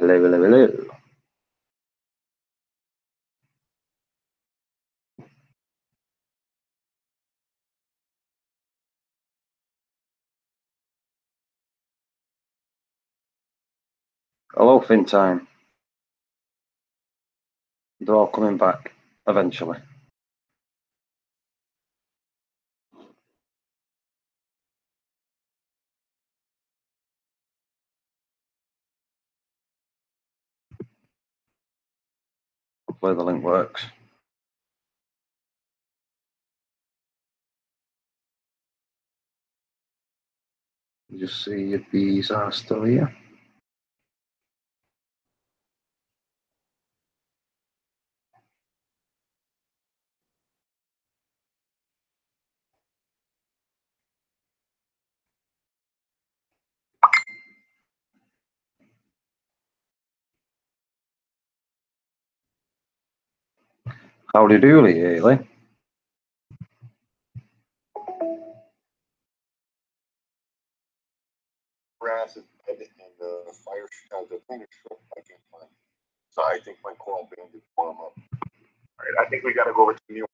Hello, hello, hello. Hello, Fintime. They're all coming back eventually. Hopefully the link works. Just see if these are still here. Howdy doody, Haley. Grass is dead and the fire, the thing is short. I can't find. So I think my coral bandit warm up. All right, I think we got to go over to New York.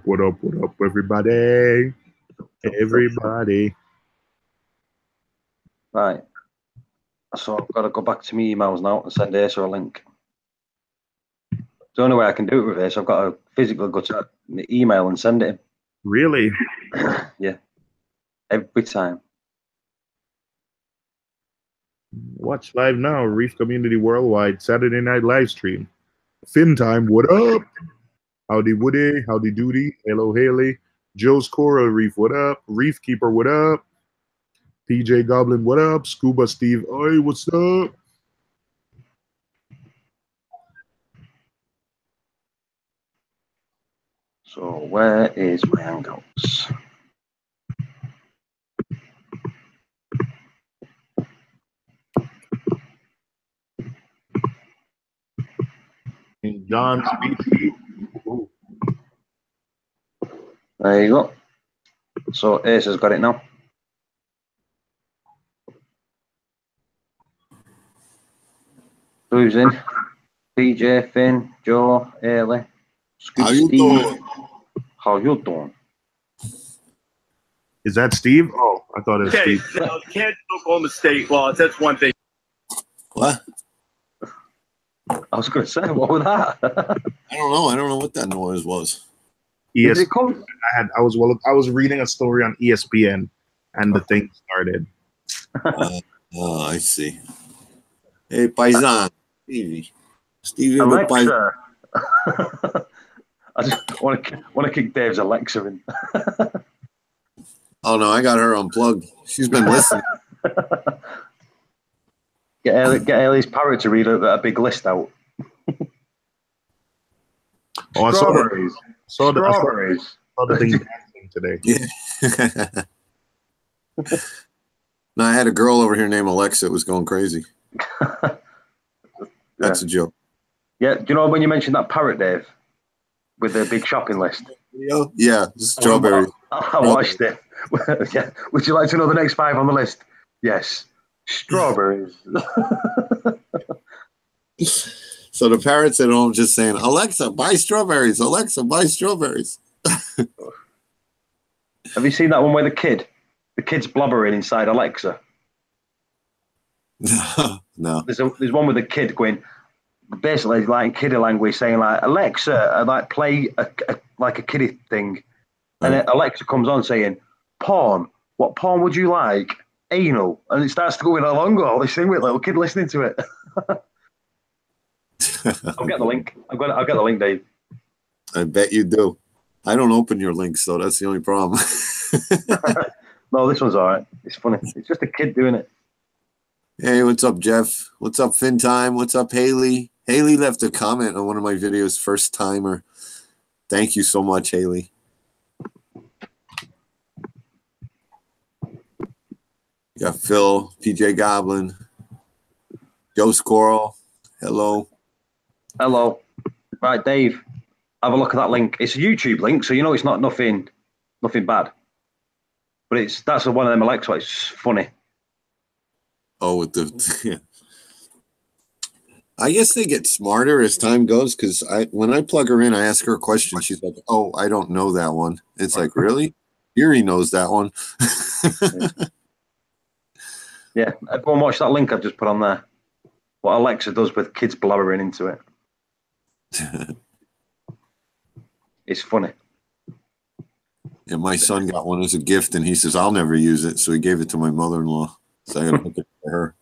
What up, everybody? Everybody. Right. So I've got to go back to my emails now and send Asa a link. The only way I can do it with this, I've got to physically go to my email and send it. Really? Yeah. Every time. Watch live now, Reef Community Worldwide, Saturday night live stream. Fin time, what up? Howdy Woody, howdy Doody, hello Haley. Joe's Coral Reef, what up? Reef Keeper, what up? PJ Goblin, what up? Scuba Steve, hey, what's up? So where is my Hangouts? In John's Beach. There you go. So Asa's got it now. Who's in? PJ, Finn, Joe, Ailey, How you doing? How you doing? Is that Steve? Oh, I thought it was Okay, Steve. now, can't do Oklahoma State laws. That's one thing. What? I was going to say, what was that? I don't know. I don't know what that noise was. Did ESPN. it come? I was reading a story on ESPN, and the thing started. Oh, I see. Hey, Paisan. Stevie. Alexa. I just want to kick Dave's Alexa in. Oh, no, I got her unplugged. She's been listening. Get Ailey's parrot to read a big list out. Oh, Strawberries. I saw the thing dancing today. Yeah. No, I had a girl over here named Alexa. It was going crazy. That's a joke. Yeah, do you know when you mentioned that parrot, Dave, with the big shopping list? Yeah, strawberries. I watched it. Yeah. Would you like to know the next 5 on the list? Yes. Strawberries. So the parrots at home just saying, Alexa, buy strawberries. Alexa, buy strawberries. Have you seen that one where the kid's blobbering inside Alexa? No. There's one with a kid going, basically like kiddie language, saying like, Alexa, like play like a kiddie thing. And then Alexa comes on saying, porn. What porn would you like? Anal. And it starts to go along with all this thing with a little kid listening to it. I'll get the link. I'll get the link, Dave. I bet you do. I don't open your links, though. That's the only problem. No, this one's all right. It's funny. It's just a kid doing it. Hey, what's up, Jeff? What's up, Fin Time? What's up, Haley? Haley left a comment on one of my videos, first timer. Thank you so much, Haley. You got Phil, PJ Goblin, Joe Squirrel. Hello. Hello. Right, Dave. Have a look at that link. It's a YouTube link, so you know it's not nothing bad. But that's one of them Alexa. It's funny. Oh, with the yeah. I guess they get smarter as time goes, because when I plug her in, I ask her a question. She's like, "Oh, I don't know that one." It's like, really? Yuri knows that one. Yeah, everyone watch that link I've just put on there. What Alexa does with kids blabbering into it. It's funny. Yeah, my son got one as a gift, and he says, "I'll never use it," so he gave it to my mother-in-law. So I got to hook it for her.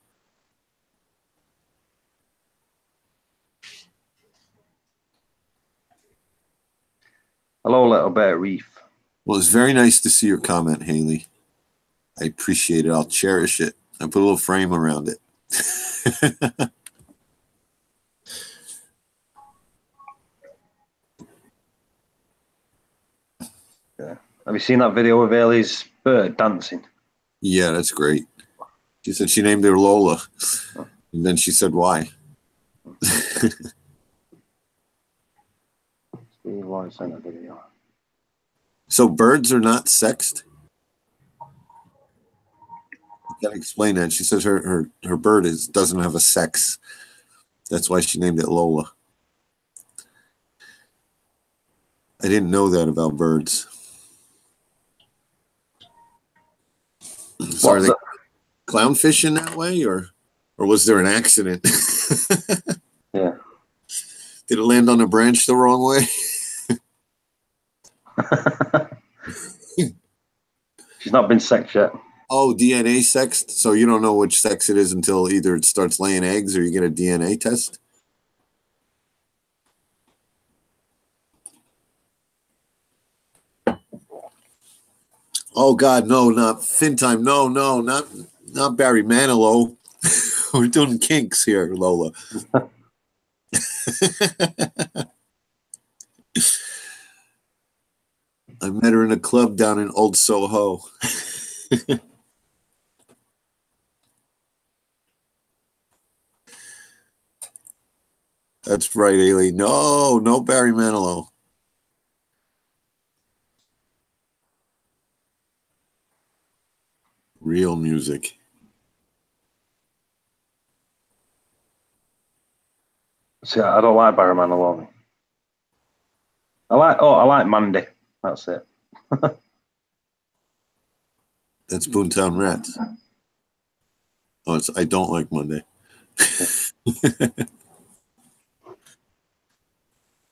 Hello, little bear Reef. Well, it's very nice to see your comment, Haley. I appreciate it. I'll cherish it. I put a little frame around it. Yeah. Have you seen that video of Haley's bird dancing? Yeah, that's great. She said she named her Lola. And then she said why. So birds are not sexed? You gotta explain that. She says her bird doesn't have a sex. That's why she named it Lola. I didn't know that about birds. So are they clownfishing that way, or was there an accident? Yeah. Did it land on a branch the wrong way? She's not been sexed yet. Oh, DNA sexed? So you don't know which sex it is until either it starts laying eggs or you get a DNA test? Oh God, no, not Fin Time. No, not Barry Manilow. We're doing kinks here, Lola. I met her in a club down in Old Soho. That's right, Ailey. No Barry Manilow. Real music. See, I don't like Barry Manilow. I like Mandy. That's it. That's Boomtown Rats. Oh, I don't like Monday.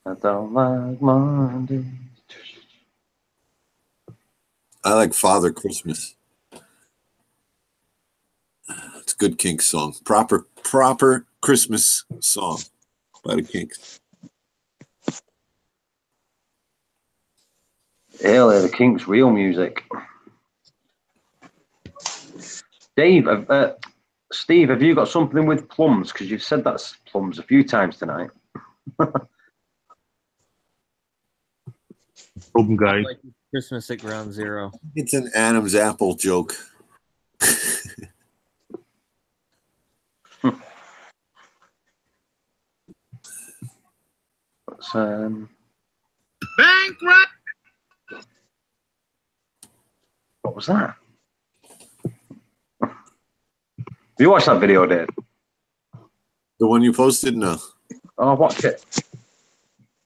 I don't like Monday. I like Father Christmas. It's a good Kinks song. Proper Christmas song by the Kinks. Haley, the Kinks' real music. Dave, Steve, have you got something with plums? Because you've said that's plums a few times tonight. Open guy. Like Christmas at Ground Zero. It's an Adam's apple joke. Bankrupt. What was that? Have you watched that video, Dave? The one you posted? No. Oh, watch it.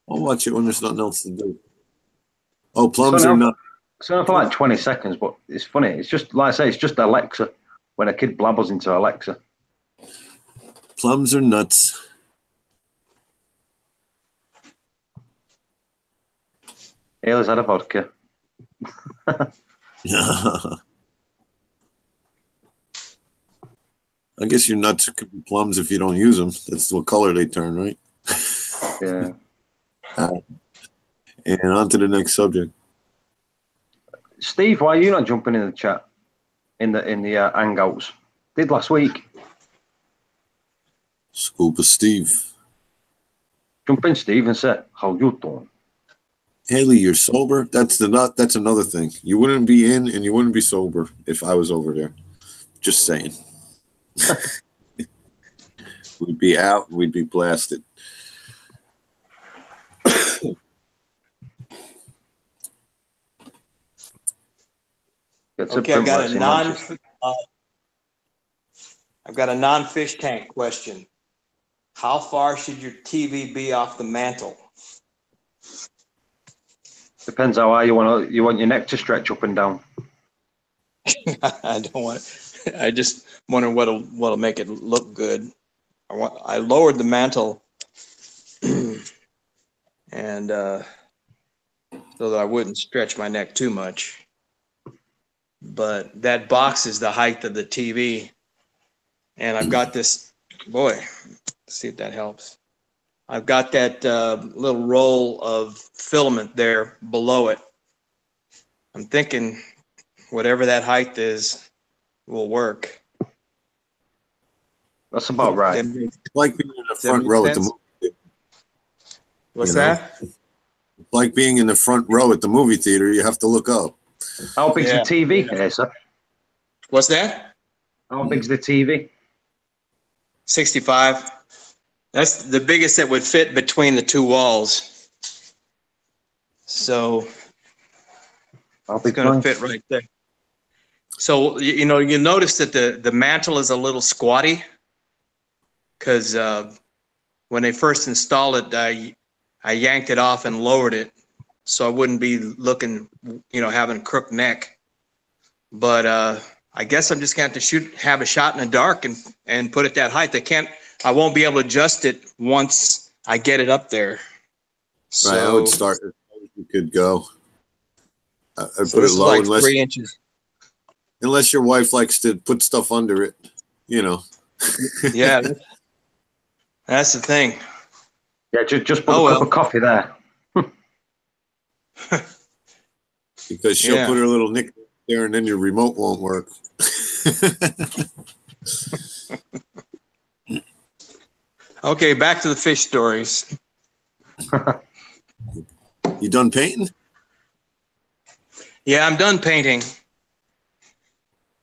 I'll watch it when there's nothing else to do. Oh, plums are not. It's only for like 20 seconds, but it's funny. It's just, like I say, it's just Alexa. When a kid blabbers into Alexa. Plums are nuts. Haley's had a vodka. I guess your nuts could be plums if you don't use them. That's what color they turn, right? Yeah. And on to the next subject. Steve, why are you not jumping in the chat? In the hangouts? Did last week. Scuba Steve. Jump in, Steve, and say, how you doing? Haley, you're sober? That's another thing. You wouldn't be in and you wouldn't be sober if I was over there. Just saying. We'd be out, we'd be blasted. Okay, I've got a non-fish tank question. How far should your TV be off the mantle? Depends how high you want your neck to stretch up and down. I don't want. I just wonder what'll make it look good. I lowered the mantle, and so that I wouldn't stretch my neck too much. But that box is the height of the TV, and I've got this. Boy, let's see if that helps. I've got that little roll of filament there below it. I'm thinking whatever that height is will work. That's about right. Like being in the front row at the movie theater. What's that? Like being in the front row at the movie theater, you have to look up. How big's the TV, sir? What's that? How big's the TV? 65. That's the biggest that would fit between the two walls. So it's going to fit right there. So, you know, you notice that the mantle is a little squatty because when they first installed it, I yanked it off and lowered it so I wouldn't be looking, you know, having a crook neck. But I guess I'm just going to have to have a shot in the dark and put it that height. I won't be able to adjust it once I get it up there. So, right, I would start as low as you could go. I'd so put it low like 3 inches. Unless your wife likes to put stuff under it, you know. Yeah, that's the thing. Yeah, just put a cup of coffee there. Because she'll put her little nick there and then your remote won't work. Okay, back to the fish stories. You done painting? Yeah, I'm done painting.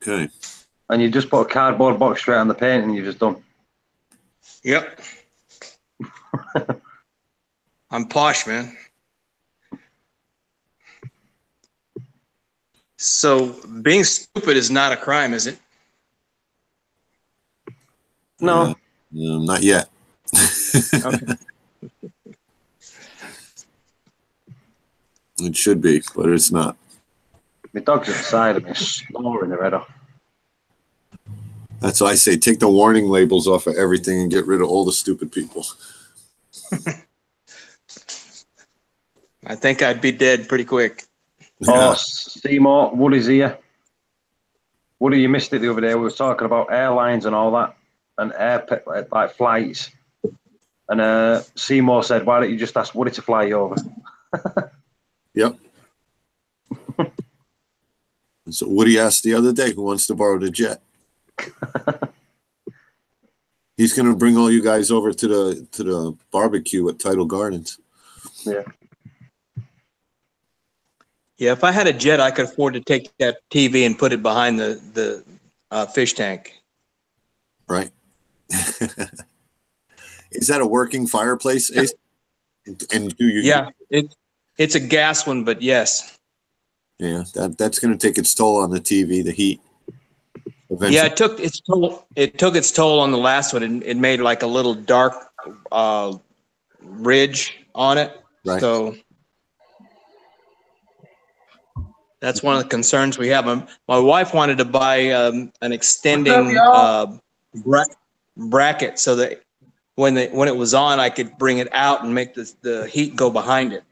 Okay. And you just put a cardboard box straight on the paint and you're just done. Yep. I'm posh, man. So being stupid is not a crime, is it? No. Not yet. Okay. It should be, but it's not. My dog's at the side of me, snoring their head off. That's why I say take the warning labels off of everything and get rid of all the stupid people. I think I'd be dead pretty quick. Oh, Seymour, Woody's here. Woody, you missed it the other day. We were talking about airlines and all that, and like flights. And Seymour said, "Why don't you just ask Woody to fly you over?" Yep. So Woody asked the other day who wants to borrow the jet. He's going to bring all you guys over to the barbecue at Tidal Gardens. Yeah. Yeah, if I had a jet, I could afford to take that TV and put it behind the fish tank. Right. Is that a working fireplace, Ace? And do you? Yeah, it's a gas one, but yes. Yeah, that's going to take its toll on the TV, the heat. Eventually. Yeah, it took its toll. It took its toll on the last one. It made like a little dark ridge on it. Right. So that's one of the concerns we have. My wife wanted to buy an extending bracket so that when it was on, I could bring it out and make the heat go behind it.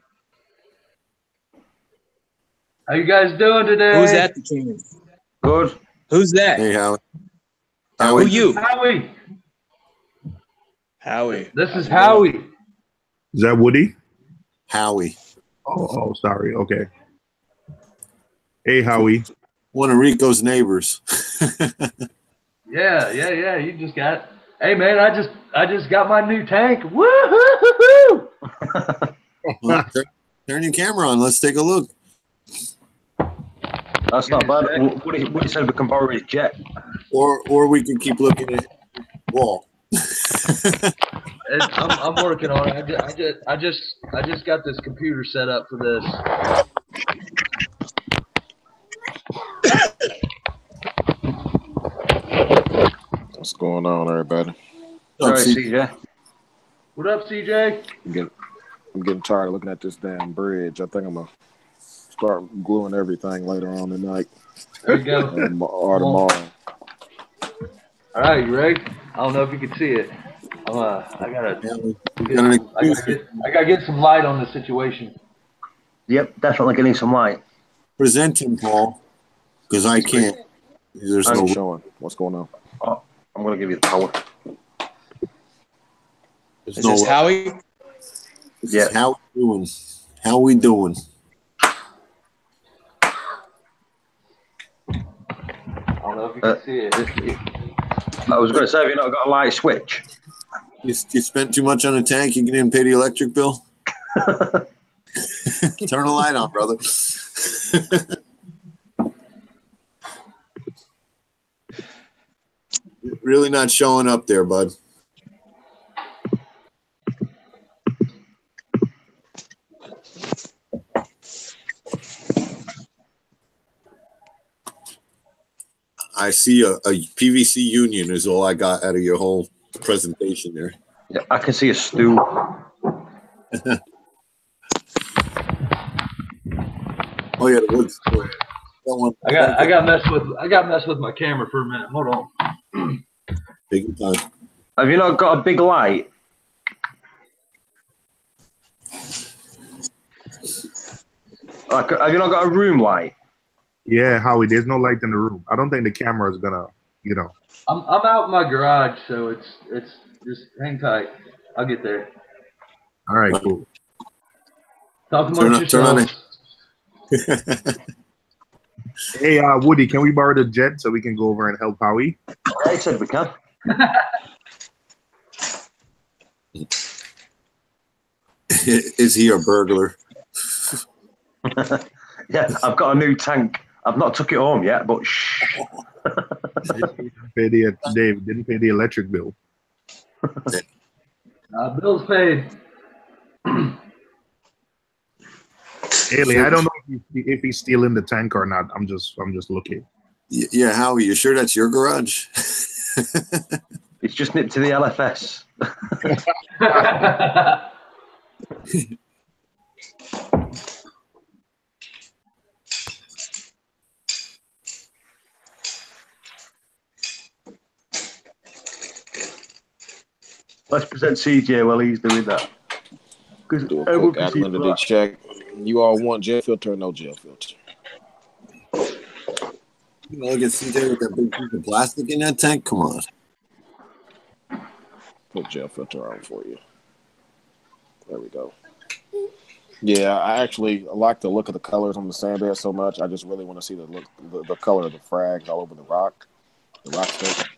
How you guys doing today? Who's that? Good. Who's that? Hey, Howie. Who you? Howie. Howie. This is Howie. Is that Woody? Howie. Oh, sorry. Okay. Hey, Howie. One of Rico's neighbors. Yeah. You just got. Hey man, I just got my new tank. Woo-hoo-hoo-hoo! Well, turn your camera on. Let's take a look. That's not bad. Woody said we can borrow his jet. Or we can keep looking at the wall. I'm working on it. I just got this computer set up for this. What's going on, everybody? All right, CJ. What up, CJ? I'm getting tired of looking at this damn bridge. I think I'm gonna start gluing everything later on tonight. There you go. Or tomorrow. All right, you ready? I don't know if you can see it. I gotta get some light on the situation. Yep, definitely getting some light. Present him, Paul, because I can't. There's I'm no showing. What's going on? Oh, I'm gonna give you the power. Is this Howie? Yeah. How we doing? How we doing? I don't know if you can see it. I was going to say, have you not got a light switch? You spent too much on a tank. You didn't pay the electric bill. Turn the light on, brother. Really not showing up there, bud. I see a PVC union is all I got out of your whole presentation there. Yeah, I can see a stool. Oh yeah, the wood stool. I got messed with my camera for a minute. Hold on. Big time. Have you not got a big light? Like, have you not got a room light? Yeah, Howie, there's no light in the room. I don't think the camera is gonna, I'm out in my garage, so it's just hang tight. I'll get there. All right, cool. Talk amongst yourselves. Hey, Woody, can we borrow the jet so we can go over and help Howie? I said we can. Is he a burglar? Yeah, I've got a new tank. I've not took it home yet, but shh. Dave didn't pay the electric bill. Bill's paid. Haley, I don't know if he's stealing the tank or not. I'm just looking. Yeah, Howie, you sure that's your garage? It's just nipped to the LFS. Let's present CJ while he's doing that. Do a quick identity check. You all want gel filter or no gel filter? You know, look at CJ with that big piece of plastic in that tank. Come on. Put gel filter on for you. There we go. Yeah, I like the look of the colors on the sand bed so much. I just really want to see the color of the frags all over the rock state.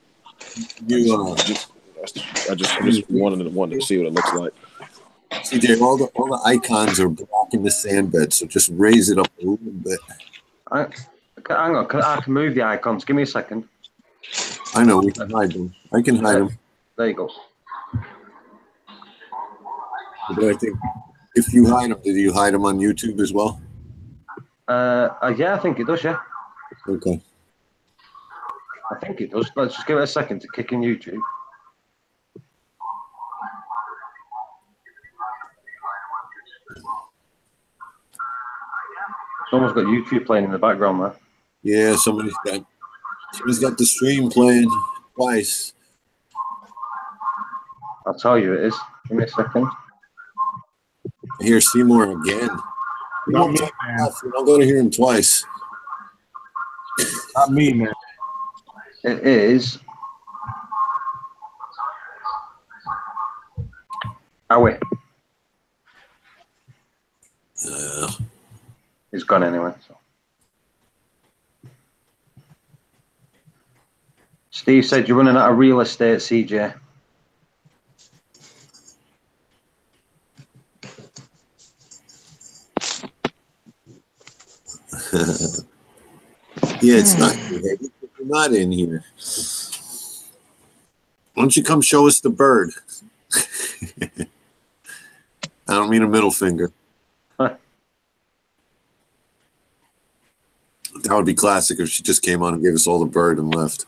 I just wanted to see what it looks like. CJ, all the icons are blocking the sand bed, so just raise it up a little bit. Hang on, I can move the icons. Give me a second. I know, we can hide them. I can hide them. There you go. But I think if you hide them, did you hide them on YouTube as well? Yeah, I think it does, yeah. Okay. I think it does. Let's just give it a second to kick in YouTube. Someone's got YouTube playing in the background there. Yeah, somebody's got the stream playing twice. I'll tell you it is. Give me a second. I hear Seymour again. Not me, man. I'm going to hear him twice. Not me, man. It is. Howie. He's gone anyway. So. Steve said you're running out of real estate, CJ. Yeah, it's not. You're not in here. Why don't you come show us the bird? I don't mean a middle finger. That would be classic if she just came on and gave us all the bird and left.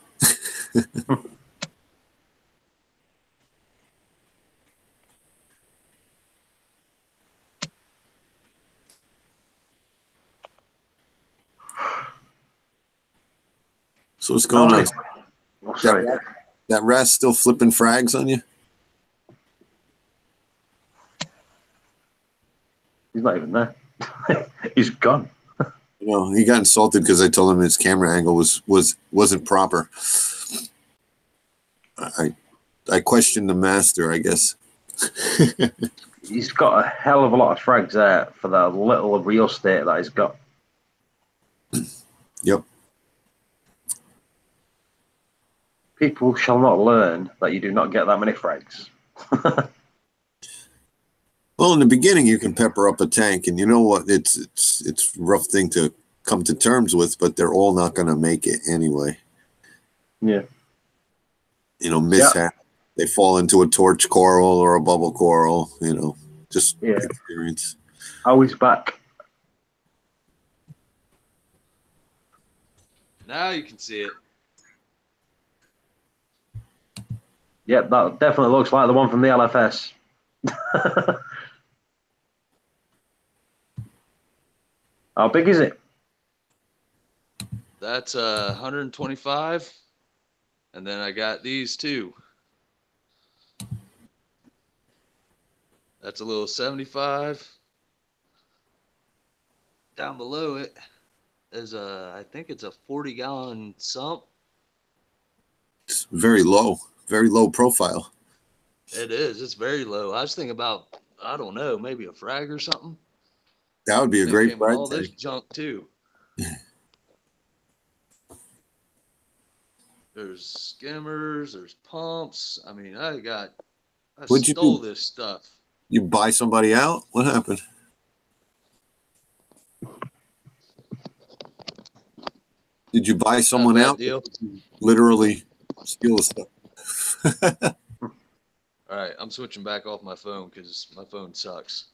So what's going on? Sorry. That rat's still flipping frags on you? He's not even there. He's gone. You know, he got insulted because I told him his camera angle wasn't proper. I questioned the master, I guess. He's got a hell of a lot of frags there for the little real estate that he's got. Yep. People shall not learn that you do not get that many frags. Well, in the beginning, you can pepper up a tank, and you know what? It's a rough thing to come to terms with, but they're all not going to make it anyway. Yeah. You know, mishap. Yeah. They fall into a torch coral or a bubble coral. You know, just experience. Always back. Now you can see it. Yep, that definitely looks like the one from the LFS. How big is it? That's 125. And then I got these two. That's a little 75. Down below it is I think it's a 40-gallon sump. It's very low profile. It is. It's very low. I was thinking about, I don't know, maybe a frag or something. That would be a great frag. All this junk too. There's skimmers. There's pumps. I mean, I stole this stuff. You buy somebody out? What happened? Did you buy someone out? Deal. Literally steal the stuff. All right, I'm switching back off my phone because my phone sucks.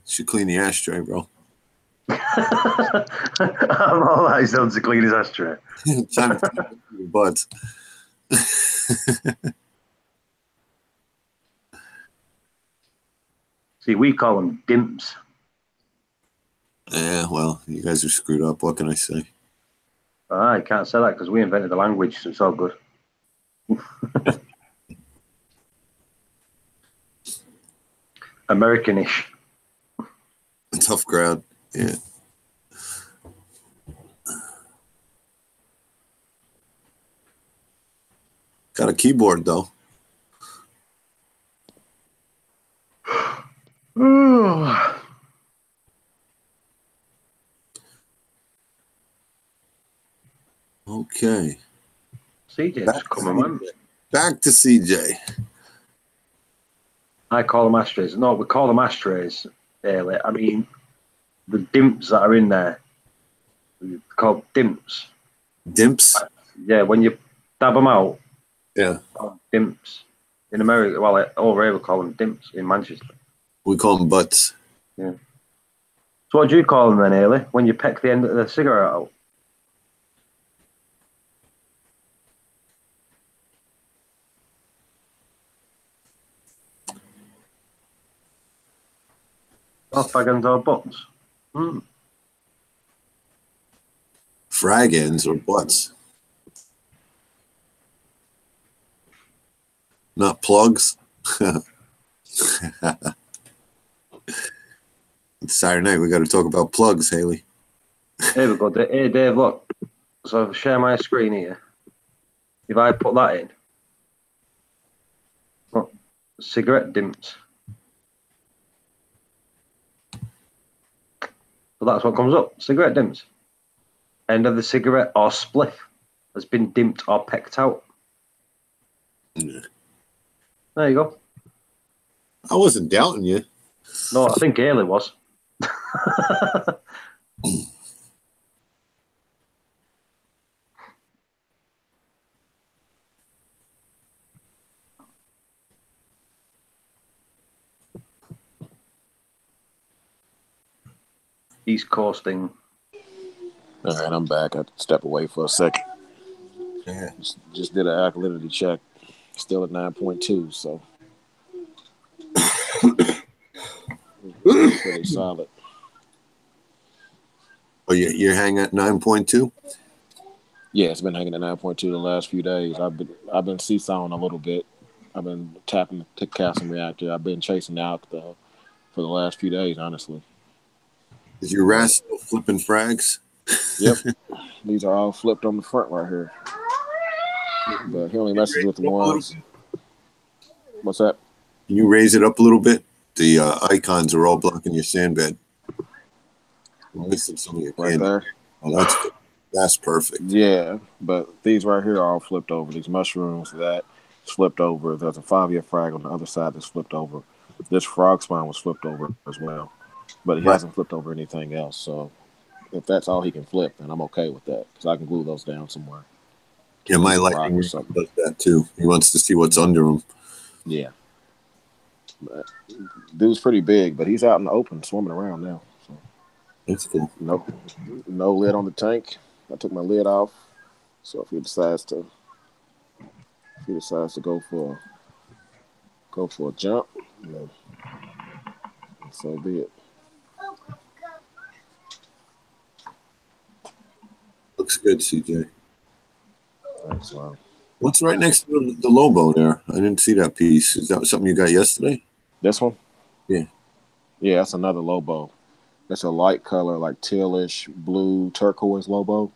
Should clean the ashtray, bro. I'm all that he's done to clean his ashtray. Time to clean your butt. See, we call them dimps. Yeah, well, you guys are screwed up. What can I say? I can't say that because we invented the language, so it's all good. Americanish. Tough crowd, yeah. Got a keyboard though. Okay. CJ's coming. Back to CJ. I call them ashtrays. No, we call them ashtrays. I mean, the dimps that are in there, they're called dimps. Dimps? Yeah, when you dab them out. Yeah. Dimps. In America, well, over here we call them dimps in Manchester. We call them butts. Yeah. So what do you call them then, Ailey, when you peck the end of the cigarette out? Fag ends or butts? Frag ends or butts? Not plugs? It's Saturday night. We got to talk about plugs, Haley. Here we go. Hey, Dave, look. So I'll share my screen here. If I put that in, look, cigarette dimps. So that's what comes up. Cigarette dims. End of the cigarette or spliff has been dimped or pecked out. Yeah. There you go. I wasn't doubting you. No, I think Haley was. East Coasting. All right, I'm back. I had to step away for a second. Yeah. Just did an alkalinity check. Still at 9.2, so pretty solid. Oh, you're hanging at 9.2? Yeah, it's been hanging at 9.2 the last few days. I've been seesawing a little bit. I've been tapping the calcium reactor. I've been chasing out for the last few days, honestly. Is your RAS still flipping frags? Yep. These are all flipped on the front right here. But he only messes with the ones. What's that? Can you raise it up a little bit? The icons are all blocking your sand bed. I'm missing some of your Right there. Oh, that's perfect. Yeah, but these right here are all flipped over. These mushrooms that flipped over. There's a 5-year frag on the other side that's flipped over. This frog spine was flipped over as well, but he hasn't flipped over anything else. So if that's all he can flip, then I'm okay with that because I can glue those down somewhere. Yeah, my lightning does that too. He wants to see what's under him. Yeah. But dude's pretty big, but he's out in the open swimming around now. So. That's cool. No lid on the tank. I took my lid off. So if he decides to go for a jump, then so be it. Looks good, CJ. Thanks, man. What's right next to the Lobo there? I didn't see that piece. Is that something you got yesterday? This one? Yeah. Yeah, that's another Lobo. That's a light color, like tealish, blue, turquoise Lobo.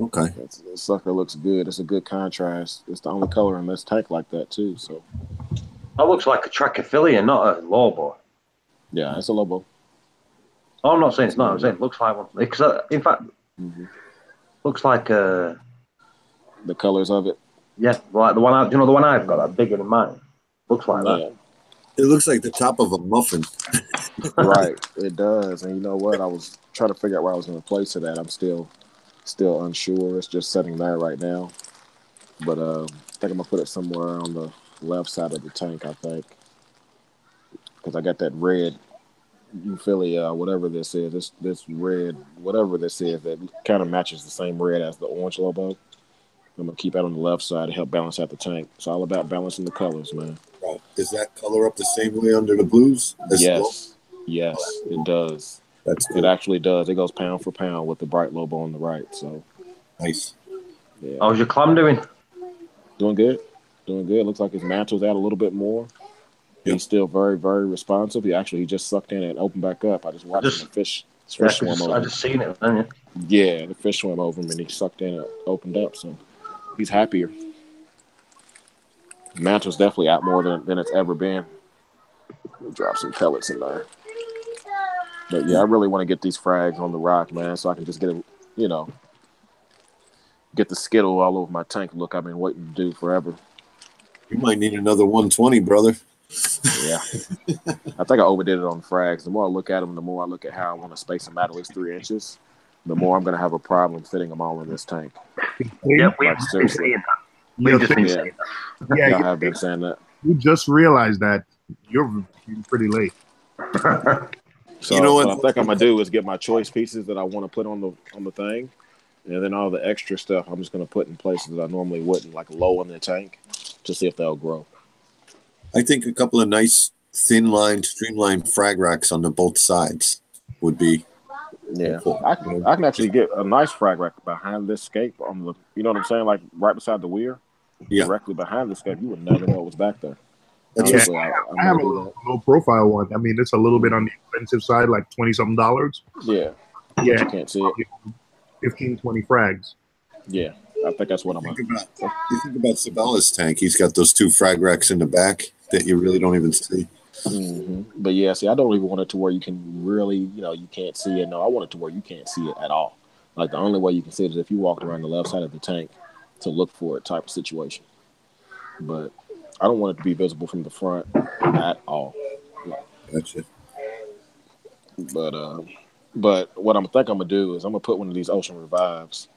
Okay. The sucker looks good. It's a good contrast. It's the only color in this tank like that, too. So That looks like a Trachyphilia, not a Lobo. yeah, it's a Lobo. Oh, I'm not saying it's not. I'm saying it looks like one. Because, in fact, looks like the colors of it. Yeah, like the one. The one I've got, that bigger than mine. Looks like that. It looks like the top of a muffin. Right, it does. And you know what? I was trying to figure out where I was going to place it at. I'm still unsure. It's just sitting there right now. But I think I'm going to put it somewhere on the left side of the tank, I think. Because I got that red Euphilia, whatever this is. This red, whatever this is, that kind of matches the same red as the orange Lobo. I'm going to keep that on the left side to help balance out the tank. It's all about balancing the colors, man. Right. Does that color up the same way under the blues? Yes, it does. That's cool. It actually does. It goes pound for pound with the bright Lobo on the right. So nice. Yeah. How's your clam doing? Doing good. Looks like his mantle's out a little bit more. Yep. He's still very, very responsive. He just sucked in and opened back up. I just watched the fish swim over. I just seen it, didn't you? Yeah, the fish swam over him and he sucked in and opened up. So he's happier. Mantle's definitely out more than it's ever been. We'll drop some pellets in there. But yeah, I really want to get these frags on the rock, man, so I can just get the skittle all over my tank look I've been waiting to do forever. You might need another 120, brother. Yeah. I think I overdid it on frags. The more I look at them, the more I look at how I want to space them out at least 3 inches, the more I'm going to have a problem fitting them all in this tank. Yep, like, seriously. We've just been saying that. Yeah, I have been saying that. You just realized that you're pretty late. So, you know what I think I'm gonna do is get my choice pieces that I want to put on the thing, and then all the extra stuff I'm just gonna put in places that I normally wouldn't, like low in the tank, to see if they'll grow. I think a couple of nice thin-lined, streamlined frag racks on both sides would be. Yeah, I can actually get a nice frag rack behind this scape on the, you know what I'm saying, like right beside the weir, directly behind the scape. You would never know what was back there. Honestly, I have a low profile one. I mean, it's a little bit on the expensive side, like $20-something. Yeah. Yeah. You can't see it. 15, 20 frags. Yeah. I think that's what I'm on. You think about Sabella's tank. He's got those 2 frag racks in the back that you really don't even see. But yeah, see, I don't even want it to where you can really, you can't see it. No, I want it to where you can't see it at all. Like the only way you can see it is if you walked around the left side of the tank to look for it type of situation. But I don't want it to be visible from the front at all. Gotcha. But what I'm gonna do is I'm gonna put one of these Ocean Revives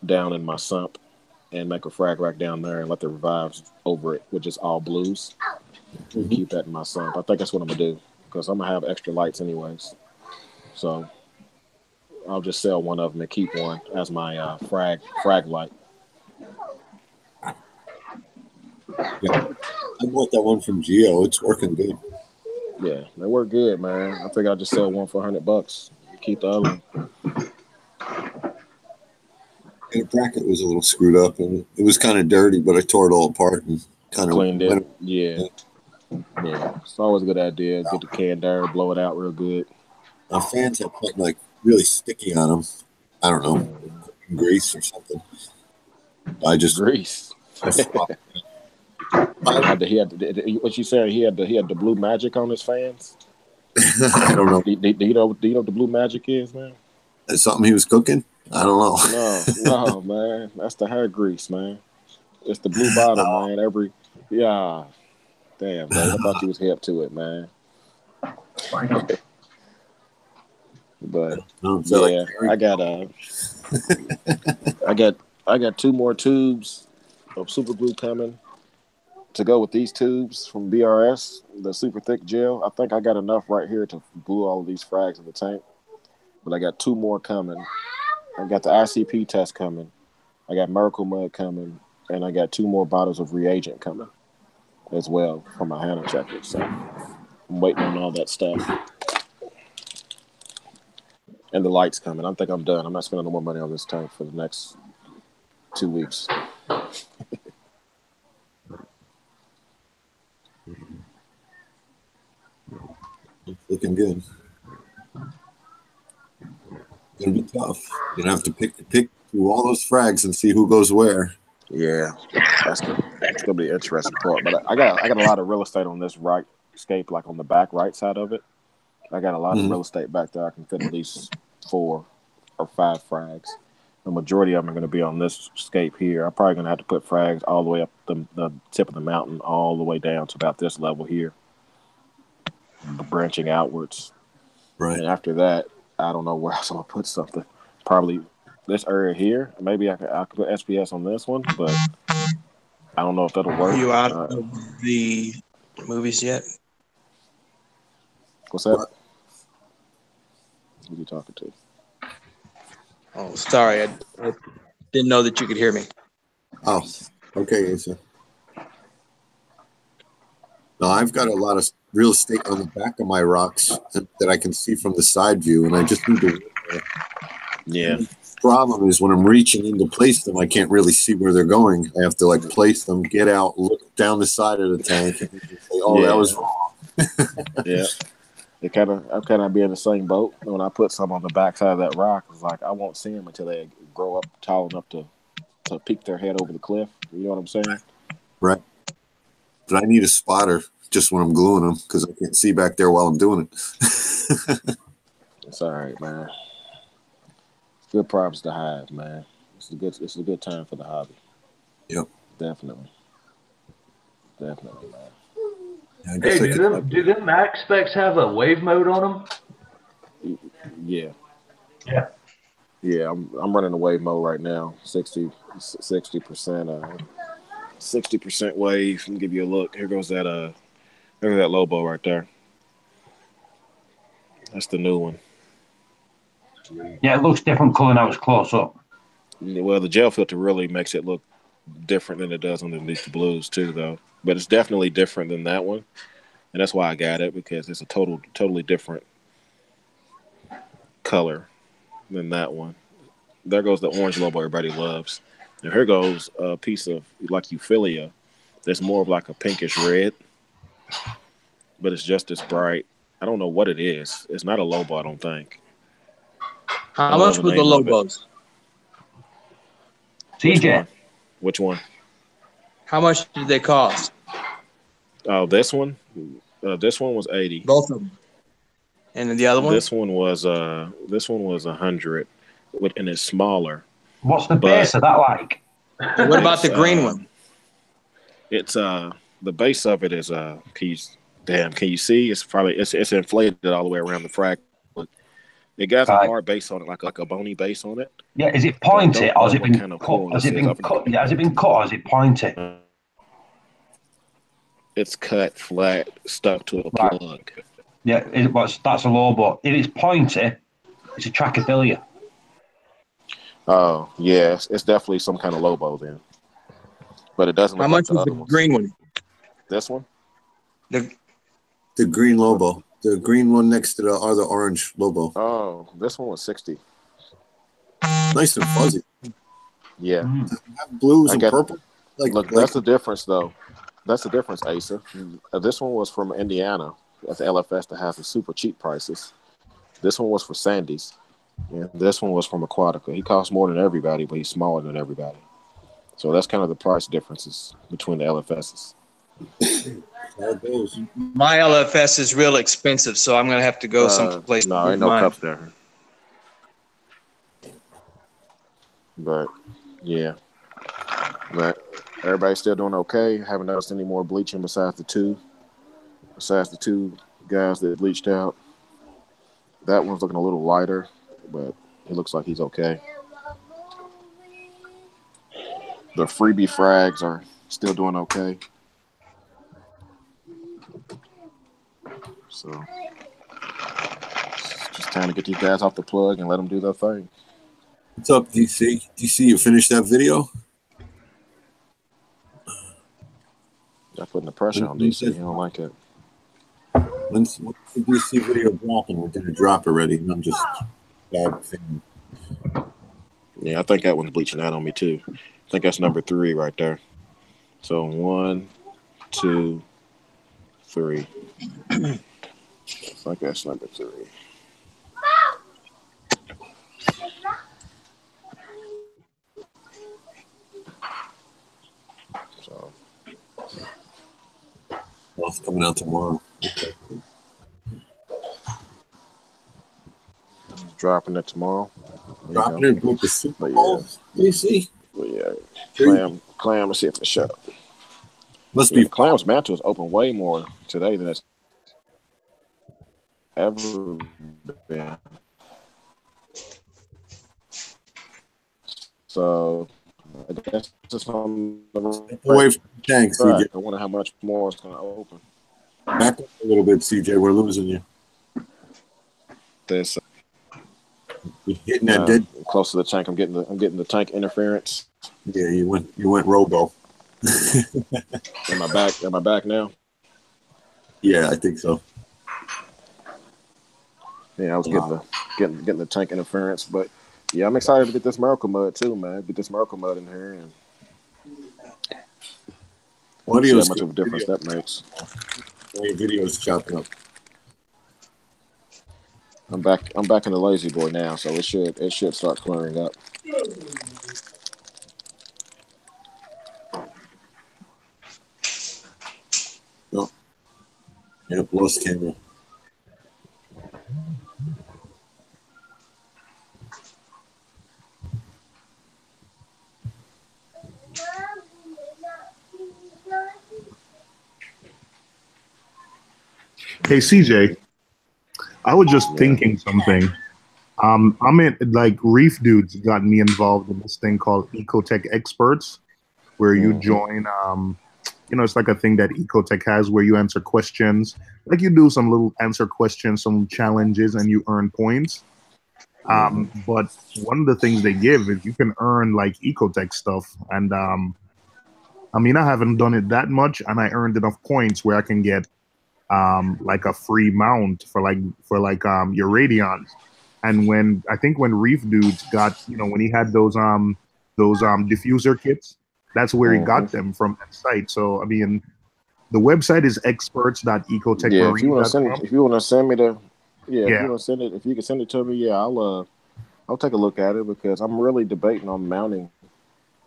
down in my sump and make a frag rack down there and let the Revives over it with just all blues. And keep that in my sump. I think that's what I'm gonna do because I'm gonna have extra lights anyways. So I'll just sell one of them and keep one as my frag light. Yeah, I bought that one from Geo. It's working good. Yeah, they work good, man. I think I'll just sell one for $100. Keep the other one. And the bracket was a little screwed up, and it was kind of dirty, but I tore it all apart and kind of cleaned it. Yeah, it's always a good idea. Get the can there, blow it out real good. My fans have put like really sticky on them. I don't know, grease or something. I just grease. What you saying? He had the blue magic on his fans. I don't know. Do you know what the blue magic is, man? Is something he was cooking? I don't know. No, man. That's the hair grease, man. It's the blue bottle, man. Damn, man. I thought you was hip to it, man. But yeah, I got 2 more tubes of super glue coming to go with these tubes from BRS, the super thick gel. I think I got enough right here to glue all of these frags in the tank, but I got 2 more coming. I got the ICP test coming. I got Miracle Mud coming, and I got 2 more bottles of reagent coming as well for my Hannah checkers. So I'm waiting on all that stuff. And the lights coming. I think I'm done. I'm not spending no more money on this tank for the next 2 weeks. It's looking good. It's gonna be tough. You're gonna have to pick through all those frags and see who goes where. Yeah, that's gonna be an interesting part. But I got a lot of real estate on this right scape, like on the back right side of it. I got a lot of real estate back there. I can fit at least 4 or 5 frags. The majority of them are going to be on this scape here. I'm probably going to have to put frags all the way up the tip of the mountain, all the way down to about this level here, branching outwards. Right. And after that, I don't know where else I'm going to put something. Probably this area here. Maybe I could put SPS on this one, but I don't know if that'll work. Are you out of the movies yet? What's that? Who are you talking to? Oh, sorry. I didn't know that you could hear me. Oh, okay, Asa. No, I've got a lot of real estate on the back of my rocks that I can see from the side view, and I just need to. Yeah. The problem is when I'm reaching in to place them, I can't really see where they're going. I have to place them, get out, look down the side of the tank, and say, "Oh, that was wrong." Yeah. I'm kind of be in the same boat. When I put some on the backside of that rock, it's like I won't see them until they grow up tall enough to peek their head over the cliff. You know what I'm saying? Right. But I need a spotter just when I'm gluing them because I can't see back there while I'm doing it. It's all right, man. Good problems to have, man. It's a good time for the hobby. Yep. Definitely, man. Hey, do them Max specs have a wave mode on them? Yeah. Yeah. Yeah, I'm running the wave mode right now. 60%, 60% wave. Let me give you a look. Here goes that Lobo right there. That's the new one. Yeah, it looks different color now it's close up. Well, the gel filter really makes it look different than it does underneath the blues too, though. But it's definitely different than that one, and that's why I got it, because it's a totally different color than that one. There goes the orange Lobo everybody loves. And here goes a piece of like Euphilia that's more of like a pinkish red, but it's just as bright. I don't know what it is. It's not a Lobo, I don't think. How much were the Lobos? CJ. Which one? How much did they cost? Oh, this one? This one was 80. Both of them. And then the other one? This one was 100, and it's smaller. What's the base of that like? What about the green one? It's the base of it is can you see? It's inflated all the way around the frag. It got a hard base on it, like a bony base on it. Yeah, is it pointy or has it been cut? Has it been cut? Yeah, has it been cut or is it pointy? It's cut flat, stuck to a plug. Yeah, that's a low boat. If it's pointy, it's a Trachyphilia. Oh, yeah, it's definitely some kind of lobo then. But it doesn't look like the other ones. Green one? This one? The green lobo. The green one next to the other orange lobo. Oh, this one was 60. Nice and fuzzy. Yeah. Blues and purple. Look, that's the difference, though. That's the difference, Asa. This one was from Indiana at the LFS that has the super cheap prices. This one was for Sandy's. Yeah, this one was from Aquatica. He costs more than everybody, but he's smaller than everybody. So that's kind of the price differences between the LFSs. My LFS is real expensive, so I'm going to have to go someplace. No, ain't no cups there. But, yeah. But everybody's still doing okay. Haven't noticed any more bleaching besides the two guys that bleached out. That one's looking a little lighter, but it looks like he's okay. The freebie frags are still doing okay. So it's just time to get these guys off the plug and let them do their thing. What's up, DC? DC, you finished that video? I'm putting the pressure on DC. He don't like it. When's the DC video dropping? We're going to drop already. And I'm just bad thing. Yeah, I think that one's bleaching out on me too. I think that's number 3 right there. So 1, 2, 3. I think that's number 3. So it's coming out tomorrow. Dropping it tomorrow. Dropping it with the Super Bowl, DC. Well, yeah, Clam. Let's see if it's shut up. Must be Clam's mantle is open way more today than it's ever been. So I guess it's on the away from the tank, CJ. I wonder how much more it's going to open. Back up a little bit, CJ. We're losing you. This you're hitting that dead close to the tank. I'm getting the tank interference. Yeah, you went robo. Am I back now? Yeah, I think so. Yeah, I was getting the tank interference, but yeah, I'm excited to get this Miracle Mud too, man. Get this Miracle Mud in here and see how much of a difference that makes. Your video's chopping up. I'm back in the lazy boy now, so it should start clearing up. Oh. Yep, lost camera. Hey CJ, I was just thinking something. I'm in like Reef Dudes got me involved in this thing called Ecotech Experts, where you join. It's like a thing that Ecotech has where you answer questions. Like you do some little answer questions, some challenges, and you earn points. But one of the things they give is you can earn like Ecotech stuff, and I haven't done it that much, and I earned enough points where I can get like a free mount for your Radions. And when Reef Dudes got, when he had those diffuser kits, that's where he got them from that site. So the website is experts.ecotechmarine.com. Yeah, if you want to send me if you want to send it, if you can send it to me, I'll take a look at it because I'm really debating on mounting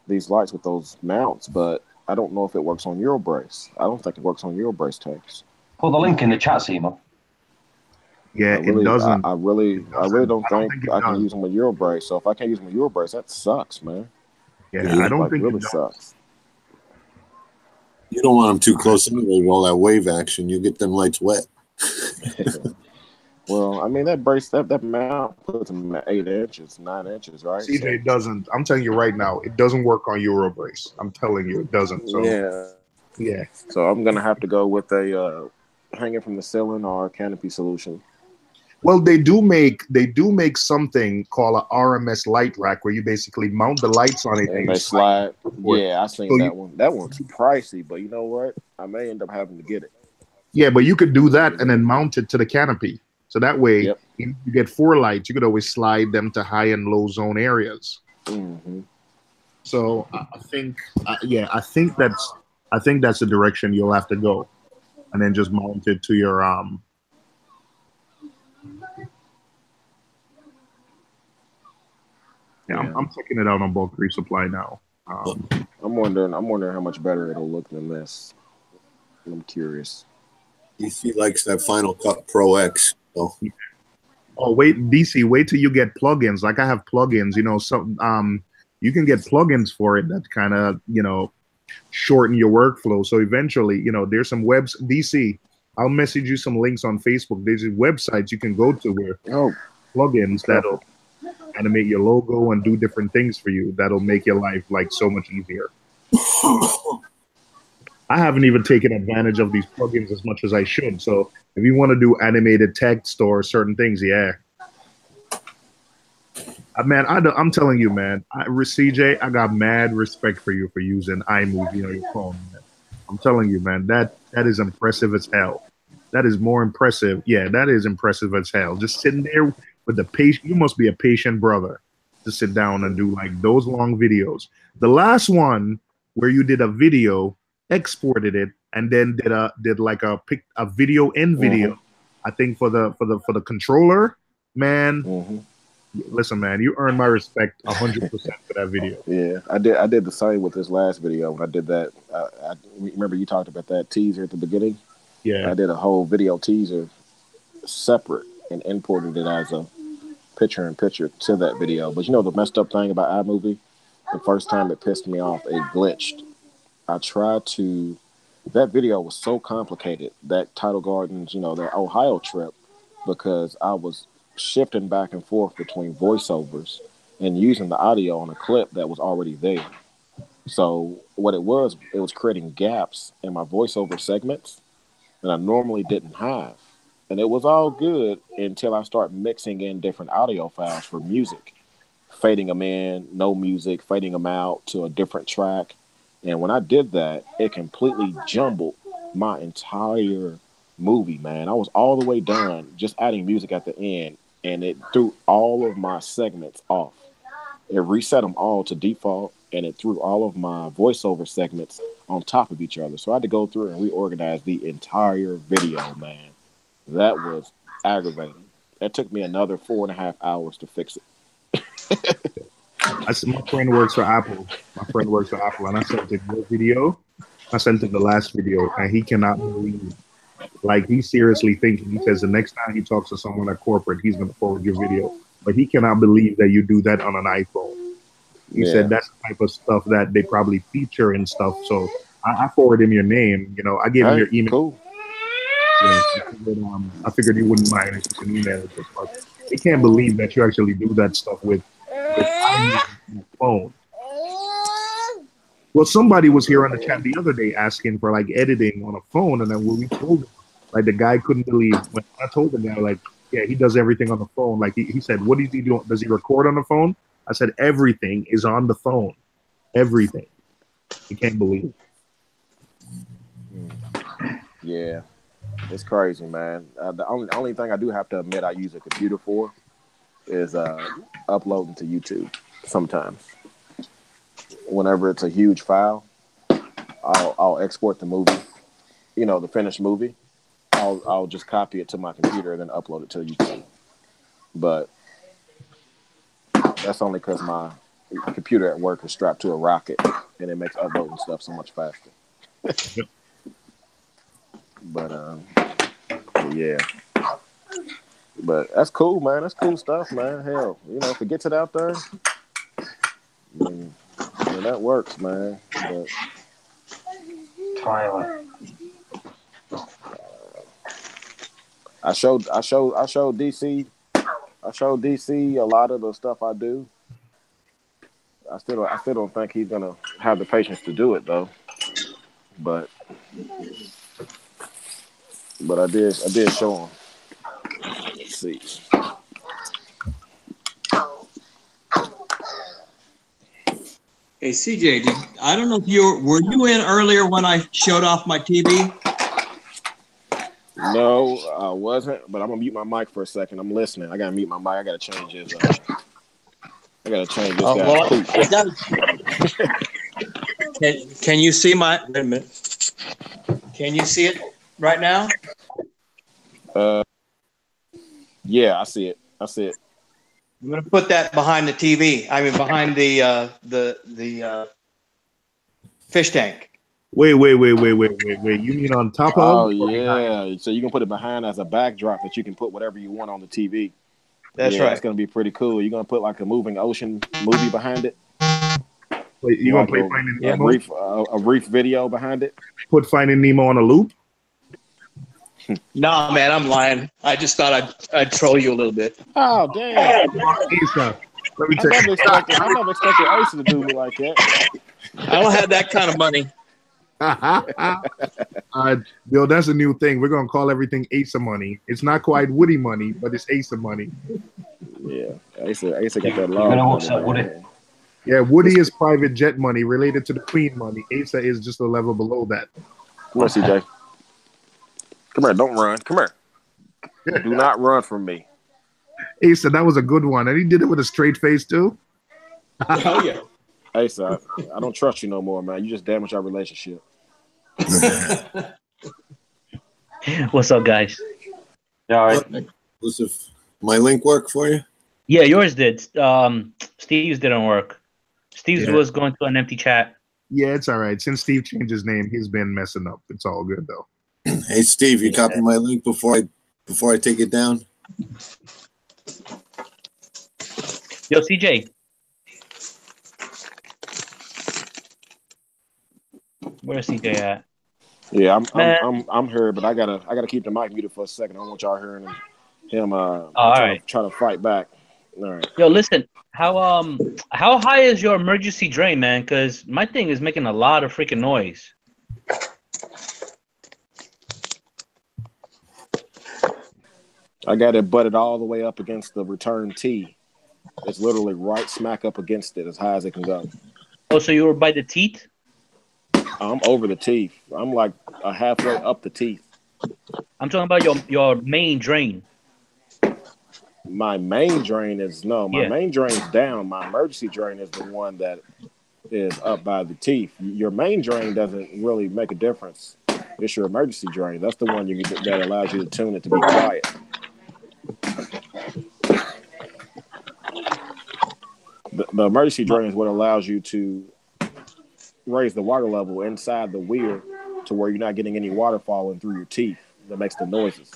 these lights with those mounts, but I don't know if it works on Euro brace. I don't think it works on Euro brace tanks. Put the link in the chat, Seymour. Yeah, it doesn't. I really don't think I can does. use them with Eurobrace. So if I can't use them with Eurobrace, that sucks, man. Yeah, I don't like, think really it does. sucks. You don't want them too close anyway with all that wave action. You get them lights wet. Well, I mean that brace that mount puts them at 8 inches, 9 inches, right? CJ, So, it doesn't. I'm telling you right now, it doesn't work on Eurobrace. I'm telling you, it doesn't. So yeah. So I'm gonna have to go with a hanging from the ceiling or canopy solution. Well, they do make something called a RMS light rack where you basically mount the lights on it and they slide. Yeah, I seen so that one. That one's pricey, but you know what? I may end up having to get it. Yeah, but you could do that and then mount it to the canopy. So that way, Yep. you get 4 lights. You could always slide them to high and low zone areas. Mm-hmm. So I think that's the direction you'll have to go, and then just mount it to your Yeah, I'm checking it out on Bulk Resupply now. I'm wondering how much better it'll look than this. I'm curious. DC likes that Final Cut Pro X. So. Oh wait, DC, wait till you get plugins. Like I have plugins, you can get plugins for it that kind of shorten your workflow. So eventually, there's some webs. DC, I'll message you some links on Facebook. There's websites you can go to where plugins that'll animate your logo and do different things for you. That'll make your life like so much easier. I haven't even taken advantage of these plugins as much as I should. So if you want to do animated text or certain things, yeah. Man, I'm telling you, man, CJ, I got mad respect for you for using iMovie on your phone, man. I'm telling you, man, that is impressive as hell. That is more impressive. Yeah, that is impressive as hell. Just sitting there with the patient. You must be a patient brother to sit down and do like those long videos. The last one where you did a video, exported it, and then did like a video in video. I think for the controller, man. Listen, man, you earned my respect 100% for that video. Yeah, I did the same with this last video when I did that. I remember you talked about that teaser at the beginning. Yeah, I did a whole video teaser separate and imported it as a picture-in-picture to that video. But the messed up thing about iMovie, the first time it pissed me off, it glitched. That video was so complicated, that Tidal Gardens, that Ohio trip, because I was shifting back and forth between voiceovers and using the audio on a clip that was already there. So what it was creating gaps in my voiceover segments that I normally didn't have. And it was all good until I start mixing in different audio files for music, fading them in, no music, fading them out to a different track. And when I did that, it completely jumbled my entire movie, man. I was all the way done just adding music at the end, and it threw all of my segments off. It reset them all to default, and it threw all of my voiceover segments on top of each other. So I had to go through and reorganize the entire video, man. That was aggravating. It took me another 4.5 hours to fix it. My friend works for Apple. And I sent him your video. I sent him the last video, and he cannot believe. Like, he's seriously thinking. He says the next time he talks to someone at corporate, he's going to forward your video. But he cannot believe that you do that on an iPhone. He said that's the type of stuff that they probably feature and stuff. So I forwarded him your name. I gave him your email. Cool. Yeah, I figured he wouldn't mind if you can email it. But they can't believe that you actually do that stuff with your phone. Well, somebody was here on the chat the other day asking for like editing on a phone, and then when we told him, like the guy couldn't believe when I told the guy, like, yeah, he does everything on the phone. Like he said, what is he doing? Does he record on the phone? I said, everything is on the phone. Everything. He can't believe it. Yeah. It's crazy, man. The only thing I do have to admit I use a computer for is uploading to YouTube sometimes. Whenever it's a huge file, I'll export the movie, the finished movie. I'll just copy it to my computer and then upload it to YouTube. But that's only because my computer at work is strapped to a rocket, and it makes uploading stuff so much faster. But Yeah. But that's cool, man. That's cool stuff, man. Hell, if it gets it out there, that works, man. But Tyler. I showed DC. I showed DC a lot of the stuff I do. I still don't think he's gonna have the patience to do it though. But I did show him. Let's see. Hey CJ, I don't know if were you in earlier when I showed off my TV? No, I wasn't. But I'm gonna mute my mic for a second. I'm listening. I gotta mute my mic. I gotta change his. I gotta change this guy. Can you see my? Wait a minute. Can you see it right now? Yeah, I see it. I'm gonna put that behind the TV. I mean, behind the fish tank. Wait. You mean on top of? Oh yeah. So you can put it behind as a backdrop that you can put whatever you want on the TV. That's right. It's gonna be pretty cool. You're gonna put like a moving ocean movie behind it. Wait, you gonna play Finding Nemo? A Reef video behind it. Put Finding Nemo on a loop? Nah, man, I'm lying. I just thought I'd troll you a little bit. Oh damn! Asa, let me I check. never expected Asa to do me like that. I don't have that kind of money. Bill, that's a new thing. We're gonna call everything Asa money. It's not quite Woody money, but it's Asa money. Yeah, Asa got that long. Yeah, Woody is private jet money related to the Queen money. Asa is just a level below that. Come on, CJ. Come here, don't run. Come here. Do not run from me. Asa, that was a good one. And he did it with a straight face too. Oh yeah. Asa, I don't trust you no more, man. You just damaged our relationship. What's up, guys? All right. My link work for you? Yeah, yours did. Steve's didn't work. Steve's was going to an empty chat. Yeah, it's all right. Since Steve changed his name, he's been messing up. It's all good though. Hey Steve, you copy my link before I take it down? Yo, CJ. Where's CJ at? Yeah, I'm here, but I gotta keep the mic muted for a second. I don't want y'all hearing him try to fight back. All right. Yo, listen. How high is your emergency drain, man? Because my thing is making a lot of freaking noise. I got it butted all the way up against the return tee. It's literally right smack up against it as high as it can go. Oh, so you were by the teeth? I'm over the teeth. I'm like halfway up the teeth. I'm talking about your main drain. My main drain is my main drain's down. My emergency drain is the one that is up by the teeth. Your main drain doesn't really make a difference. It's your emergency drain. That's the one that allows you to tune it to be quiet. The emergency drain is what allows you to raise the water level inside the weir to where you're not getting any water falling through your teeth that makes the noises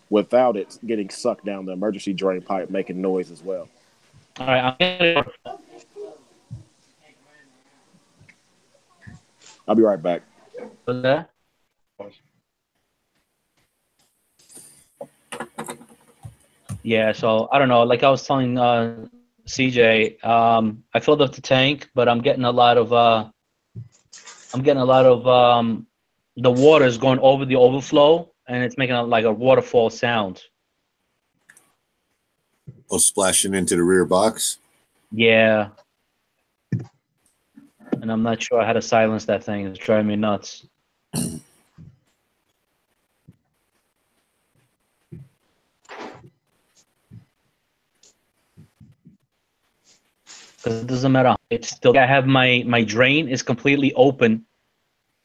without it getting sucked down the emergency drain pipe making noise as well. All right, I'll be right back. Yeah, so I don't know. Like I was telling CJ, I filled up the tank, but I'm getting a lot of the water is going over the overflow, and it's making like a waterfall sound. Oh, splashing into the rear box? Yeah. And I'm not sure how to silence that thing. It's driving me nuts. Because it doesn't matter. It's still, I have my drain is completely open,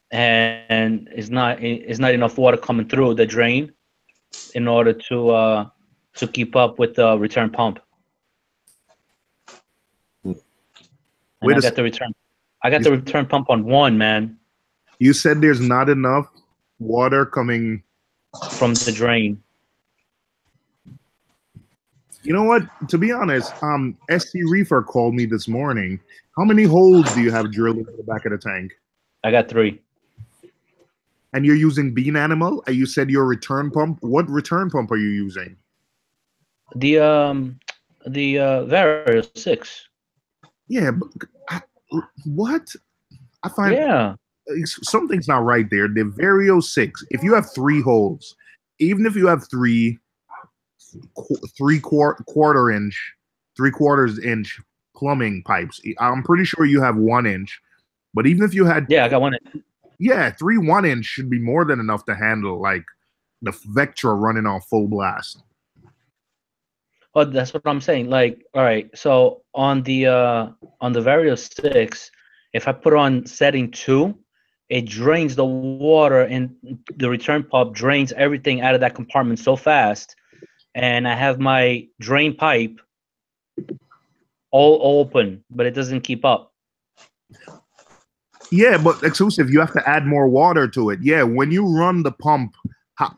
and it's not enough water coming through the drain in order to keep up with the return pump. And I got the return pump on 1, man. You said there's not enough water coming from the drain. You know what? To be honest, SC Reefer called me this morning. How many holes do you have drilled into the back of the tank? I got 3. And you're using Bean Animal? And you said your return pump. What return pump are you using? The Vario 6. Yeah, but what? I find something's not right there. The Vario 6. If you have 3 holes, even if you have 3/4 inch plumbing pipes, I'm pretty sure you have 1 inch. But even if you had, I got 1 inch. Yeah, 3 1 inch should be more than enough to handle like the Vectra running on full blast. Oh, that's what I'm saying. Like, all right, so on the Vario 6, if I put on setting 2, it drains the water, and the return pump drains everything out of that compartment so fast. And I have my drain pipe all open, but it doesn't keep up. Yeah, but exclusive, you have to add more water to it. Yeah, when you run the pump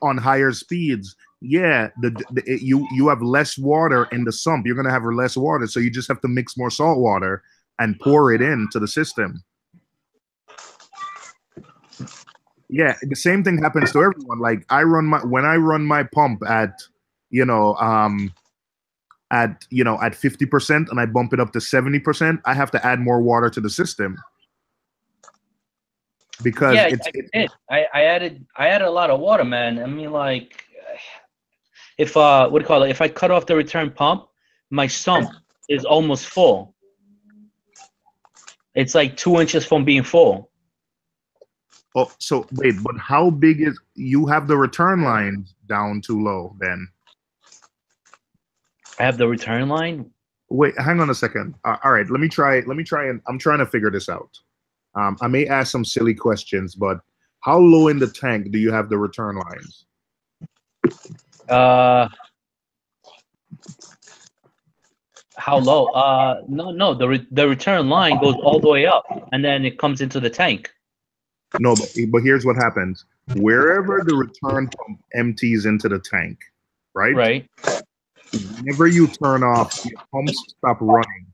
on higher speeds, yeah, you have less water in the sump. You're gonna have less water, so you just have to mix more salt water and pour it into the system. Yeah, the same thing happens to everyone. Like when I run my pump at 50% and I bump it up to 70%, I have to add more water to the system. Because I added a lot of water, man. I mean, like, if what do you call it? If I cut off the return pump, my sump is almost full. It's like 2 inches from being full. Oh, so wait, but how big is you have the return lines down too low then? I have the return line. Wait, hang on a second. All right, let me try and I'm trying to figure this out. I may ask some silly questions, but how low in the tank do you have the return lines? How low? No. The return line goes all the way up, and then it comes into the tank. No, but here's what happens. Wherever the return pump empties into the tank, right? Right. Whenever you turn off, your pumps stop running.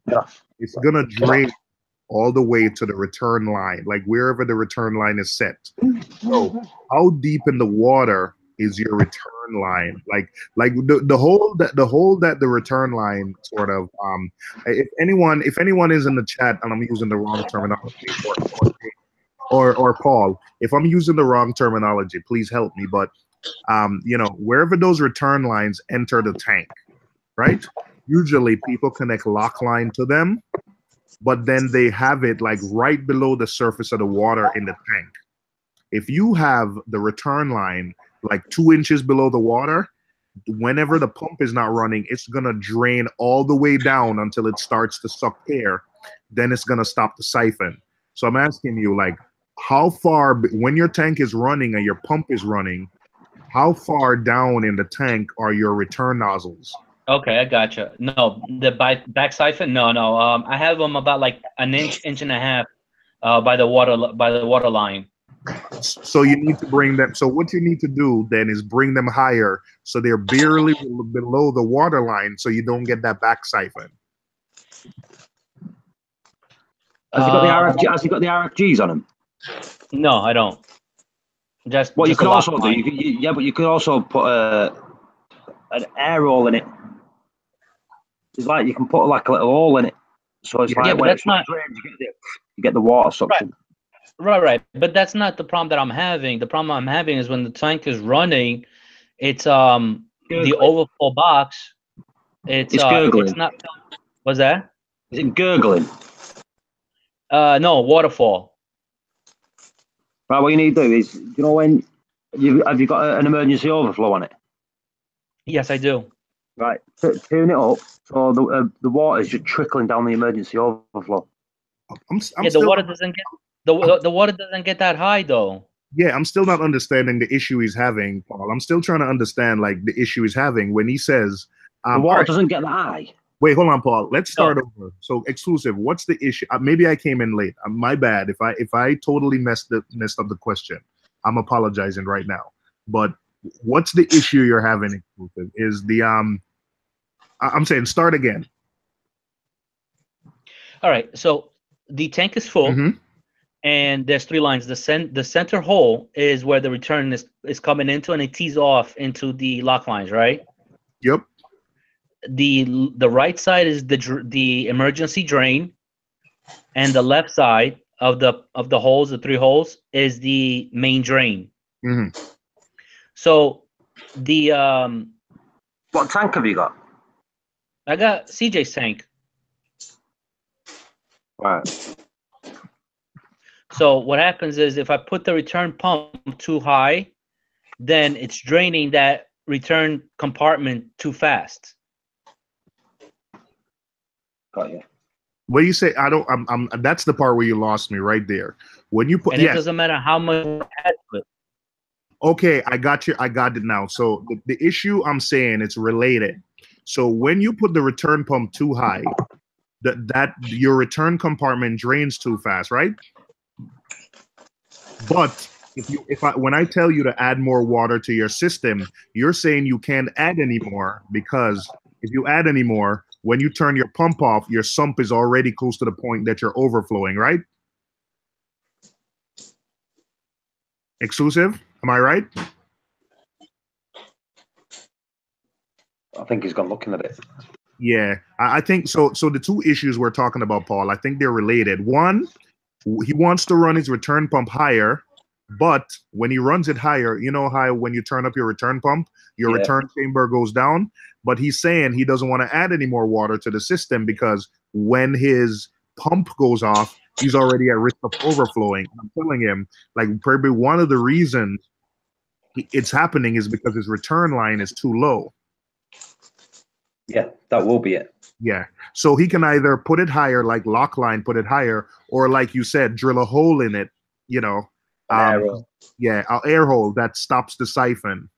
It's gonna drain all the way to the return line, like wherever the return line is set. So, how deep in the water is your return line? Like the hole that the return line sort of. If anyone is in the chat and I'm using the wrong terminology, or Paul, if I'm using the wrong terminology, please help me. But wherever those return lines enter the tank, right? Usually people connect lock line to them, but then they have it like right below the surface of the water in the tank. If you have the return line like 2 inches below the water, whenever the pump is not running, it's gonna drain all the way down until it starts to suck air. Then it's gonna stop the siphon. So I'm asking you, like, how far, when your tank is running and your pump is running, how far down in the tank are your return nozzles? Okay, I gotcha. No, the back siphon. No. I have them about like an inch and a half by the water line. So you need to bring them. So what you need to do then is bring them higher, so they're barely below the water line, so you don't get that back siphon. Has he got the RFGs on them? No, I don't. Just what just you could also do, but you could also put an air hole in it. It's like you can put like a little hole in it, so it's like but that's not. Drains, you get the water suction. Right. But that's not the problem that I'm having. The problem I'm having is when the tank is running, it's the overflow box. It's gurgling. It's not. What's that? Is it gurgling? No, waterfall. Right, what you need to do is, when have you got an emergency overflow on it? Yes, I do. Right, turn it up so the water is just trickling down the emergency overflow. The water doesn't get the water doesn't get that high though. Yeah, I'm still not understanding the issue he's having, Paul. I'm still trying to understand like the issue he's having when he says the water doesn't get that high. Wait, hold on, Paul. Let's start over. So, exclusive. What's the issue? Maybe I came in late. My bad if I totally messed up the question. I'm apologizing right now. But what's the issue you're having? Is the I'm saying start again. All right. So the tank is full, and there's 3 lines. The center hole is where the return is coming into, and it tees off into the lock lines, right? Yep. The right side is the emergency drain, and the left side of the holes, the 3 holes, is the main drain. So the what tank have you got? I got CJ's tank. Right. So what happens is if I put the return pump too high, then it's draining that return compartment too fast. Got you. What do you say? I don't. I'm. That's the part where you lost me right there. When you put, and it doesn't matter how much you add to it. Okay, I got you. I got it now. So the issue I'm saying, it's related. So when you put the return pump too high, that your return compartment drains too fast, right? But when I tell you to add more water to your system, you're saying you can't add any more, because if you add any more, when you turn your pump off, your sump is already close to the point that you're overflowing, right? Exclusive? Am I right? I think he's gone looking at it. Yeah, I think so. So the 2 issues we're talking about, Paul, I think they're related. One, he wants to run his return pump higher, but when he runs it higher, you know how when you turn up your return pump, your return chamber goes down. But he's saying he doesn't want to add any more water to the system because when his pump goes off, he's already at risk of overflowing. I'm telling him, like, probably one of the reasons it's happening is because his return line is too low. Yeah, that will be it. Yeah. So he can either put it higher, like lock line, put it higher, or like you said, drill a hole in it, you know. Air hole. Yeah, an air hole that stops the siphon.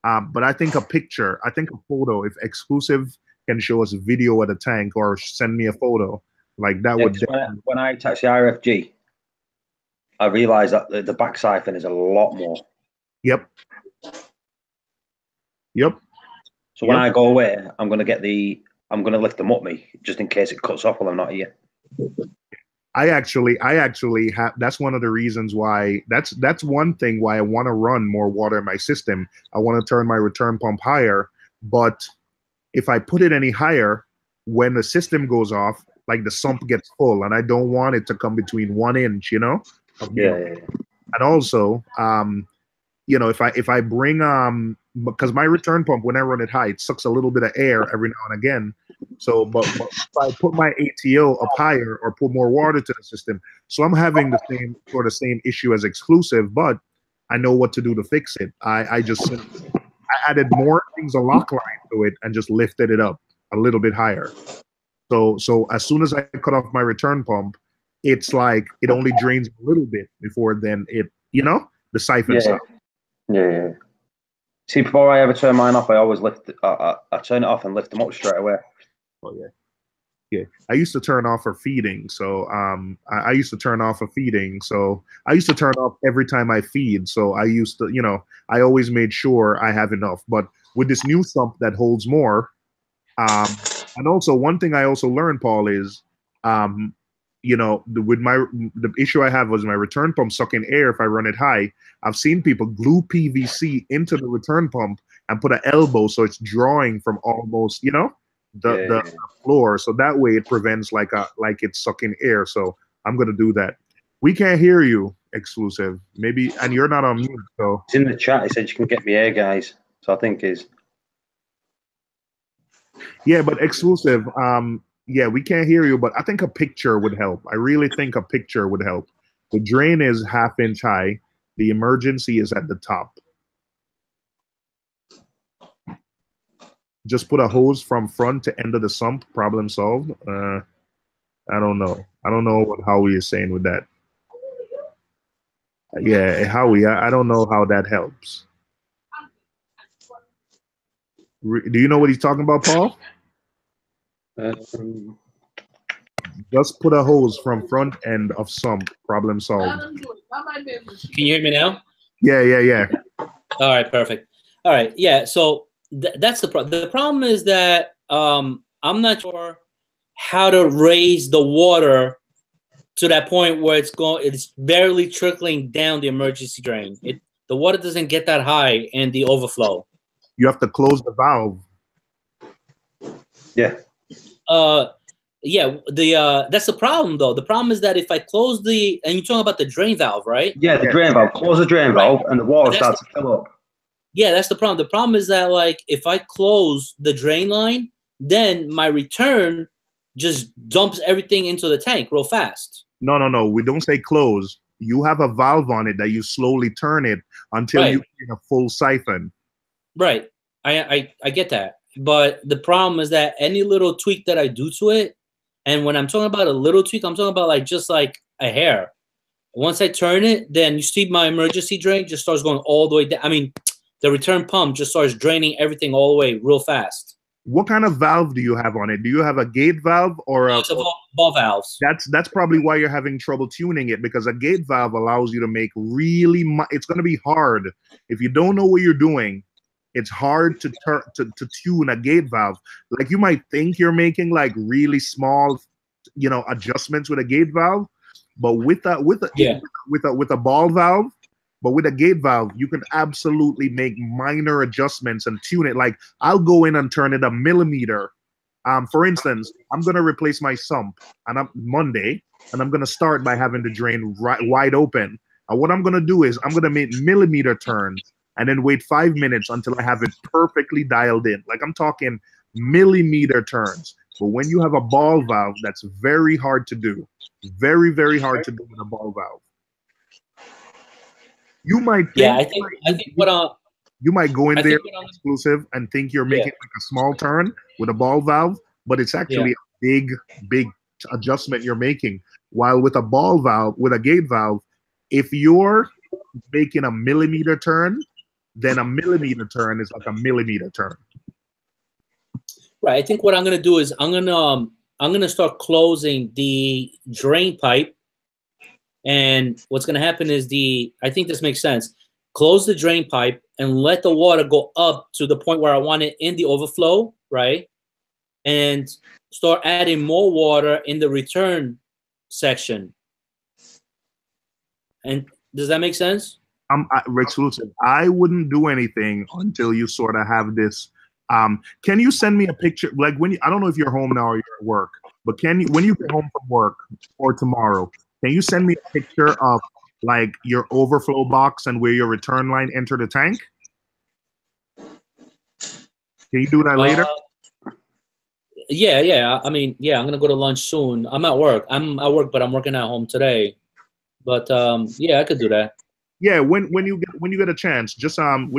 But I think a photo, if Exclusive can show us a video of the tank or send me a photo, like that would. When I touch the RFG, I realized that the back siphon is a lot more. Yep. So when I go away, I'm going to lift them up me just in case it cuts off while I'm not here. I actually have. That's one of the reasons why. That's one thing why I want to run more water in my system. I want to turn my return pump higher, but if I put it any higher, when the system goes off, like the sump gets full, and I don't want it to come between 1 inch, you know. Yeah. And also, you know, if I bring because my return pump, when I run it high, it sucks a little bit of air every now and again. So, but if I put my ATO up higher or put more water to the system, so I'm having the same issue as Exclusive, but I know what to do to fix it. I added more things, a lock line to it, and just lifted it up a little bit higher. So as soon as I cut off my return pump, it's like it only drains a little bit before then it, you know, the siphon stuff. Yeah. See, before I ever turn mine off, I always lift. I turn it off and lift them up straight away. Oh yeah. I used to turn off for feeding, so I used to turn off for feeding. So I used to turn off every time I feed. So I used to, you know, I always made sure I have enough. But with this new sump that holds more, and also one thing I also learned, Paul, is you know, the issue I have was my return pump sucking air if I run it high. I've seen people glue PVC into the return pump and put an elbow so it's drawing from almost, you know, the floor. So that way it prevents like it's sucking air. So I'm gonna do that. We can't hear you, Exclusive. Maybe, and you're not on mute. So it's in the chat. He said you can get me air, guys. So I think is. Yeah, but Exclusive. Yeah, we can't hear you, but I think a picture would help. I really think a picture would help. The drain is 1/2 inch high. The emergency is at the top. Just put a hose from front to end of the sump. Problem solved. I don't know. I don't know what Howie is saying with that. Yeah, Howie, I don't know how that helps. Do you know what he's talking about, Paul? Just put a hose from front end of sump. Problem solved. Can you hear me now? Yeah. All right, perfect. All right, yeah. So that's the problem. The problem is that I'm not sure how to raise the water to that point where it's barely trickling down the emergency drain. The water doesn't get that high in the overflow. You have to close the valve. Yeah. Yeah. That's the problem though. The problem is that if I close and you're talking about the drain valve, right? Yeah, the drain valve. Close the drain valve, and the water starts to fill up. Yeah, that's the problem. The problem is that like if I close the drain line, then my return just dumps everything into the tank real fast. No. We don't say close. You have a valve on it that you slowly turn it until you get a full siphon. Right. I get that. But the problem is that any little tweak that I do to it, and when I'm talking about a little tweak, I'm talking about like just like a hair. Once I turn it, then you see my emergency drain just starts going all the way down. I mean, the return pump just starts draining everything all the way real fast. What kind of valve do you have on it? Do you have a gate valve or it's a ball valves? That's probably why you're having trouble tuning it, because a gate valve allows you to make really it's going to be hard if you don't know what you're doing. It's hard to tune a gate valve. Like you might think you're making like really small, adjustments with a gate valve, but with a ball valve. But with a gate valve, you can absolutely make minor adjustments and tune it. Like I'll go in and turn it a millimeter. For instance, I'm going to replace my sump on Monday, and I'm going to start by having the drain wide open. And what I'm going to do is I'm going to make millimeter turns and then wait 5 minutes until I have it perfectly dialed in. Like I'm talking millimeter turns. But when you have a ball valve, that's very hard to do. Very, very hard to do with a ball valve. You might think, I think what you might go in there exclusive and think you're making like a small turn with a ball valve, but it's actually a big adjustment you're making. While with a ball valve, with a gate valve, if you're making a millimeter turn, then a millimeter turn is like a millimeter turn. Right. I think what I'm gonna do is I'm gonna start closing the drain pipe. And what's going to happen is I think this makes sense. Close the drain pipe and let the water go up to the point where I want it in the overflow, right? And start adding more water in the return section. And does that make sense? Exclusive. I wouldn't do anything until you sort of have this. Can you send me a picture? Like I don't know if you're home now or you're at work, but when you get home from work or tomorrow, can you send me a picture of like your overflow box and where your return line enter the tank? Can you do that later? Yeah. I mean, yeah, I'm gonna go to lunch soon. I'm at work. But I'm working at home today. But yeah, I could do that. Yeah, when you get a chance, just send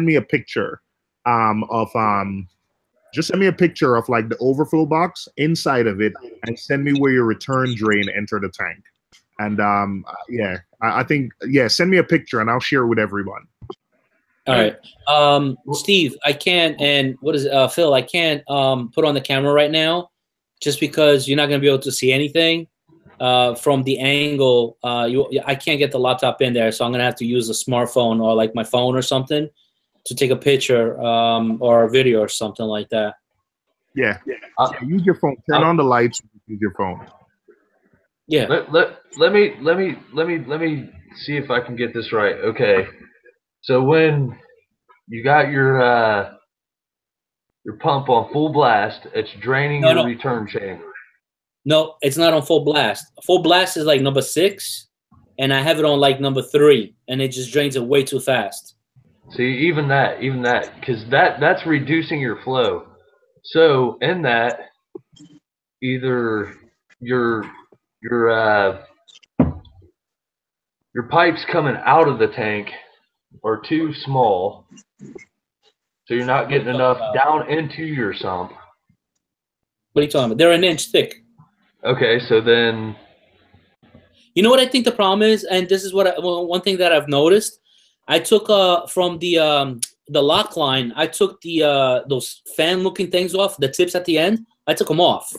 me a picture just send me a picture of like the overflow box inside of it, and send me where your return drain enter the tank. And I think send me a picture and I'll share it with everyone. All right. Steve, I can't, and what is it, Phil, I can't put on the camera right now just because you're not going to be able to see anything from the angle. I can't get the laptop in there, so I'm going to have to use a smartphone or like my phone or something to take a picture or a video or something like that. Yeah. Use your phone. Turn on the lights. Use your phone. Yeah. Let me see if I can get this right. Okay. So when you got your pump on full blast, it's draining your return chamber. No, it's not on full blast. Full blast is like number 6, and I have it on like number 3, and it just drains it way too fast. See, even that, because that's reducing your flow. So in that, either your pipes coming out of the tank are too small, so you're not getting enough down into your sump. What are you talking about? They're an inch thick. Okay, so then, you know what I think the problem is, and this is one thing that I've noticed. I took from the lock line, I took those fan looking things off, the tips at the end. I took them off.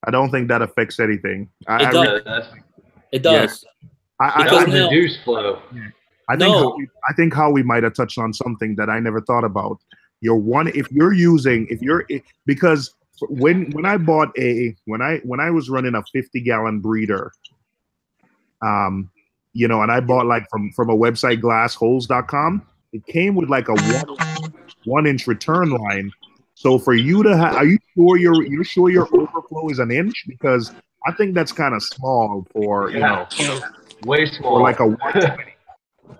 I don't think that affects anything. It does. It does. Because now, reduce flow. I think Howie might have touched on something that I never thought about. Because when I bought when I was running a 50-gallon breeder, you know, and I bought like from a website glassholes.com, it came with like a 1-inch return line. So for you to have, are you sure you're sure your overflow is an inch? Because I think that's kind of small for, you know, way small. For like a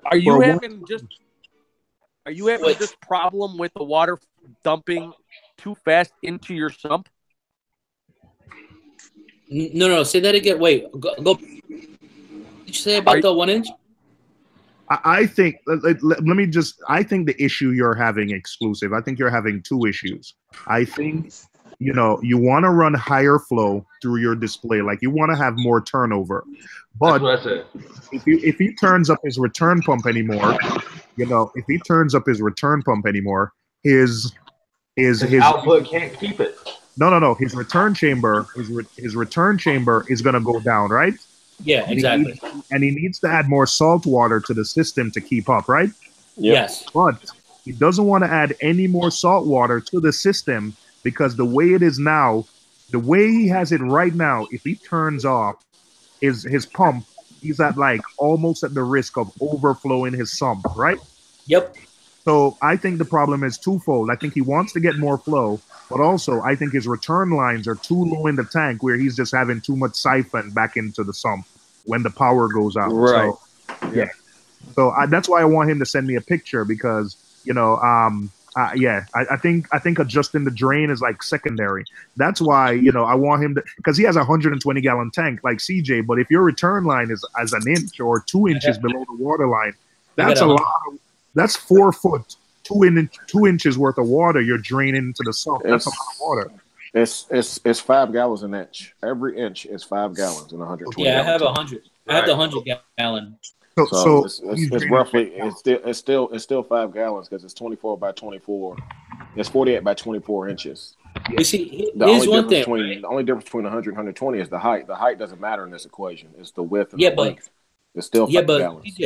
Are you having this problem with the water dumping too fast into your sump? No. Say that again. Wait. Go. Did you say about the 1 inch? I think, let me just, I think the issue you're having exclusive, I think you're having two issues. I think, you know, you want to run higher flow through your display. Like you want to have more turnover. But if he turns up his return pump anymore, you know, his output can't keep it. No. His return chamber is going to go down, right? Yeah, exactly. And he needs to add more salt water to the system to keep up, right? Yes. But he doesn't want to add any more salt water to the system because the way it is now, the way he has it right now, if he turns off his pump, he's at like almost at the risk of overflowing his sump, right? Yep. So I think the problem is twofold. I think he wants to get more flow, but also I think his return lines are too low in the tank where he's just having too much siphon back into the sump when the power goes out. Right. So, yeah. So that's why I want him to send me a picture because, you know, I think adjusting the drain is like secondary. That's why, you know, I want him to, because he has a 120-gallon tank like CJ, but if your return line is as an inch or 2 inches below the water line, that's a lot of, that's 4 foot, 2 inches worth of water you're draining into the sump. That's a lot of water. It's 5 gallons an inch. Every inch is 5 gallons in 120. Yeah, I have 100. I have the 100-gallon. So it's roughly it's still 5 gallons because it's 24 by 24. It's 48 by 24 inches. You see, here's one thing. The only difference between 100 and 120 is the height. The height doesn't matter in this equation. It's the width and the length. It's still 5 gallons.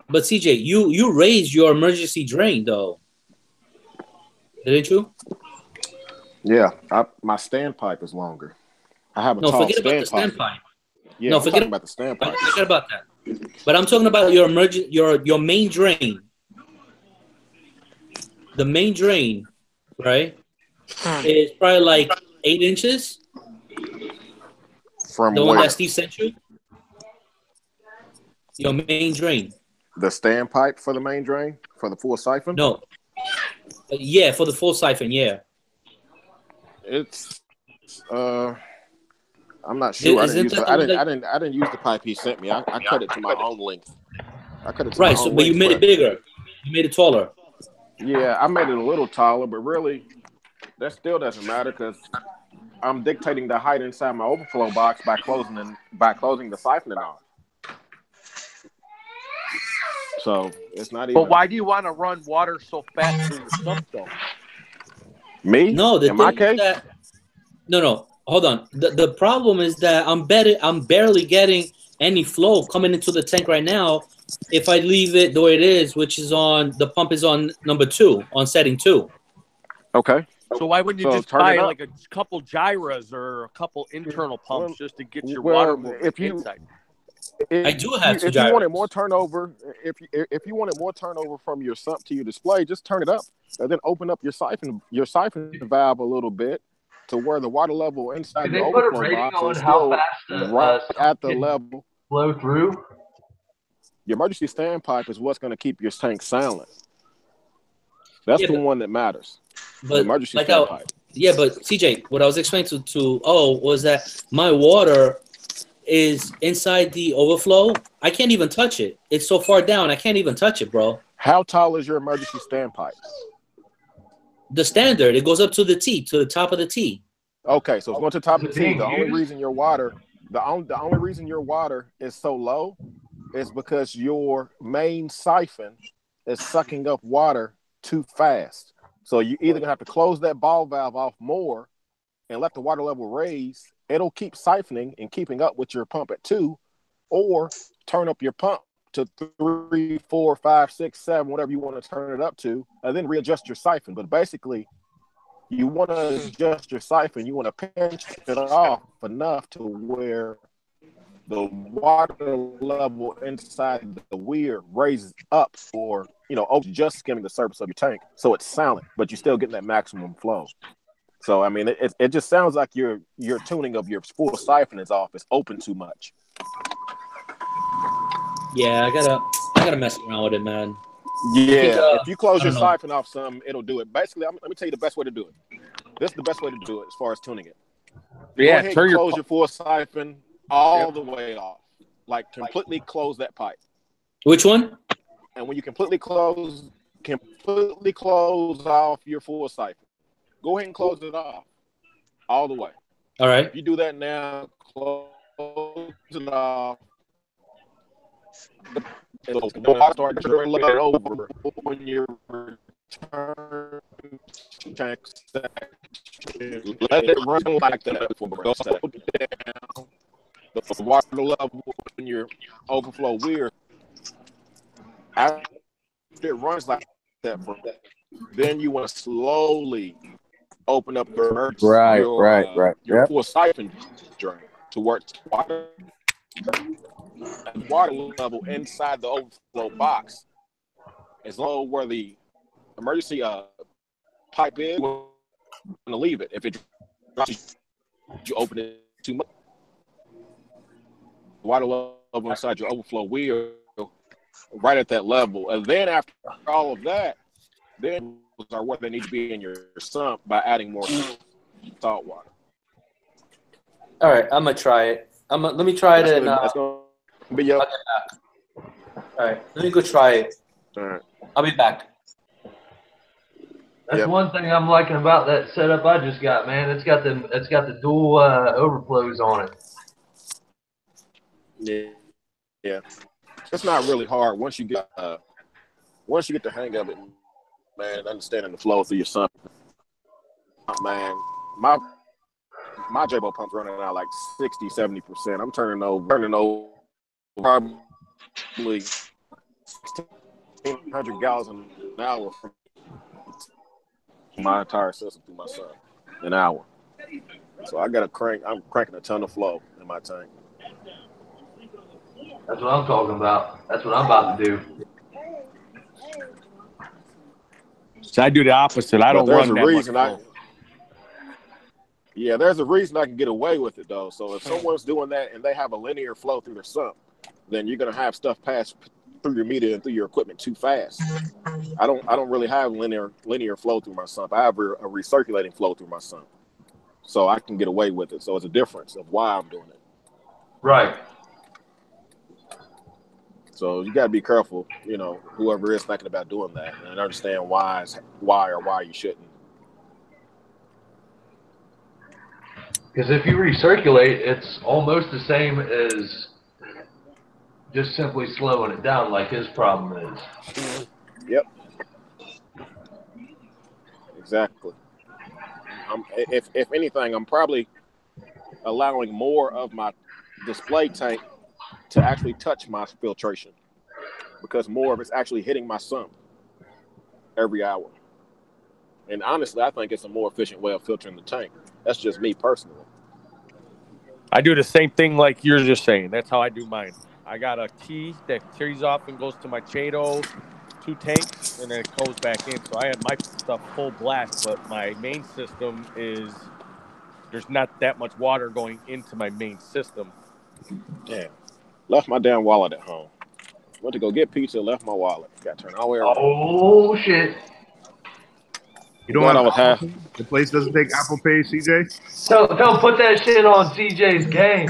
CJ, you raised your emergency drain though, didn't you? Yeah, my standpipe is longer. I have a tall forget about the standpipe. Yeah, no, forget about the standpipe. Forget about that. But I'm talking about your your main drain. The main drain, right? Is probably like 8 inches. From the where? One that Steve sent you. Your main drain. The standpipe for the main drain for the full siphon. No. Yeah, for the full siphon. Yeah. It's I'm not sure. I didn't use the pipe he sent me. I cut it to my own length. I cut it to my own but you made it bigger. You made it taller. Yeah, I made it a little taller, but really, that still doesn't matter because I'm dictating the height inside my overflow box by closing the siphoning off. So it's not even. But why do you want to run water so fast through the sump, though? Me? No, in my case. No. Hold on. The problem is that I'm barely getting any flow coming into the tank right now. If I leave it the way it is, which is on the pump is on number 2, on setting 2. Okay. So why wouldn't you just buy like a couple gyras or a couple internal pumps just to get your water moving inside? I do have two gyros. If you wanted more turnover, if you wanted more turnover from your sump to your display, just turn it up and then open up your siphon valve a little bit to where the water level inside the overflow box is still right at the level flow through. Your emergency standpipe is what's going to keep your tank silent. That's the one that matters. But the emergency standpipe. But CJ, what I was explaining to was that my water is inside the overflow. I can't even touch it. It's so far down. I can't even touch it, bro. How tall is your emergency standpipe? The standard. It goes up to the T, to the top of the T. Okay, so it's going to the top of the T. The only reason your water is so low is because your main siphon is sucking up water too fast. So you either gonna have to close that ball valve off more and let the water level raise it'll keep siphoning and keeping up with your pump at 2, or turn up your pump to 3, 4, 5, 6, 7, whatever you want to turn it up to, and then readjust your siphon. But basically, you want to adjust your siphon. You want to pinch it off enough to where the water level inside the weir raises up, or just skimming the surface of your tank, so it's silent, but you're still getting that maximum flow. So I mean, it just sounds like your tuning of your full siphon is off. It's open too much. Yeah, I gotta mess around with it, man. Yeah, if you close your siphon off some, it'll do it. Basically, let me tell you the best way to do it. This is the best way to do it as far as tuning it. Yeah, go ahead and close your full siphon all the way off. Like completely close that pipe. Which one? And when you completely close off your full siphon, go ahead and close it off all the way. All right. If you do that now, close it off. It'll start drilling it over when you return tank section. Let it run like that before it goes down. The water level in your overflow weir, after it runs like that, then you want to slowly open up your your full siphon drain to work water level inside the overflow box is low where the emergency pipe is. We're going to leave it. If it drops, you open it too much. Water level inside your overflow weir right at that level. And then after all of that, then are where they need to be in your sump by adding more salt water. All right, I'm gonna try it. Let me try it. That's gonna be your. All right, let me go try it. All right, I'll be back. That's one thing I'm liking about that setup I just got, man. It's got the dual overflows on it. Yeah. It's not really hard once you get the hang of it, man. Understanding the flow through your sump, man. My J-Bo pump's running out like 60-70%. I'm turning over probably 1,600 gallons an hour from my entire system through my sump an hour. So I'm cranking a ton of flow in my tank. That's what I'm talking about. That's what I'm about to do. So I do the opposite. I don't run that much flow. Yeah, there's a reason I can get away with it though. So if someone's doing that and they have a linear flow through their sump, then you're gonna have stuff pass through your meter and through your equipment too fast. I don't really have linear flow through my sump. I have a recirculating flow through my sump, so I can get away with it. So it's a difference of why I'm doing it. Right. So you gotta be careful, whoever is thinking about doing that, and understand why you shouldn't. Because if you recirculate, it's almost the same as just simply slowing it down like his problem is. Yep. Exactly. If anything, I'm probably allowing more of my display tank to actually touch my filtration, because more of it's actually hitting my sump every hour. And honestly, I think it's a more efficient way of filtering the tank. That's just me personally. I do the same thing like you're just saying. That's how I do mine. I got a key that carries off and goes to my Chato 2 tanks, and then it goes back in. So I have my stuff full blast, but my main system there's not that much water going into my main system. Damn. Left my damn wallet at home. Went to go get pizza, left my wallet. Got turned all the way around. Oh, shit. You don't want Apple Pay? The place doesn't take Apple Pay, CJ? Don't put that shit on CJ's game.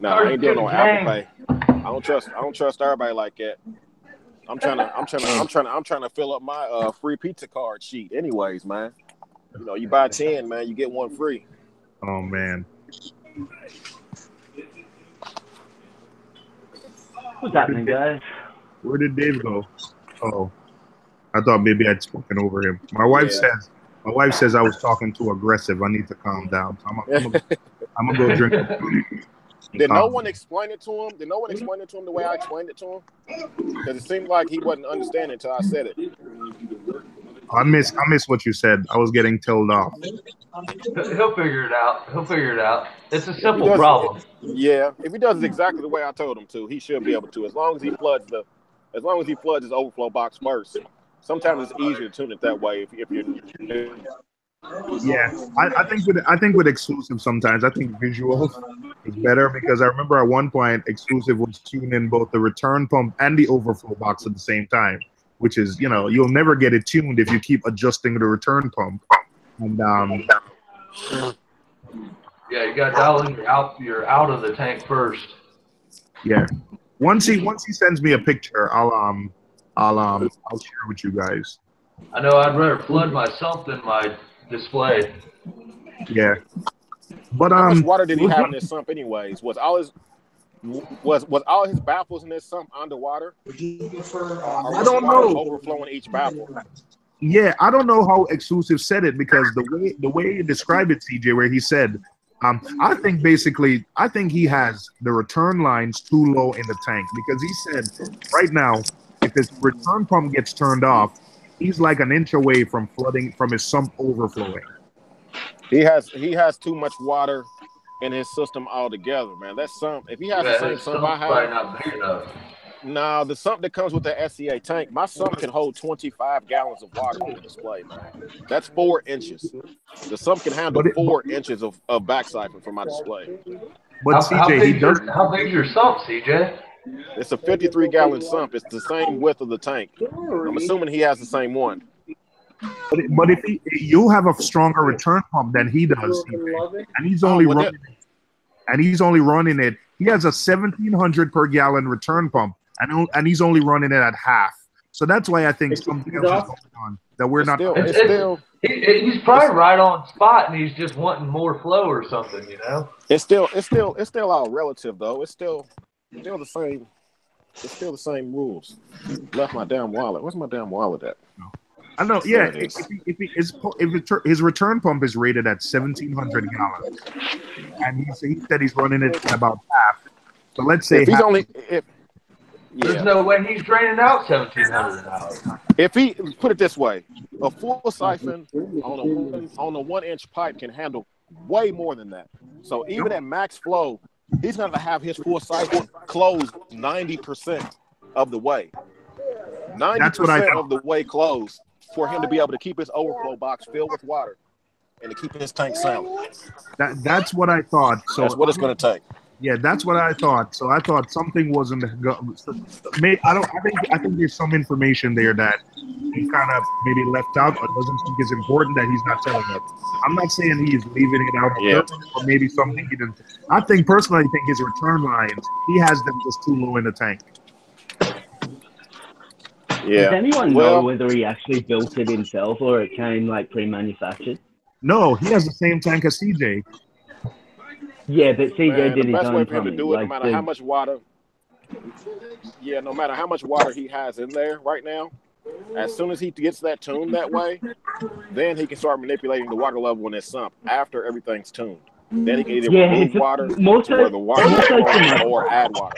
Nah, I ain't doing no Apple Pay. I don't trust everybody like that. I'm trying to fill up my free pizza card sheet anyways, man. You buy 10, man, you get 1 free. Oh man. What's happening, guys? Where did Dave go? Oh, I thought maybe I'd spoken over him. My wife says My wife says I was talking too aggressive. I need to calm down. So I'm gonna go drink. Did no one explain it to him? Did no one explain it to him the way I explained it to him? Because it seemed like he wasn't understanding until I said it. I miss what you said. I was getting told off. He'll figure it out. He'll figure it out. It's a simple problem. If he does it exactly the way I told him to, he should be able to. As long as he floods his overflow box first. Sometimes it's easier to tune it that way if you're. Yeah, I think with exclusive sometimes I think visuals is better because I remember at one point exclusive was tuning both the return pump and the overflow box at the same time, which is you'll never get it tuned if you keep adjusting the return pump. And yeah, you got to dial in your out of the tank first. Yeah, once he sends me a picture, I'll share with you guys. I know I'd rather flood my sump than my display. Yeah, but how much water did he have in his sump anyways? Was all his baffles in his sump underwater? I don't know. Overflowing each baffle. Yeah, I don't know how exclusive said it because the way you described it, CJ, where he said, I think he has the return lines too low in the tank because he said right now if his return pump gets turned off, he's like an inch away from flooding from his sump overflowing. He has too much water in his system altogether, man. That sump, if he has the same sump I have, not big enough. No, the sump that comes with the SCA tank, my sump can hold 25 gallons of water on the display, man. That's 4 inches. The sump can handle 4 inches of back siphon from my display. But CJ, how big's your sump, CJ? It's a 53-gallon sump. It's the same width of the tank. I'm assuming he has the same one. But if you have a stronger return pump than he does, and he's only running it. He has a 1,700 per gallon return pump, and he's only running it at half. So that's why I think something else is going on that we're not. He's probably right on spot, and he's just wanting more flow or something. It's still all relative though. It's still the same. It's still the same rules. Left my damn wallet. Where's my damn wallet at? I know. Yeah, if his return pump is rated at 1,700 gallons, and he said he's running it at about half. So let's say there's no way he's draining out 1,700 hours. If he put it this way, a full siphon on a 1-inch pipe can handle way more than that. So even at max flow, he's going to have his full siphon closed 90% of the way. 90% of the way closed for him to be able to keep his overflow box filled with water and to keep his tank sound. That's what I thought. So that's what it's going to take. Yeah, that's what I thought. So I thought something wasn't. I think there's some information there that he kind of maybe left out or doesn't think is important that he's not telling us. I'm not saying he's leaving it out, or maybe something he didn't. I personally think his return lines, he has them just too low in the tank. Yeah. Does anyone know whether he actually built it himself or it came like pre-manufactured? No, he has the same tank as CJ. Yeah, but CJ did his own. The best way for him to do it, no matter how much water. Yeah, no matter how much water he has in there right now, as soon as he gets that tuned that way, then he can start manipulating the water level in his sump after everything's tuned. Then he can either remove water to where the water is or add water.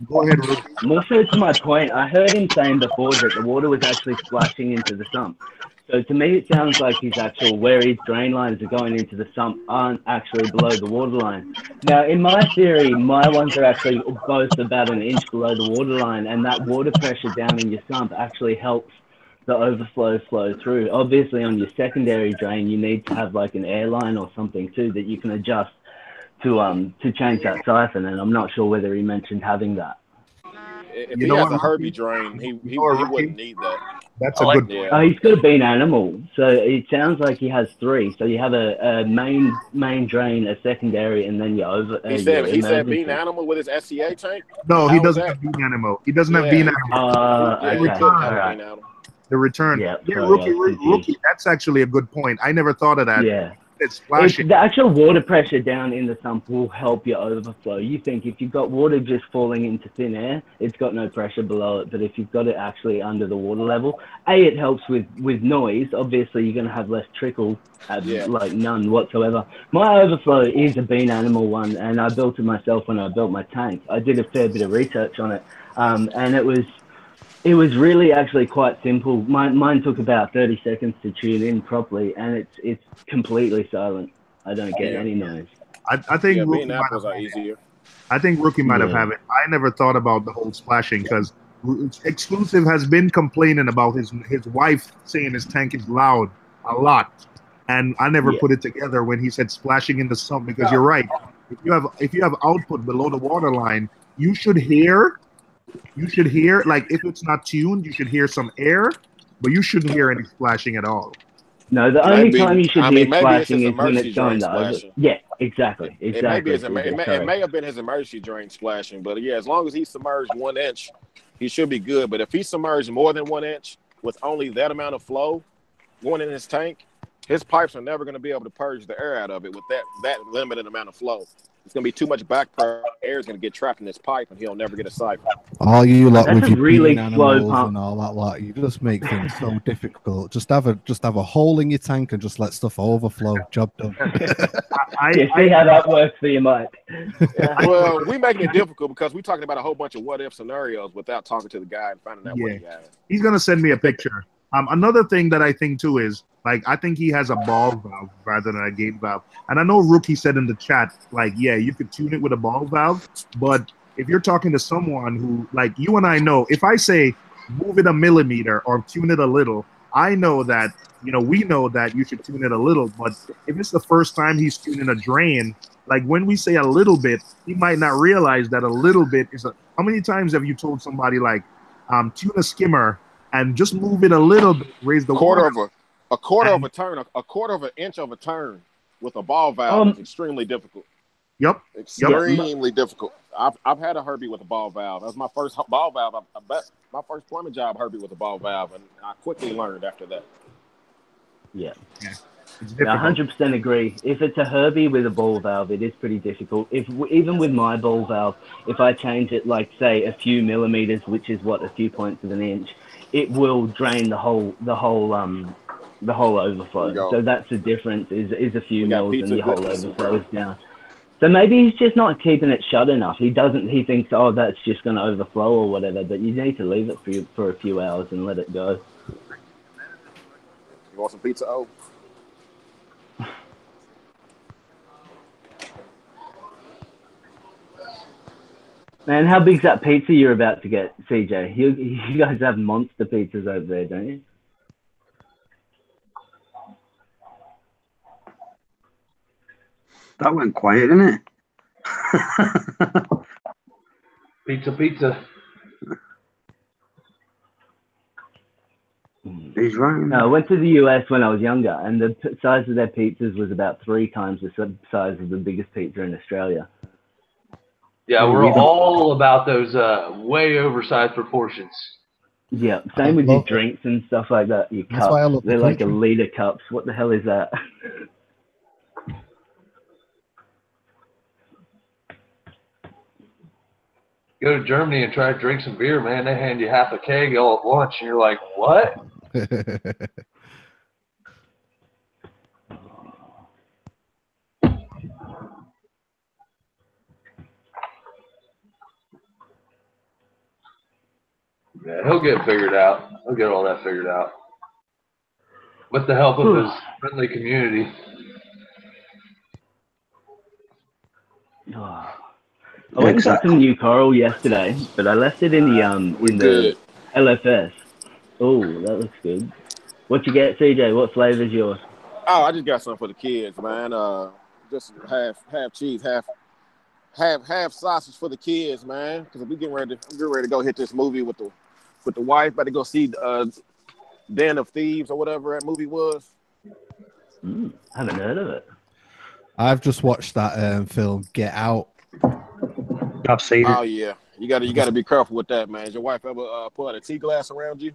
Go ahead, Ruth. More so to my point, I heard him saying before that the water was actually splashing into the sump. So to me, it sounds like where his drain lines are going into the sump aren't actually below the water line. Now, in my theory, my ones are actually both about an inch below the water line, and that water pressure down in your sump actually helps the overflow flow through. Obviously, on your secondary drain, you need to have like an air line or something too that you can adjust to change that siphon, and I'm not sure whether he mentioned having that. If he has a Herbie drain, he wouldn't need that. That's a good. Yeah. He's got a bean animal, so it sounds like he has 3. So you have a main drain, a secondary, and then your over. He said bean animal with his SCA tank. No, he doesn't have bean animal. He doesn't have bean animal. Okay. The return. Yeah, rookie. That's actually a good point. I never thought of that. Yeah. said splashing. The actual water pressure down in the sump will help your overflow. You think if you've got water just falling into thin air, it's got no pressure below it. But if you've got it actually under the water level, it helps with noise. Obviously, you're going to have less trickle, like none whatsoever. My overflow is a bean animal one, and I built it myself when I built my tank. I did a fair bit of research on it, and it was really actually quite simple. Mine took about 30 seconds to tune in properly, and it's completely silent. I don't get any noise. I think bean apples are easier. I think Rookie might have it. I never thought about the whole splashing because Exclusive has been complaining about his wife saying his tank is loud a lot, and I never put it together when he said splashing in the sump, because you're right. If you have output below the water line, you should hear, like, if it's not tuned, you should hear some air, but you shouldn't hear any splashing at all. No, the only time you should hear splashing is when it's going over. Yeah, exactly. It may have been his emergency drain splashing, but yeah, as long as he's submerged 1 inch, he should be good. But if he's submerged more than 1 inch with only that amount of flow going in his tank, his pipes are never going to be able to purge the air out of it with that limited amount of flow. It's going to be too much back pressure. Air is going to get trapped in this pipe, and he'll never get a siphon. All you lot with your really animals and all that lot, you just make things so difficult. Just have a hole in your tank and just let stuff overflow. Job done. See how that works for you, Mike. Well, we making it difficult because we're talking about a whole bunch of what if scenarios without talking to the guy and finding out what he has. He's gonna send me a picture. Another thing that I think too is, like, I think he has a ball valve rather than a gate valve. And I know Rookie said in the chat, like, yeah, you could tune it with a ball valve. But if you're talking to someone who, like you and I know, if I say move it a millimeter or tune it a little, I know that, we know that you should tune it a little. But if it's the first time he's tuning a drain, like when we say a little bit, he might not realize that a little bit is how many times have you told somebody, like, tune a skimmer and just move it a little bit, raise the a quarter of an inch of a turn with a ball valve is extremely difficult. Yep. Extremely difficult. I've had a Herbie with a ball valve. That was my first ball valve. I bet my first plumbing job Herbie with a ball valve, and I quickly learned after that. Yeah. 100% agree. If it's a Herbie with a ball valve, it is pretty difficult. Even with my ball valve, if I change it, like, say, a few millimeters, which is a few points of an inch, it will drain the whole overflow. So that's the difference. Is a few mils and the whole overflow is down. So maybe he's just not keeping it shut enough. He thinks, oh, that's just going to overflow or whatever. But you need to leave it for a few hours and let it go. You want some pizza? Oh. Man, how big's that pizza you're about to get, CJ? You guys have monster pizzas over there, don't you? That went quiet, didn't it? Pizza. He's right. No, I went to the US when I was younger, and the size of their pizzas was about 3 times the size of the biggest pizza in Australia. Yeah, we're all about those way oversized proportions. Yeah, same with your drinks and stuff like that. Your cups, they're like a liter cups. What the hell is that? Go to Germany and try to drink some beer, man. They hand you half a keg all at once, and you're like, what? Yeah, he'll get it figured out. He'll get all that figured out. With the help of his friendly community. I went and got some new coral yesterday, but I left it in the LFS. Oh, that looks good. What you get, CJ? What flavor's yours? Oh, I just got something for the kids, man. Just half cheese, half sausage for the kids, man. Because we getting ready to go hit this movie with the wife. About to go see Den of Thieves or whatever that movie was. Haven't heard of it. I've just watched that film Get Out. I've seen it. Oh yeah, you got to be careful with that, man. Has your wife ever pull out a tea glass around you?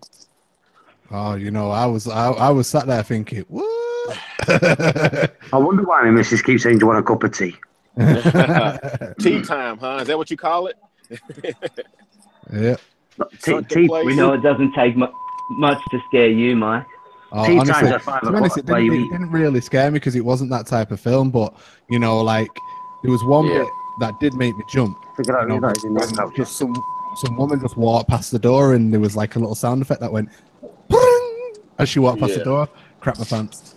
Oh, I was sat there thinking, what? I wonder why my missus keeps saying, "Do you want a cup of tea?" Tea time, huh? Is that what you call it? Yeah. We know it doesn't take much to scare you, Mike. Oh, tea honestly, times at 5 to be honest, o'clock. it didn't really scare me because it wasn't that type of film. But you know, like there was one bit that did make me jump. Figure out who that is in this house. Just some woman just walked past the door, and there was like a little sound effect that went as she walked past the door. Crap my pants.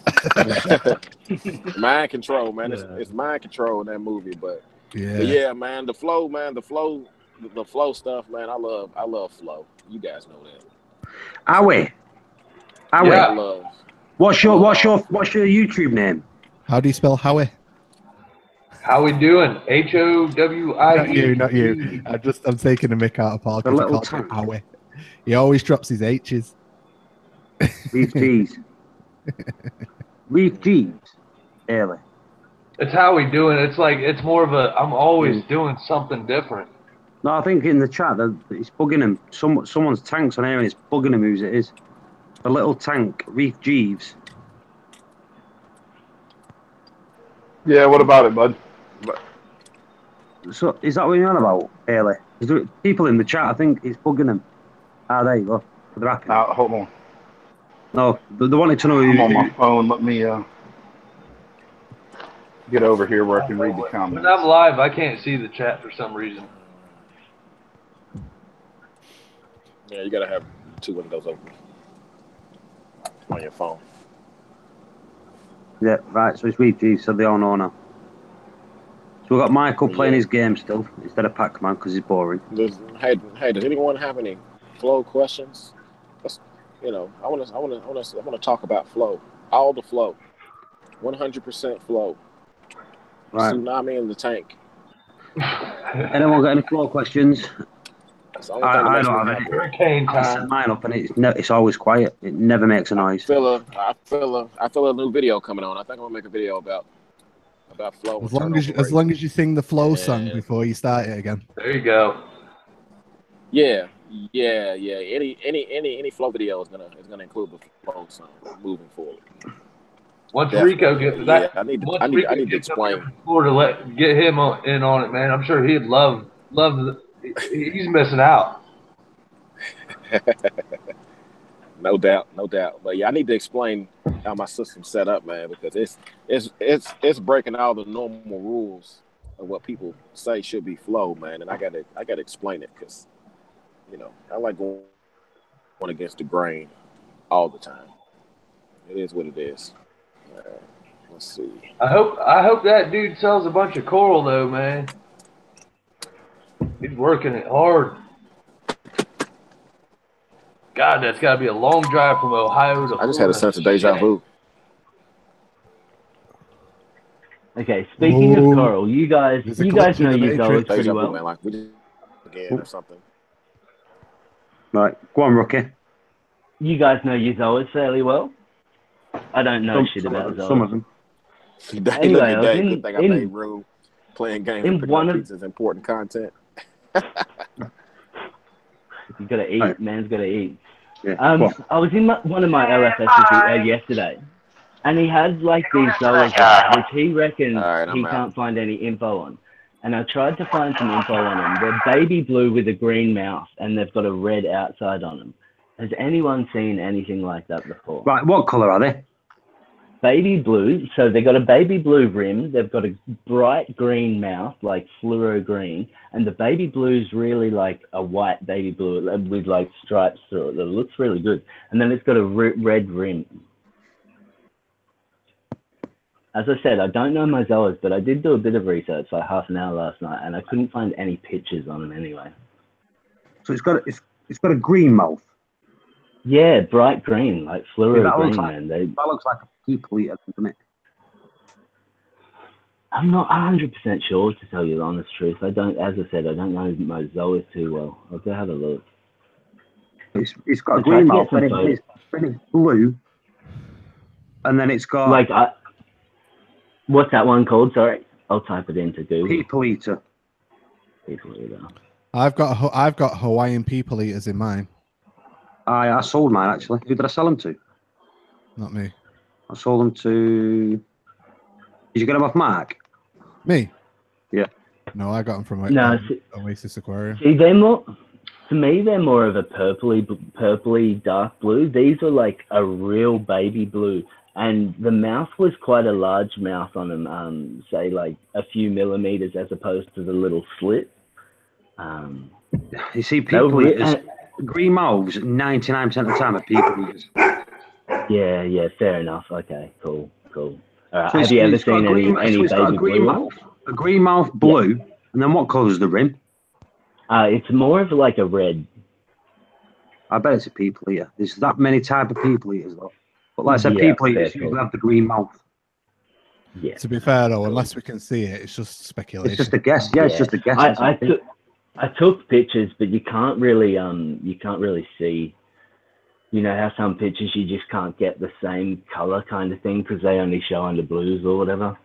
Mind control, man. It's mind control in that movie, but yeah, man. The flow stuff, man. I love flow. You guys know that. Howie. Yeah. What's your YouTube name? How do you spell Howie? How we doing? HOWIE. Not you. I'm taking a mick out of Paul because he calls him Howie. He always drops his H's. Reef G's. Reef G's. Early. It's how we doing. It's like it's more of a. I'm always doing something different. No, I think in the chat that it's bugging him. Someone's tank's on here and it's bugging him whose it is. A little tank, Reef Jeeves. Yeah, what about it, bud? So is that what you're on about, Haley? Is there people in the chat? I think it's bugging them. Ah, there you go. They're happy. Hold on. No, they wanted to know. I'm on my phone. Let me get over here where I can read the comments. When I'm live, I can't see the chat for some reason. Yeah, you gotta have 2 windows open on your phone. Yeah, right. So it's Reef Jeeves, so they all know now. So we've got Michael playing his game still instead of Pac-Man because he's boring. Hey, does anyone have any flow questions? I want to talk about flow. All the flow, 100% flow. Right. Tsunami in the tank. Anyone got any flow questions? I don't have any. Hurricane I set mine up and it's always quiet. It never makes a noise. I feel a new video coming on. I think I'm gonna make a video about flow. As long as you sing the flow song before you start it again. There you go. Yeah. Any flow video is gonna include the flow song moving forward. Once Rico gets that, I need to explain. To get him in on it, man. I'm sure he'd love. He's missing out. No doubt. But yeah, I need to explain how my system's set up, man, because it's breaking all the normal rules of what people say should be flow, man, and I gotta explain it because I like going against the grain all the time. It is what it is. Let's see. I hope that dude sells a bunch of coral though, man. He's working it hard. God, that's got to be a long drive from Ohio to. I just had a sense of deja vu. Okay, speaking of coral, you guys know Uzoas pretty well. Man, like we just again or something. Right, go on, Rookie. You guys know Uzoas fairly well. I don't know shit about Zoas. Some of them. Anyway, good thing I made room. Playing games and picking up pizzas, important content. You gotta eat, man's gotta eat. Yeah. I was in one of my LFSs yesterday, and he had like these Zoas which he reckons he can't find any info on. And I tried to find some info on them. They're baby blue with a green mouth, and they've got a red outside on them. Has anyone seen anything like that before? Right, what colour are they? Baby blue. So they've got a baby blue rim. They've got a bright green mouth, like fluoro green. And the baby blue's really like a white baby blue with like stripes through it. It looks really good. And then it's got a red rim. As I said, I don't know my Zoas, but I did do a bit of research, like half an hour last night, and I couldn't find any pictures on them anyway. So it's got a green mouth. Yeah, bright green, like fluoro green, man. That looks like a people eater, doesn't it? I'm not 100% sure, to tell you the honest truth. As I said, I don't know my Zoas too well. I'll go have a look. It's got a green mouth, and it's blue, and then it's got like what's that one called? Sorry, I'll type it into Google. People eater. People eater. I've got Hawaiian people eaters in mine. I sold mine actually. Who did I sell them to? Not me. I sold them to. Did you get them off Mark? Me? Yeah. No, I got them from No, Oasis Aquarium. See, they're more. To me, they're more of a purpley dark blue. These are like a real baby blue, and the mouth was quite a large mouth on them. Say like a few millimeters as opposed to the little slit. You see, people eaters, green mauves, 99% of the time are people eaters. Yeah, fair enough. Okay, cool. All right. So Have you ever it's got seen any it's got baby blue ones? a green mouth blue, and then what colour is the rim? It's more of like a red. I bet it's a people eater. There's that many type of people eaters, though. But like I said, Yeah, people eaters fair usually call. have the green mouth. Yeah. To be fair though, unless we can see it, it's just speculation. It's just a guess. Yeah, it's just a guess. I took pictures, but you can't really see. You know how some pictures you just can't get the same color kind of thing because they only show under blues or whatever.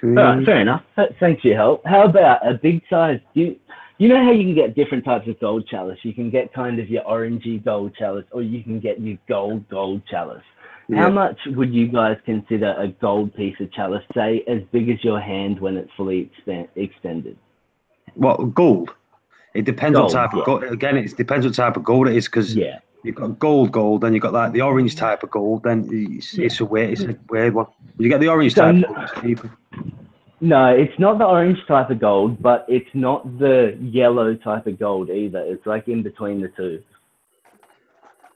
All right, fair enough. Thanks for your help. How about a big size? You know how you can get different types of gold chalice? You can get kind of your orangey gold chalice, or you can get your gold chalice. How much would you guys consider a gold piece of chalice, say, as big as your hand when it's fully extended? What, gold? It depends what type of gold. Again, it depends what type of gold it is because you've got gold, then you've got like the orange type of gold. Then it's a weird one. You get the orange type of gold, it's cheaper. No, it's not the orange type of gold, but it's not the yellow type of gold either. It's like in between the two.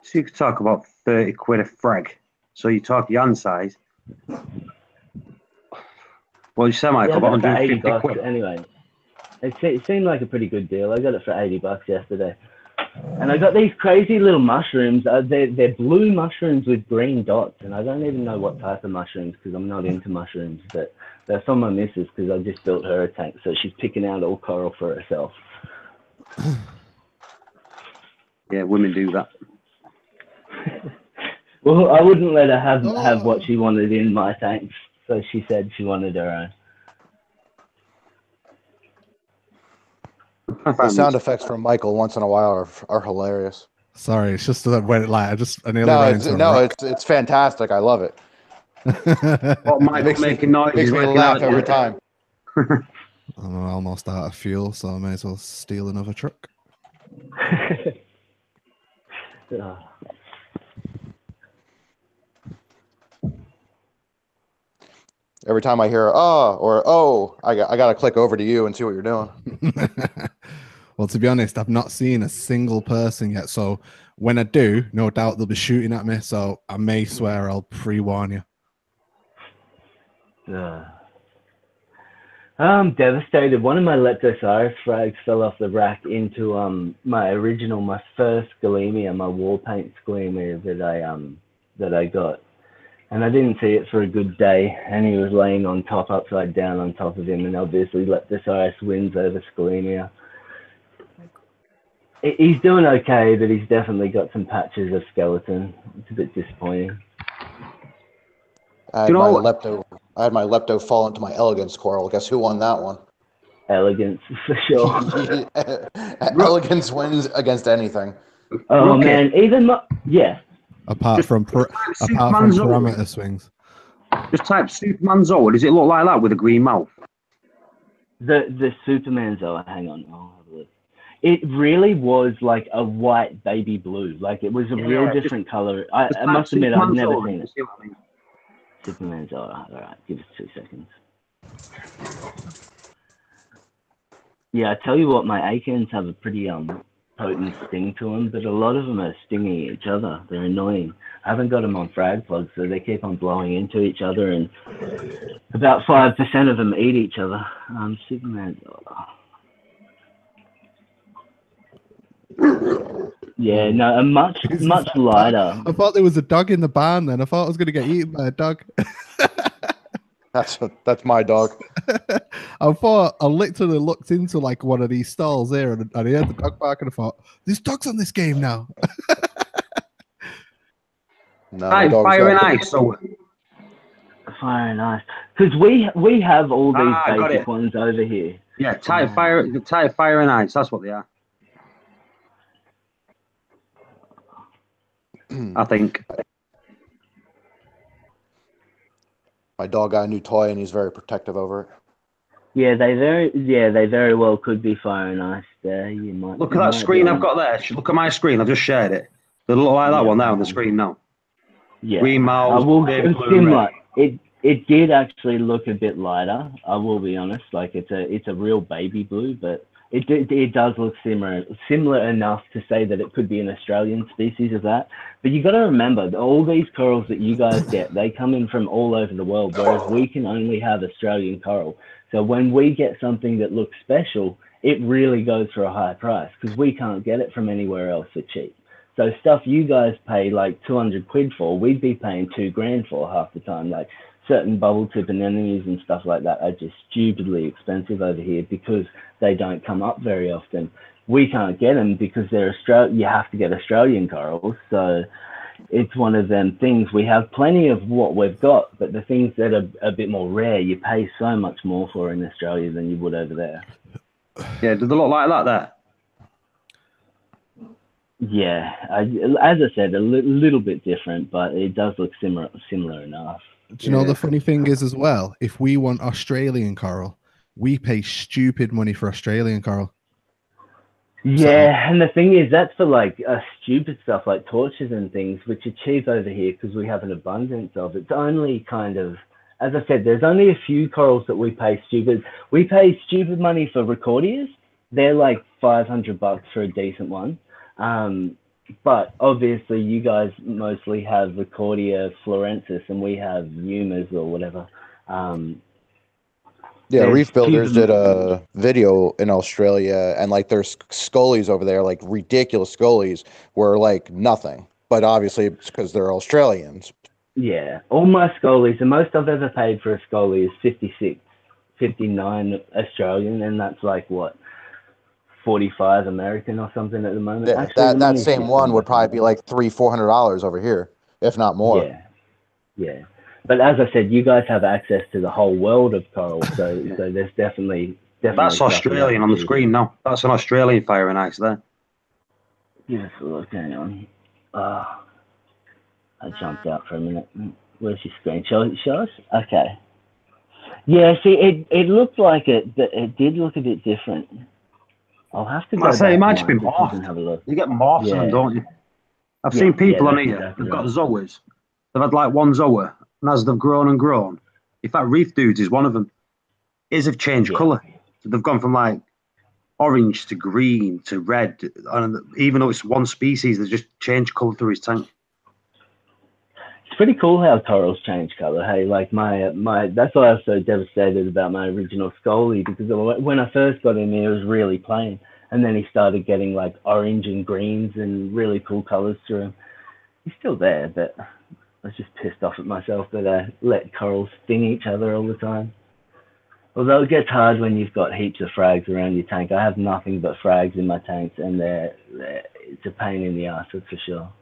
So you could talk about 30 quid a frag. So you talk yan size. Well, you say, Michael, about 150 quid. Anyway, it seemed like a pretty good deal. I got it for $80 yesterday. And I got these crazy little mushrooms. They're blue mushrooms with green dots, and I don't even know what type of mushrooms because I'm not into mushrooms. But they're from my missus because I just built her a tank, so she's picking out all coral for herself. Yeah, women do that. Well, I wouldn't let her have what she wanted in my tanks, so she said she wanted her own. The sound effects from Michael once in a while are hilarious. Sorry, it's just that when I nearly No, ran into a rock. it's fantastic. I love it. What Michael making noise? Makes me laugh every time. I'm almost out of fuel, so I may as well steal another truck. Every time I hear I got to click over to you and see what you're doing. Well, to be honest, I've not seen a single person yet. So when I do, no doubt they'll be shooting at me. So I may swear I'll pre-warn you. I'm devastated. One of my Leptosaurus frags fell off the rack into my first Scalemia, my war paint Scalemia that I got. And I didn't see it for a good day, and he was laying on top, upside down on top of him, and obviously Leptosaurus wins over Scalemia. He's doing okay, but he's definitely got some patches of skeleton. It's a bit disappointing. I had my lepto fall into my elegance coral. Guess who won that one? Elegance, for sure. Elegance wins against anything. Oh, man, even Apart from parameter swings. Just type Superman Zoa. Does it look like that with a green mouth? The Superman Zoa, hang on, I'll have a look. It really was like a white baby blue. Like it was a real different color. I must admit, I've never seen it. Superman Zoa. All right, give us 2 seconds. Yeah, I tell you what, my Akins have a pretty potent sting to them, but a lot of them are stinging each other. They're annoying. I haven't got them on frag plugs, so they keep on blowing into each other, and about 5% of them eat each other. Superman. Yeah, no, a much lighter. I thought there was a dog in the barn. Then I thought I was going to get eaten by a dog. That's my dog. I literally looked into like one of these stalls there, and I heard the dog bark, and I thought, "There's dogs on this game now." No, Fire and Ice. So Fire and Ice, because we have all these basic ones over here. Yeah, type Fire and Ice. That's what they are. I think. My dog got a new toy and he's very protective over it. Yeah, they very well could be fire and ice there. You might Look at that screen I've got there. Look at my screen. I've just shared it. They look like that one now on the screen now. Yeah, Green mouse, baby blue, and similar. red. It did actually look a bit lighter. I will be honest. Like it's a real baby blue, but it does look similar enough to say that it could be an Australian species of that. But you got to remember, all these corals that you guys get, they come in from all over the world, whereas we can only have Australian coral. So when we get something that looks special, it really goes for a high price because we can't get it from anywhere else for cheap. So stuff you guys pay like 200 quid for, we'd be paying $2,000 for half the time. Like certain bubble tip anemones and stuff like that are just stupidly expensive over here because they don't come up very often. We can't get them because they're you have to get Australian corals. So it's one of them things. We have plenty of what we've got, but the things that are a bit more rare, you pay so much more for in Australia than you would over there. Yeah, do they look like that there? Yeah, as I said, a little bit different, but it does look similar enough. Do you know the funny thing is as well? If we want Australian coral, we pay stupid money for Australian coral. Yeah, and the thing is, that's for like stupid stuff like torches and things, which are cheap over here because we have an abundance of. It's only kind of, as I said, there's only a few corals that we pay stupid. We pay stupid money for recordias. They're like $500 for a decent one. But obviously you guys mostly have Recordia florensis and we have Umas or whatever. Yeah, Reef Builders did a video in Australia, and like there's scullies over there, like ridiculous scullies, were like nothing. But obviously it's because they're Australians. Yeah, all my scullies, the most I've ever paid for a scully is 56, 59 Australian, and that's like what, 45 American or something at the moment. Yeah, Actually, that same one would probably be like $300-400 over here, if not more. Yeah. But as I said, you guys have access to the whole world of coral, so there's definitely. That's Australian on the screen now. That's an Australian fire and ice there. Give us a look. Hang on. I jumped out for a minute. Where's your screen? Show us. Okay. Yeah. See, it looked like it did look a bit different. I'll have to go back it might to be mine morphed. and have a look. You get morphs in them, don't you? I've seen people on here. They've got zoas. They've had like one zoa, and as they've grown and grown, in fact, Reef Dudes is one of them. Have changed colour. So they've gone from like orange to green to red, and even though it's one species, they just changed colour through his tank. It's pretty cool how corals change colour. Hey, like my that's why I was so devastated about my original Scully, because when I first got him, he was really plain, and then he started getting like orange and greens and really cool colours through him. He's still there, but I was just pissed off at myself that I let corals sting each other all the time. Although it gets hard when you've got heaps of frags around your tank. I have nothing but frags in my tanks, and it's a pain in the ass, that's for sure.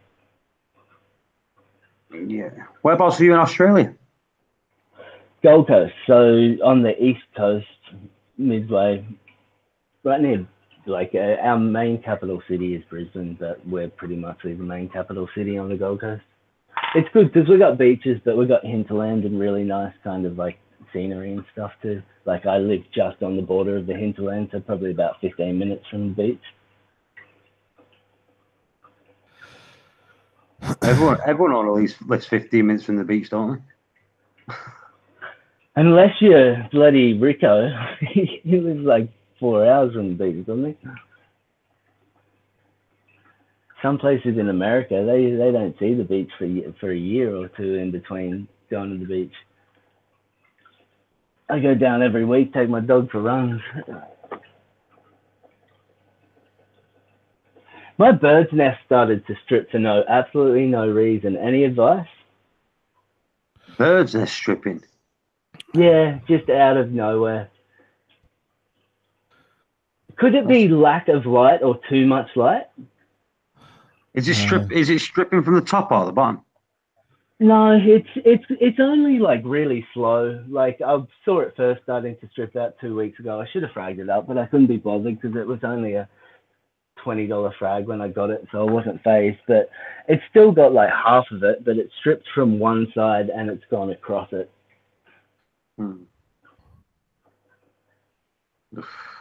Yeah. Whereabouts are you in Australia? Gold Coast. So on the east coast, midway, right near, like our main capital city is Brisbane, but we're pretty much the main capital city on the Gold Coast. It's good because we got beaches, but we got hinterland and really nice kind of like scenery and stuff too. Like I live just on the border of the hinterland, so probably about 15 minutes from the beach. Everyone on at least lives 15 minutes from the beach, don't they? Unless you're bloody Rico, he lives like 4 hours from the beach, doesn't he? Some places in America, they don't see the beach for a year or two in between going to the beach. I go down every week, take my dog for runs. My bird's nest started to strip for absolutely no reason. Any advice? Bird's nest stripping? Yeah, just out of nowhere. Could it be lack of light or too much light? Is it stripping from the top or the bottom? No, it's only like really slow. Like I saw it first starting to strip out 2 weeks ago. I should have fragged it up, but I couldn't be bothered because it was only $20 frag when I got it, so I wasn't phased. But it's still got like half of it, but it's stripped from one side and it's gone across it.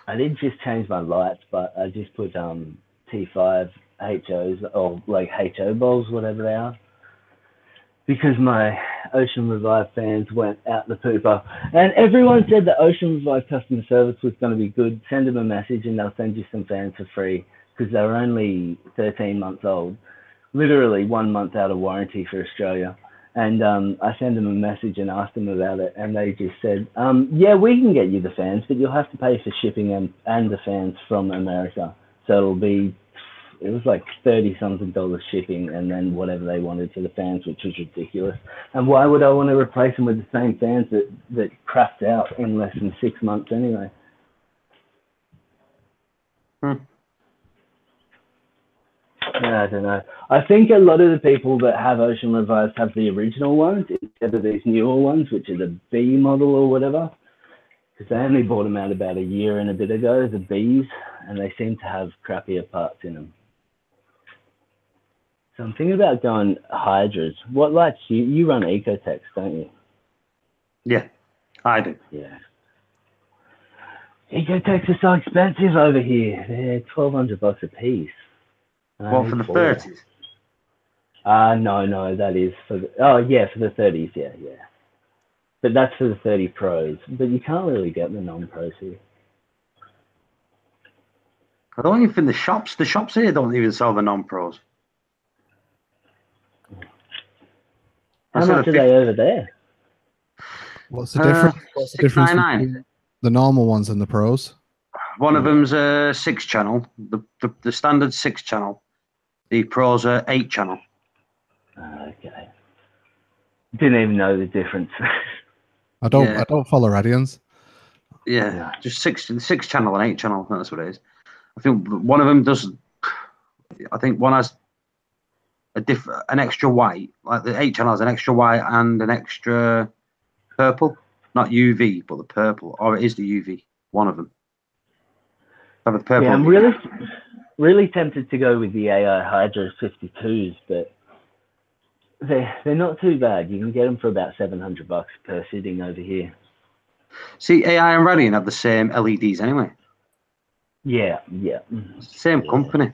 I did just change my lights, but I just put T5 HOs or like HO bowls, whatever they are, because my Ocean Revive fans went out the pooper. And everyone said that Ocean Revive customer service was going to be good. Send them a message and they'll send you some fans for free because they were only 13 months old, literally 1 month out of warranty for Australia. And I sent them a message and asked them about it, and they just said, yeah, we can get you the fans, but you'll have to pay for shipping and the fans from America. So it was like $30-something shipping, and then whatever they wanted for the fans, which was ridiculous. And why would I want to replace them with the same fans that crapped out in less than 6 months anyway? I don't know. I think a lot of the people that have Ocean Revives have the original ones instead of these newer ones, which are the B model or whatever. Because they only bought them out about a year and a bit ago, the Bs, and they seem to have crappier parts in them. So I'm thinking about going Hydras. What lights you run Ecotex, don't you? Yeah, I do. Yeah. Ecotex are so expensive over here. They're $1,200 a piece. Well, for the 30s? No, that is for the, for the 30s, yeah. But that's for the 30 Pros. But you can't really get the non-Pros here. I don't even think the shops here don't even sell the non-Pros. How much are they over there? What's the difference? What's the difference between the normal ones and the Pros? One of them's a 6-channel, the standard 6-channel. The Pros are 8-channel. Okay. Didn't even know the difference. I don't follow Radians. Yeah, just 6-channel and 8-channel. That's what it is. I think one of them does. I think one has an extra white, like the 8-channel has an extra white and an extra purple, not UV, but the purple, or it is the UV. One of them. The purple. Yeah, I'm really tempted to go with the AI Hydra 52s, but they're not too bad. You can get them for about $700 per sitting over here. See, AI and Radian have the same LEDs anyway. Yeah. Same company.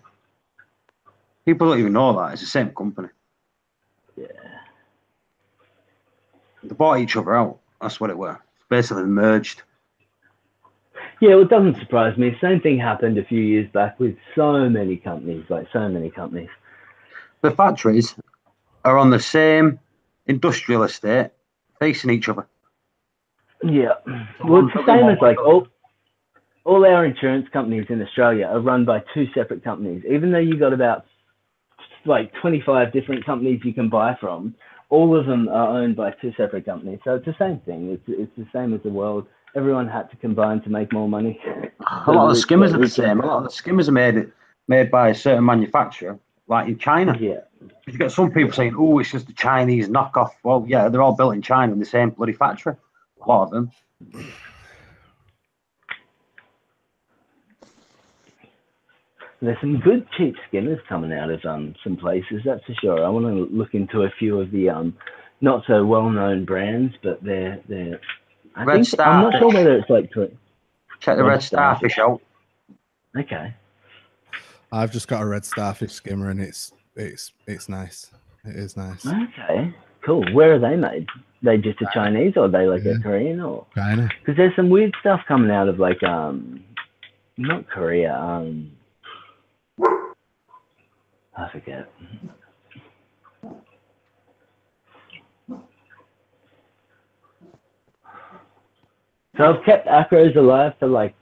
People don't even know that. It's the same company. Yeah. They bought each other out. That's what it were. Basically merged. Yeah, well, it doesn't surprise me. Same thing happened a few years back with so many companies. The factories are on the same industrial estate, facing each other. Yeah. Well, it's the same as like all our insurance companies in Australia are run by 2 separate companies. Even though you've got about like 25 different companies you can buy from, all of them are owned by 2 separate companies. So it's the same thing. It's the same as the world. Everyone had to combine to make more money. A lot of the skimmers are the same. A lot of the skimmers are made by a certain manufacturer, like in China. Yeah. You get some people saying, "Oh, it's just a Chinese knockoff." Well, yeah, they're all built in China in the same bloody factory. A lot of them. There's some good cheap skimmers coming out of some places, that's for sure. I want to look into a few of the not so well-known brands, but they're. I'm not sure whether it's like. Check the Red Starfish out. Okay. I've just got a Red Starfish skimmer, and it's nice. It is nice. Okay, cool. Where are they made? They just a Chinese, or are they like a Korean, or? China. Because there's some weird stuff coming out of like not Korea. I forget. So I've kept acros alive for like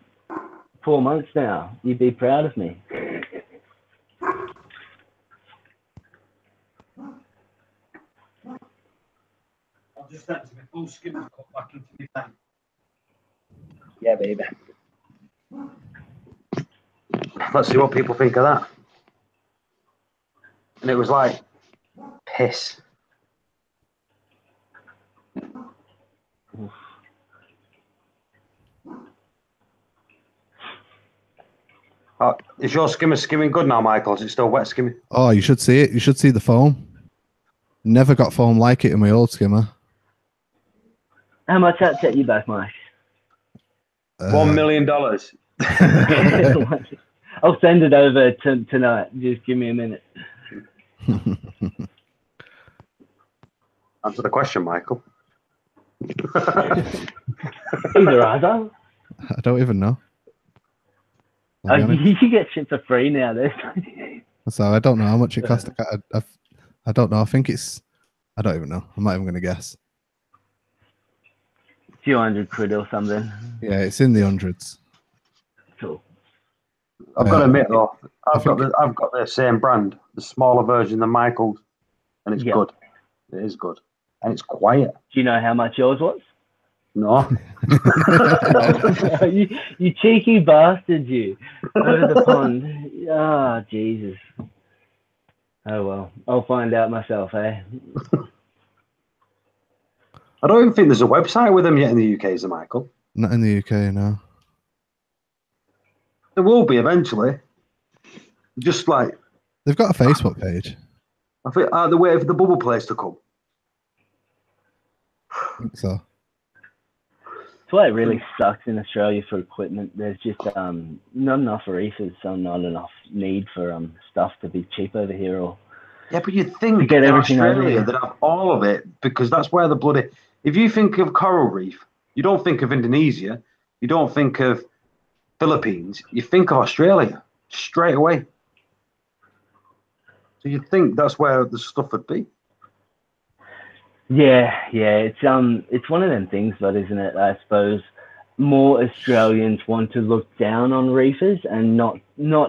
4 months now. You'd be proud of me. I'll just have to be full skimmers cut back into my tank. Yeah, baby. Let's see what people think of that. And it was like piss. Is your skimmer skimming good now, Michael? Is it still wet skimming? Oh, you should see it. You should see the foam. Never got foam like it in my old skimmer. How much that set you back, Mike? $1 million. I'll send it over tonight. Just give me a minute. Answer the question, Michael. Either either. I don't even know. You get shit for free now. So I don't know how much it cost. I don't know. I think it's. I don't even know. I'm not even going to guess. £200 or something. Yeah, it's in the hundreds. Cool. I've got to admit though, I've got the same brand, the smaller version than Michael's, and it's good. It is good, and it's quiet. Do you know how much yours was? No. you cheeky bastard, you. Over the pond. Ah, Jesus. Oh, well. I'll find out myself, eh? I don't even think there's a website with them yet in the UK, is there, Michael? Not in the UK, no. There will be eventually. Just like... They've got a Facebook page. I think they're waiting for the bubble place to come. I think so. That's why it really sucks in Australia for equipment. There's just not enough reefers, so not enough need for stuff to be cheap over here. Or yeah, but you think to get in everything Australia over that have all of it, because that's where the bloody... If you think of coral reef, you don't think of Indonesia, you don't think of Philippines, you think of Australia straight away. So you'd think that's where the stuff would be. Yeah, it's one of them things, but isn't it? I suppose more Australians want to look down on reefers and not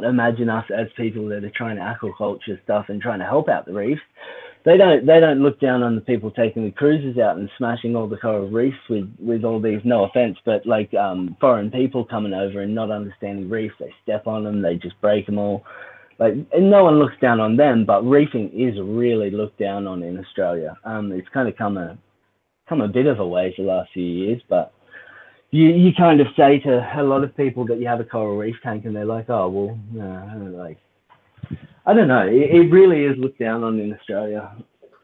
imagine us as people that are trying to aquaculture stuff and trying to help out the reefs. They don't look down on the people taking the cruises out and smashing all the coral reefs with all these, no offense, but like foreign people coming over and not understanding reefs. They step on them, they just break them all. Like, and no one looks down on them, but reefing is really looked down on in Australia. It's kind of come a bit of a way for the last few years, but you kind of say to a lot of people that you have a coral reef tank, and they're like, oh well, no, like, I don't know. It really is looked down on in Australia.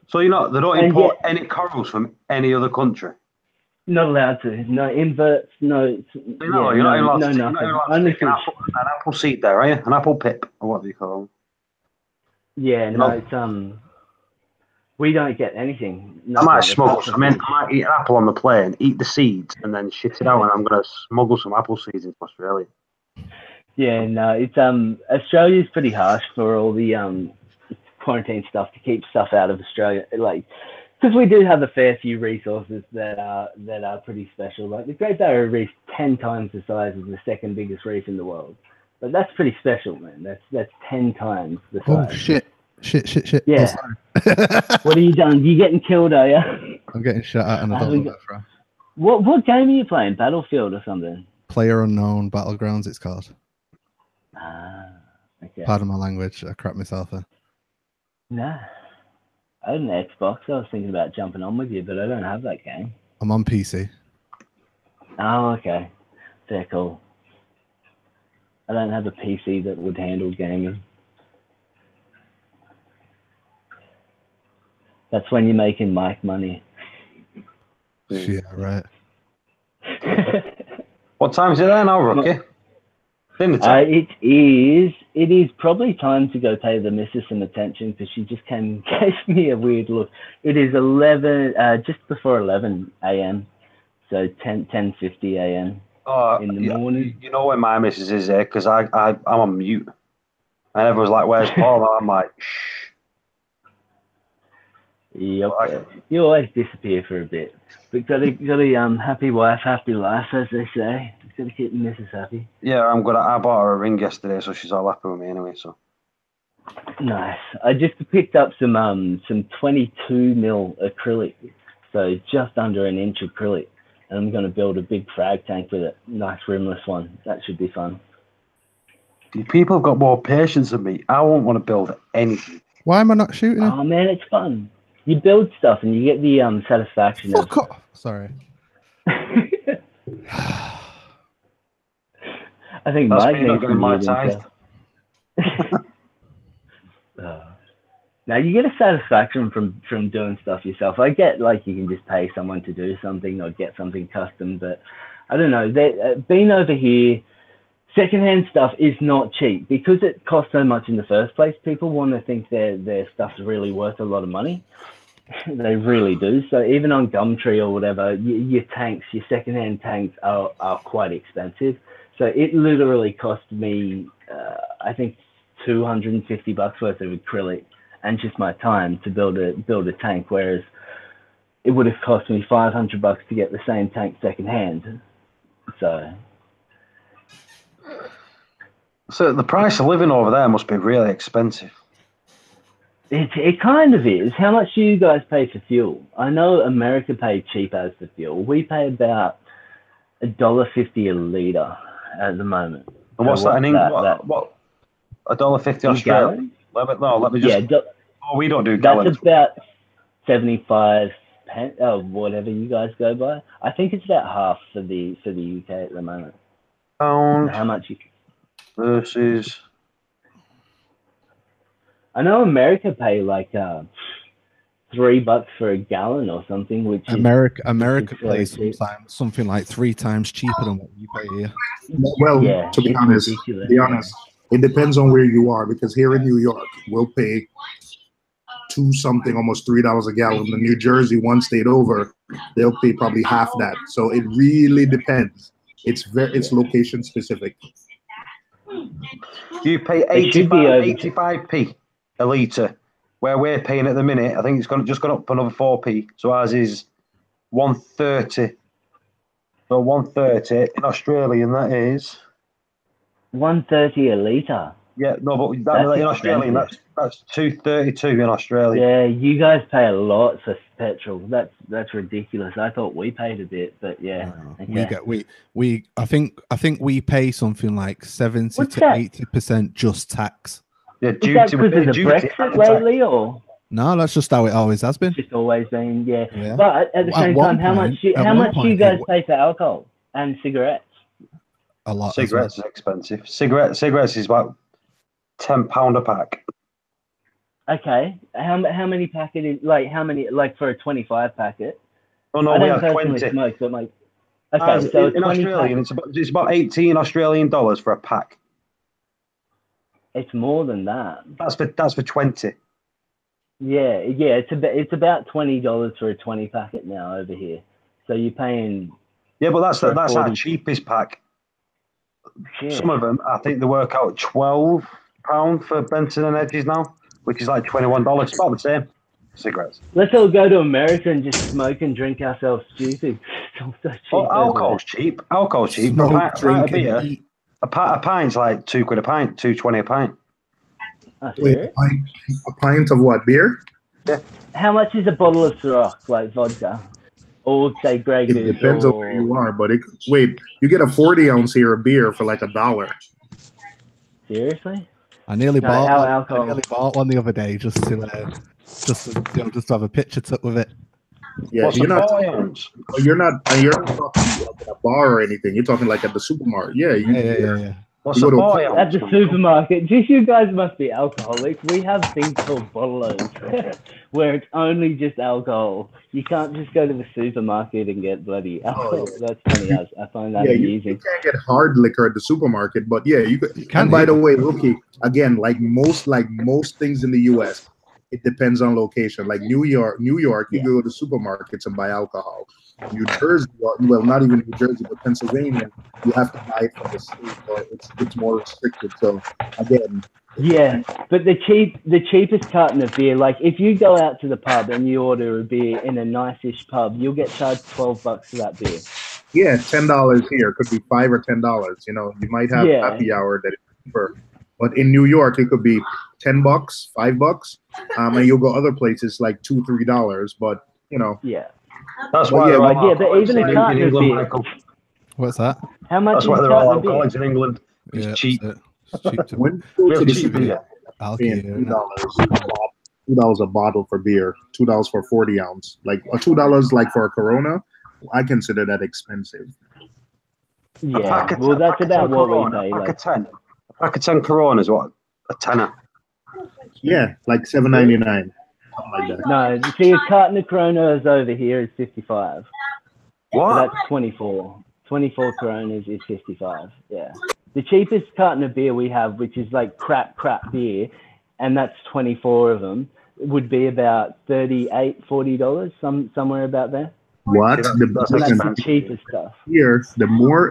So they don't import any corals from any other country. Not allowed to. No inverts. No. You're not allowed to stick an apple seed there, are you? An apple pip, or what do you call them? Yeah, no, it's we don't get anything. I might smuggle some in. I might eat an apple on the plane, eat the seeds, and then shit it out, and I'm going to smuggle some apple seeds into Australia. Yeah, no, it's Australia's pretty harsh for all the quarantine stuff to keep stuff out of Australia, like. Because we do have a fair few resources that are pretty special. Like the Great Barrier Reef, 10 times the size of the second biggest reef in the world. But that's pretty special, man. That's 10 times the size. Oh shit! Yeah. What are you doing? You getting killed, are you? I'm getting shot at, and I don't know that from. What game are you playing? Battlefield or something? PlayerUnknown Battlegrounds, it's called. Ah, okay. Pardon my language. I crap myself there. Nah. I had an Xbox. I was thinking about jumping on with you, but I don't have that game. I'm on PC. Oh, okay. Very cool. I don't have a PC that would handle gaming. That's when you're making Mike money. Yeah, right. What time is it there now, Rookie? Dinner time. It is probably time to go pay the missus some attention because she just gave me a weird look. It is 11, just before 11 a.m. So 10:50 a.m. in the morning. You know where my missus is here because I'm on mute. And everyone's like, "Where's Paul?" And I'm like, "Shh." Yep. You always disappear for a bit. But got a happy wife, happy life, as they say. Got to keep the missus happy. Yeah, I bought her a ring yesterday, so she's all happy with me anyway. So nice. I just picked up some 22 mil acrylic, so just under an inch acrylic, and I'm going to build a big frag tank with it. Nice rimless one. That should be fun. People have got more patience than me. I won't want to build anything. Why am I not shooting? Oh man, it's fun. You build stuff and you get the satisfaction. Fuck off. Sorry. I think Mike needs to Now you get a satisfaction from doing stuff yourself. I get like you can just pay someone to do something or get something custom, but I don't know. Being over here, secondhand stuff is not cheap because it costs so much in the first place. People want to think their stuff's really worth a lot of money. They really do. So even on Gumtree or whatever, your tanks, your secondhand tanks are quite expensive. So it literally cost me, I think, $250 worth of acrylic and just my time to build a tank, whereas it would have cost me $500 to get the same tank secondhand. So the price of living over there must be really expensive. It kind of is. How much do you guys pay for fuel? I know America paid cheap as for fuel. We pay about $1.50 a litre at the moment. And what's that in England? What $1.50 Australia? Let me just. Yeah, we don't do gallons. That's about 75 pence, whatever you guys go by. I think it's about half for the UK at the moment. Pound. How much versus? I know America pay like $3 for a gallon or something, which America pays sometimes something like 3 times cheaper than what you pay here. Well, to be honest, it depends on where you are, because here in New York, we'll pay almost $3 a gallon. In New Jersey, one state over, they'll pay probably half that. So it really depends. It's location specific. You pay 85p a litre, where we're paying at the minute. I think it's just gone up another 4p. So ours is 130. So 130 in Australian, that is 130 a litre. Yeah, no, but in Australian, that's 232 in Australia. Yeah, you guys pay a lot for petrol. That's ridiculous. I thought we paid a bit, but yeah. Okay. I think we pay something like 70 to 80% just tax. Yeah, is that because of the Brexit lately, or? No, that's just how it always has been. It's just always been, yeah. But at the same time, how much do you guys pay for alcohol and cigarettes? A lot. Cigarettes is expensive. Cigarettes is about £10 a pack. Okay, how many packet? How many? Like for a 25 packet? Oh no, we have 20. Smoke, but okay, so in Australian, it's about 18 Australian dollars for a pack. It's more than that. That's for 20. Yeah, it's about $20 for a 20 packet now over here. So you're paying. Yeah, but that's our cheapest pack. Yeah. Some of them, I think they work out £12 for Benson and Hedges now, which is like $21. It's about the same. Cigarettes. Let's all go to America and just smoke and drink ourselves stupid. Alcohol's cheap. Alcohol's cheap. Smoke, drink, beer. A pint's like £2 a pint, $2.20 a pint. Wait, a pint of what? Beer? Yeah. How much is a bottle of Ciroc, like vodka? Or say Grey Goose? It depends on where you are, but you get a 40-ounce here of beer for like $1. Seriously? I nearly bought one the other day just to have a picture took with it. Yeah, you're not talking like at a bar or anything. You're talking like at the supermarket. Yeah. At the supermarket. Just you guys must be alcoholics. We have things called bottlers where it's only just alcohol. You can't just go to the supermarket and get bloody alcohol. That's funny. I find that amusing. You can't get hard liquor at the supermarket, but yeah, you can. And by the way, Rookie, again, like most things in the U.S., it depends on location. Like New York, you go to supermarkets and buy alcohol. New Jersey, well, not even New Jersey, but Pennsylvania, you have to buy it from the state, or it's more restricted. So again, yeah, but the cheapest carton of beer, like if you go out to the pub and you order a beer in a nice-ish pub, you'll get charged $12 for that beer. Yeah, $10 here could be $5 or $10. You know, you might have happy hour that is cheaper, but in New York it could be $10, $5, and you'll go other places like $2, $3. But you know, that's why but even a carton of beer. What's that? How much? That's why they're all alcoholics in England. It's cheap. It's cheap to when cheap beer. $2 a bottle for beer. $2 for 40-ounce. Like $2 like for a Corona. I consider that expensive. Yeah, well, that's about what we pay. A pack of 10 Coronas, what? a tenner. Yeah, like $7.99. Like that. No, see, a carton of Coronas over here is 55. What? So that's 24. 24 Coronas is 55. Yeah. The cheapest carton of beer we have, which is like crap beer, and that's 24 of them, would be about $38-$40, somewhere about there. What? That's the cheapest stuff. Here, the more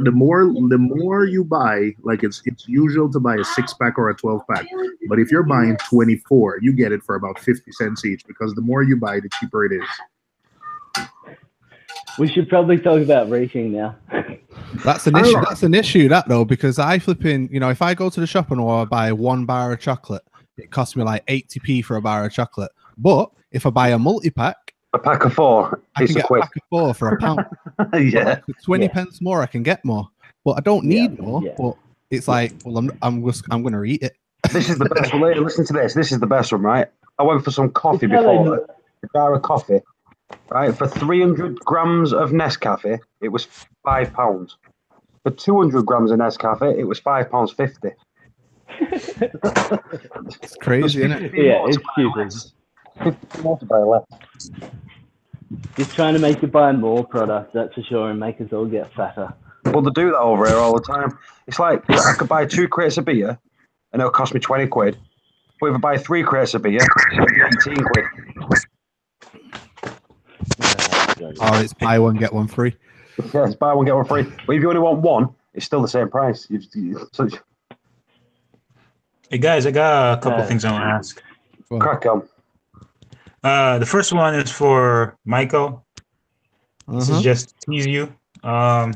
you buy, like it's usual to buy a 6-pack or a 12-pack. But if you're buying 24, you get it for about 50 cents each, because the more you buy, the cheaper it is. We should probably talk about reaching now. That's an issue. That's an issue, that though, because I flipping, if I go to the shop and I buy 1 bar of chocolate, it costs me like 80p for a bar of chocolate. But if I buy a multi-pack, a pack of 4, I can get a pack of 4 for £1. Yeah. For 20 pence more, I can get more. But I don't need more. Yeah. But it's like, well, I'm going to eat it. This is the best one. Listen to this. This is the best one, right? I went for some coffee before, a jar of coffee, right? For 300 grams of Nescafe, it was £5. For 200 grams of Nescafe, it was £5.50. It's crazy, isn't it? Yeah, it's stupid. 50 more to buy less. Just trying to make you buy more product, that's for sure, and make us all get fatter. Well, they do that over here all the time. It's like I could buy 2 crates of beer, and it'll cost me 20 quid. But if I buy 3 crates of beer, it'll be 18 quid. Or it's buy one, get one free. Yeah, it's buy one, get one free. But if you only want one, it's still the same price. Hey, guys, I got a couple things I want to ask. Crack on. The first one is for Michael. This is just to tease you. Can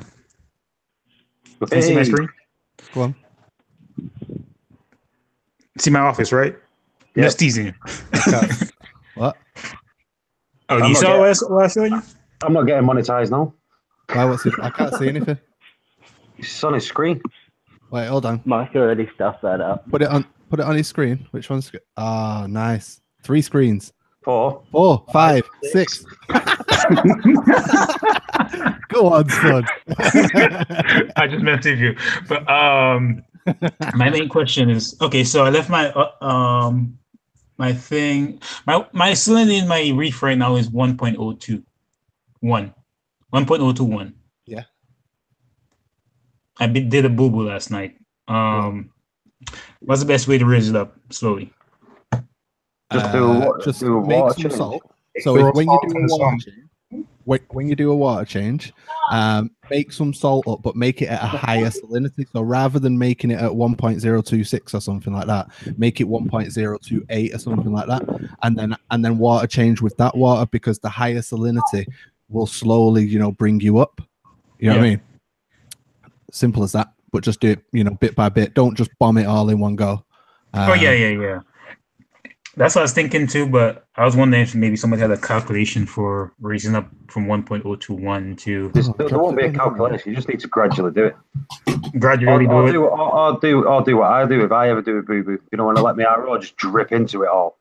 you see my screen? Go on. See my office, right? I'm just teasing you. What? Oh, you saw what I showed you? I'm not getting monetized now. Why? I can't see anything. It's on his screen. Wait, hold on. Mike already stuffed that up. Put it on his screen. Which one's? Nice. 3 screens. 4. 4, 5, 6. Go on, son. I just messaged you. But my main question is, okay, so I left my my thing. My salinity in my reef right now is 1.021. 1.021. Yeah. I did a boo-boo last night. What's the best way to raise it up slowly? Just make some salt. So when you do a water change, make some salt up, but make it at a higher salinity. So rather than making it at 1.026 or something like that, make it 1.028 or something like that, and then water change with that water, because the higher salinity will slowly, bring you up. You know what I mean? Simple as that. But just do it, bit by bit. Don't just bomb it all in one go. Yeah. That's what I was thinking too, but I was wondering if maybe somebody had a calculation for raising up from 1.021 to. There won't be a calculation. You just need to gradually do it. Gradually do it. I'll do what I do if I ever do a boo boo. You don't want to let me out, I'll just drip into it all.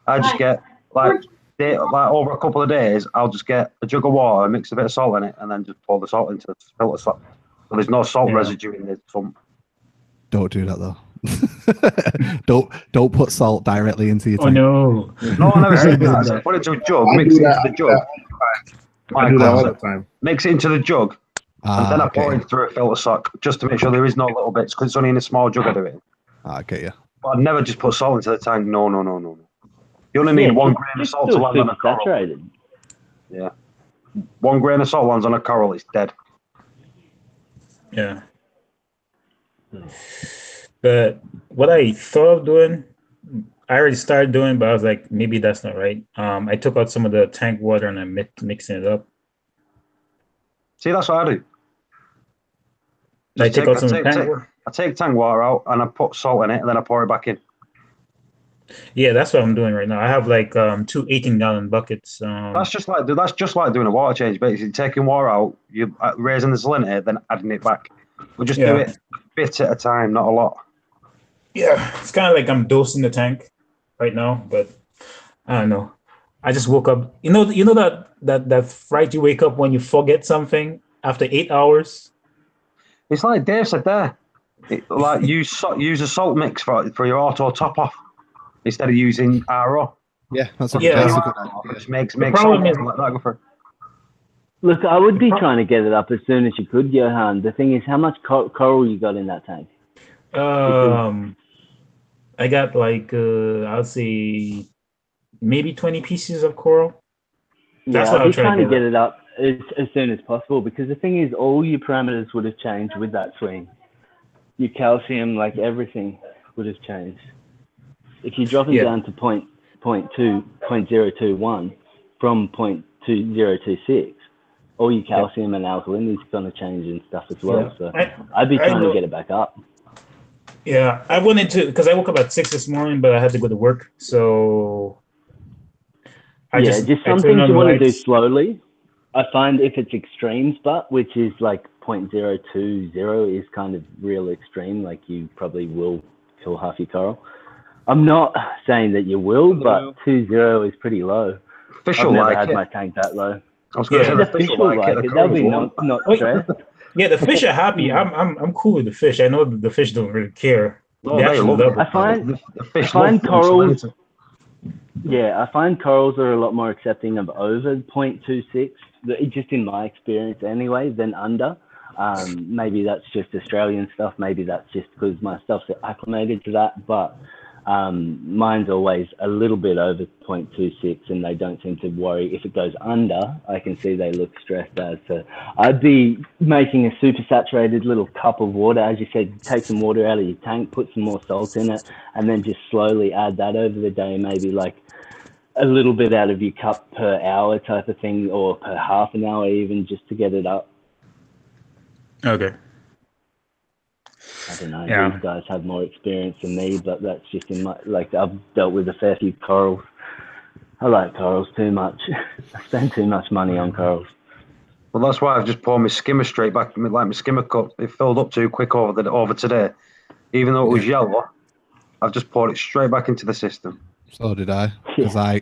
I just get like over a couple of days, I'll just get a jug of water, mix a bit of salt in it, and then just pour the salt into the filter salt. So there's no salt residue in the sump. Don't do that though. don't put salt directly into your tank. No, I never said that. Put it into a jug, mix it into the jug. I do that all the time. Mix it into the jug, and then I pour it through a filter sock just to make sure there is no little bits, because it's only in a small jug I do it. I get you. But I'd never just put salt into the tank. No. You only need 1 grain of salt to land on a coral. Saturated. Yeah. 1 grain of salt lands on a coral, it's dead. Yeah. But what I thought of doing, I already started doing, but I was like, maybe that's not right. I took out some of the tank water and I'm mixing it up. See, that's what I do. I take out some tank water? I take tank water out and I put salt in it and then I pour it back in. Yeah, that's what I'm doing right now. I have like 2 18-gallon buckets. That's just like doing a water change. Basically, taking water out, you raising the salinity, then adding it back. We'll just do it a bit at a time, not a lot. Yeah, it's kind of like I'm dosing the tank right now, but I don't know. I just woke up. You know that fright you wake up when you forget something after 8 hours. It's like Dave said there. Like use a salt mix for your auto top off instead of using RO. Yeah, that's a Yeah. good idea. Just makes problem salt is- like that. Go for it. Look, I would be trying to get it up as soon as you could, Johan. The thing is, how much coral you got in that tank? I got like I'll say maybe 20 pieces of coral. That's Yeah, what I'd I'm be trying trying to to get it up as soon as possible, because the thing is, all your parameters would have changed with that swing. Your calcium, like everything, would have changed. If you're dropping Yeah. down to 0.021 from 0.2026, all your calcium and alkaline is going to change and stuff as well. Yeah. So I'd be trying to get it back up. Yeah, I went into because I woke up at 6 this morning, but I had to go to work, so just some things you want to do slowly. I find if it's extremes, but which is like 0.020 is kind of real extreme, like you probably will kill half your coral. I'm not saying that you will, but 2.0 is pretty low. Fish I've will never like had it. my tank that low. I was going to say the the fish fish will will like it. like it. They'll be not stressed. Yeah, the fish are happy. I'm cool with the fish. I know the fish don't really care. Oh, They they actually love love it. it. The fish I find love corals. them. Yeah, I find corals are a lot more accepting of over 0.26, just in my experience anyway, than under. Maybe that's just Australian stuff. Maybe that's just because my stuff's acclimated to that. But mine's always a little bit over 0.26, and they don't seem to worry. If it goes under, I can see they look stressed out. So I'd be making a super saturated little cup of water. As you said, take some water out of your tank, put some more salt in it, and then just slowly add that over the day, maybe like a little bit out of your cup per hour type of thing, or per half an hour even, just to get it up. Okay. I don't know. Yeah. These guys have more experience than me, but that's just in my, like, I've dealt with a fair few corals. I like corals too much. I spend too much money on corals. Well, that's why I've just poured my skimmer straight back, like my skimmer cup. It filled up too quick over today. Even though it was yellow, I've just poured it straight back into the system. So did I, because I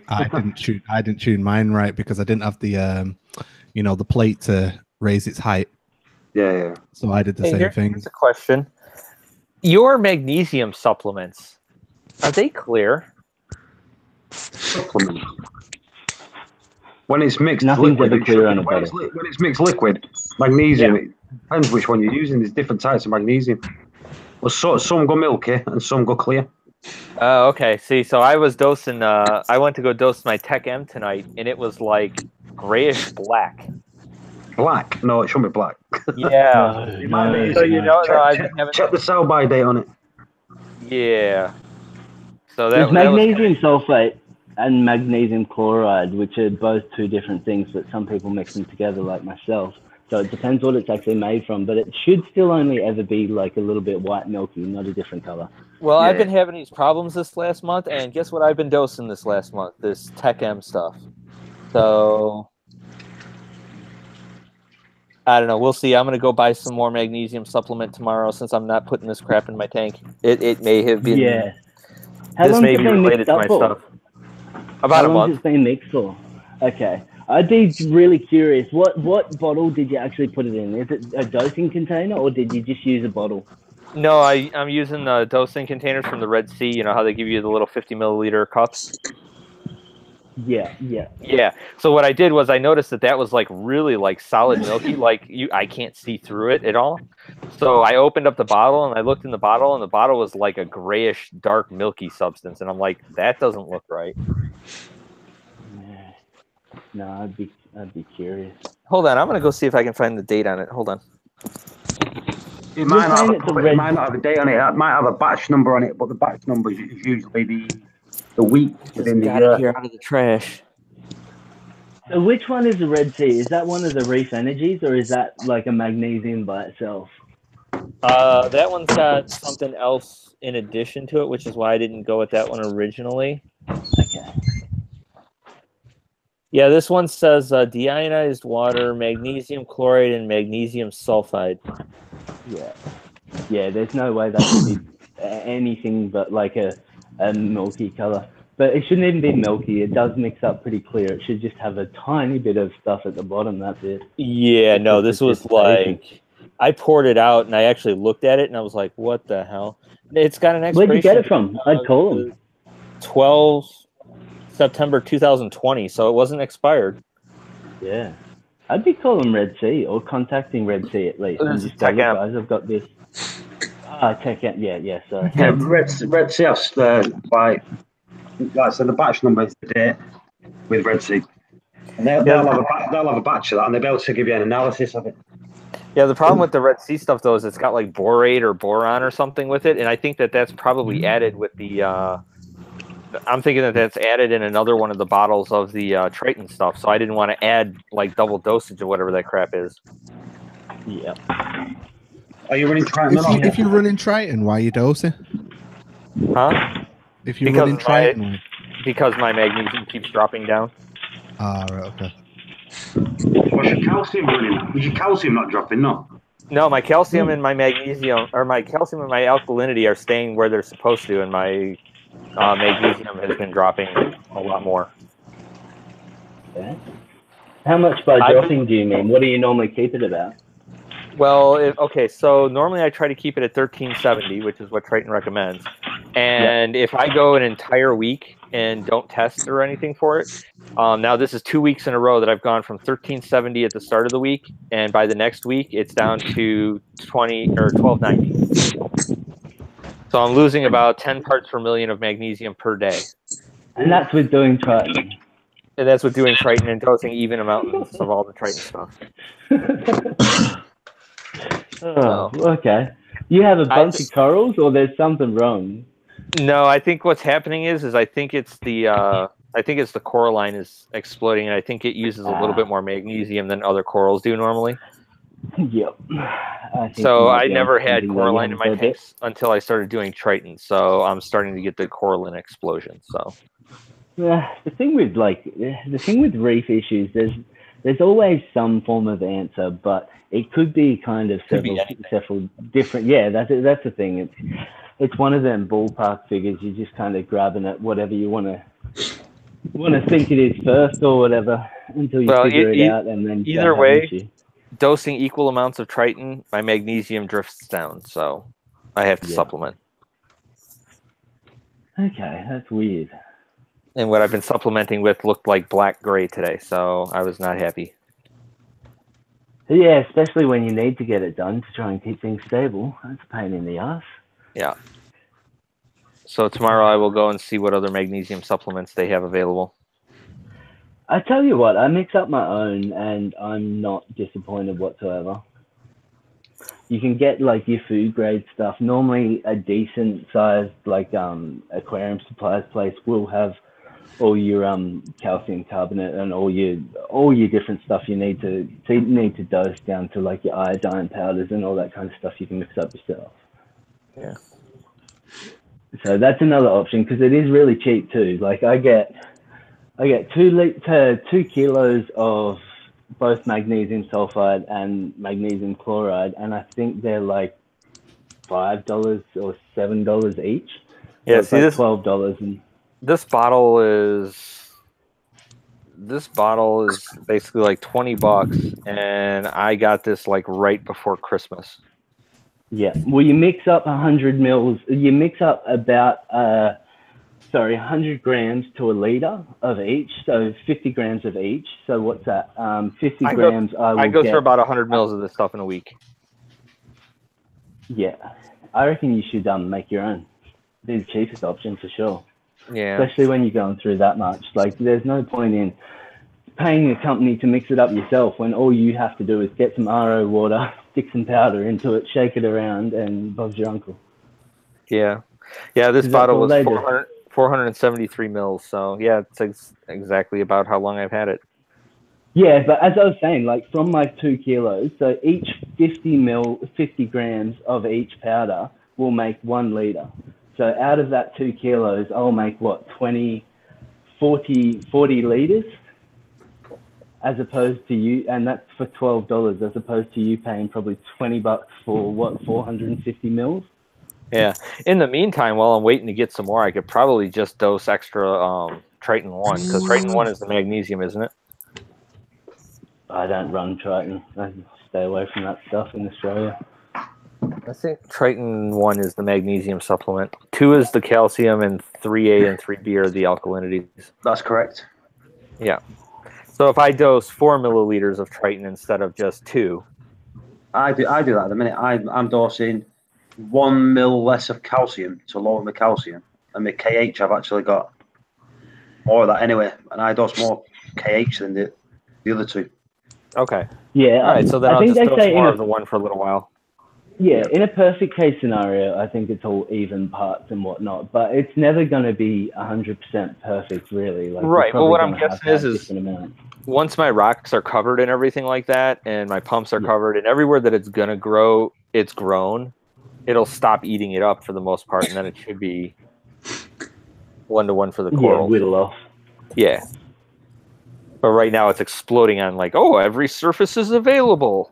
didn't tune mine right because I didn't have the the plate to raise its height. Yeah. So I did the same thing. Here's a question: your magnesium supplements, are they clear? Supplements. When it's mixed Nothing's liquid, ever clear on a bottle. when it's mixed liquid, magnesium, it depends which one you're using. There's different types of magnesium. Well, some go milky and some go clear. Oh, okay. See, so I was dosing. I went to go dose my Tech M tonight, and it was like grayish black. Black? No, it shouldn't be black. Yeah. It might be. So Check the sell-by date on it. Yeah. So There's that was magnesium sulfate and magnesium chloride, which are both two different things, but some people mix them together like myself. So it depends what it's actually made from, but it should still only ever be like a little bit white milky, not a different color. Well, I've been having these problems this last month, and guess what I've been dosing this last month? This Tech M stuff. So I don't know. We'll see. I'm going to go buy some more magnesium supplement tomorrow since I'm not putting this crap in my tank. It may have been. Yeah. How This long may has be it been related mixed to up my for? stuff. About a How long month. has it been mixed for? Okay. I'd be really curious. What bottle did you actually put it in? Is it a dosing container, or did you just use a bottle? No, I'm using the dosing containers from the Red Sea. You know how they give you the little 50 milliliter cups? Yeah. Yeah. So what I did was I noticed that was like really like solid milky, like I can't see through it at all. So I opened up the bottle and I looked in the bottle, and the bottle was like a grayish, dark, milky substance, and I'm like, that doesn't look right. No, I'd be curious. Hold on, I'm gonna go see if I can find the date on it. Hold on. It might not have a date on it. It might have a batch number on it, but the batch number is usually the week within the Got year. it here out of the trash. So which one is the Red Sea? Is that one of the Reef Energies, or is that like a magnesium by itself? That one's got something else in addition to it, which is why I didn't go with that one originally. Okay. Yeah, this one says deionized water, magnesium chloride, and magnesium sulfide. Yeah. There's no way that should be anything but like a milky color. But it shouldn't even be milky. It does mix up pretty clear. It should just have a tiny bit of stuff at the bottom. That's it. Yeah, no, this was like I poured it out and I actually looked at it and I was like, "What the hell?" It's got an Where'd expiration. you get it from? I'd call them. 12 September 2020, so it wasn't expired. Yeah. I'd be calling Red Sea or contacting Red Sea at least and just go, look, guys, I've got this. Tech Amp. Yeah, sorry. Yeah, Red Sea has like I said, the batch number is the date with Red Sea. And they'll have a batch of that, and they'll be able to give you an analysis of it. Yeah, the problem with the Red Sea stuff though is it's got like borate or boron or something with it, and I think that that's probably added with the. I'm thinking that that's added in another one of the bottles of the Triton stuff, so I didn't want to add like double dosage of whatever that crap is. Yeah. Are you running Triton? If you're running Triton, why are you dosing? Huh? If you're running Triton, because my magnesium keeps dropping down. Ah, right, okay. What's your calcium running? Is your calcium not dropping? No. No, my calcium and my magnesium, or my calcium and my alkalinity are staying where they're supposed to, and my magnesium has been dropping a lot more. Okay. How much by dropping do you mean? What do you normally keep it about? Well, okay, so normally I try to keep it at 1370, which is what Triton recommends. And if I go an entire week and don't test or anything for it, now this is 2 weeks in a row that I've gone from 1370 at the start of the week, and by the next week it's down to 1290. So I'm losing about 10 parts per million of magnesium per day. And that's with doing Triton. And that's with doing Triton and dosing even amounts of all the Triton stuff. Oh, okay. You have a bunch of corals, or there's something wrong? No, I think what's happening is I think it's the coralline is exploding, and I think it uses a little bit more magnesium than other corals do normally. Yep. So I never had coralline in my tanks until I started doing Triton. So I'm starting to get the coralline explosion. So yeah, the thing with reef issues, there's always some form of answer, but it could be kind of several different. Yeah, that's the thing. It's one of them ballpark figures. You're just kind of grabbing at whatever you want to think it is first or whatever until you figure it out, and then either way, dosing equal amounts of Triton, my magnesium drifts down, so I have to supplement. Okay, that's weird. And what I've been supplementing with looked like black gray today, so I was not happy. Yeah, especially when you need to get it done to try and keep things stable. That's a pain in the ass. Yeah. So tomorrow I will go and see what other magnesium supplements they have available. I tell you what, I mix up my own, and I'm not disappointed whatsoever. You can get like your food grade stuff. Normally, a decent sized like aquarium supplies place will have all your calcium carbonate and all your different stuff you need to dose down to like your iodine powders and all that kind of stuff you can mix up yourself. Yeah. So that's another option because it is really cheap too. Like I get 2 kilos of both magnesium sulfide and magnesium chloride, and I think they're like $5 or $7 each. Yeah, so it's like $12 and. This bottle is basically like $20, and I got this like right before Christmas. Yeah, well, you mix up 100 mils. You mix up about 100 grams to a liter of each, so 50 grams of each. So what's that? 50 grams. I go through about 100 mils of this stuff in a week. Yeah, I reckon you should make your own. Be the cheapest option for sure. Yeah. Especially when you're going through that much. Like, there's no point in paying a company to mix it up yourself when all you have to do is get some RO water, stick some powder into it, shake it around, and Bob's your uncle. Yeah. Yeah, this bottle was 473 mils. So, yeah, it's exactly about how long I've had it. Yeah, but as I was saying, like from my 2 kilos, so each 50 grams of each powder will make 1 liter. So out of that 2 kilos, I'll make what, 40 liters, as opposed to you, and that's for $12, as opposed to you paying probably $20 for what, 450 mils. Yeah. In the meantime, while I'm waiting to get some more, I could probably just dose extra Triton 1, because Triton 1 is the magnesium, isn't it? I don't run Triton. stay away from that stuff in Australia. I think Triton 1 is the magnesium supplement. 2 is the calcium, and 3A and 3B are the alkalinities. That's correct. Yeah. So if I dose 4 milliliters of Triton instead of just 2. I do that at the minute. I'm dosing 1 mil less of calcium to lower my calcium. And my KH, I've actually got more of that anyway. And I dose more KH than the other two. Okay. Yeah. All right, so then I I'll think just they dose say more of the one for a little while. Yeah, in a perfect case scenario, I think it's all even parts and whatnot, but it's never going to be 100% perfect, really. Like, Right. Well, what I'm gonna guessing is once my rocks are covered and everything like that, and my pumps are covered, and everywhere that it's going to grow, it's grown, it'll stop eating it up for the most part, and then it should be 1-to-1 for the coral. Yeah, whittle off. Yeah. But right now it's exploding on like, oh, every surface is available.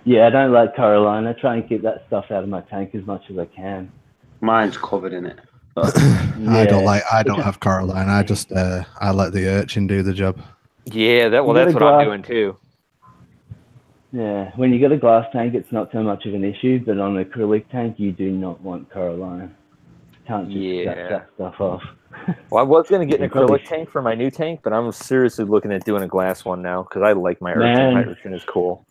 Yeah, I don't like Caroline. I try and keep that stuff out of my tank as much as I can. Mine's covered in it. I don't have Caroline. I just I let the urchin do the job. Yeah, that's what I'm doing too. Yeah, when you got a glass tank, it's not so much of an issue, but on an acrylic tank, you do not want Caroline. Can't just scratch that stuff off. Well, I was going to get an acrylic tank for my new tank, but I'm seriously looking at doing a glass one now because I like my urchin. My urchin is cool.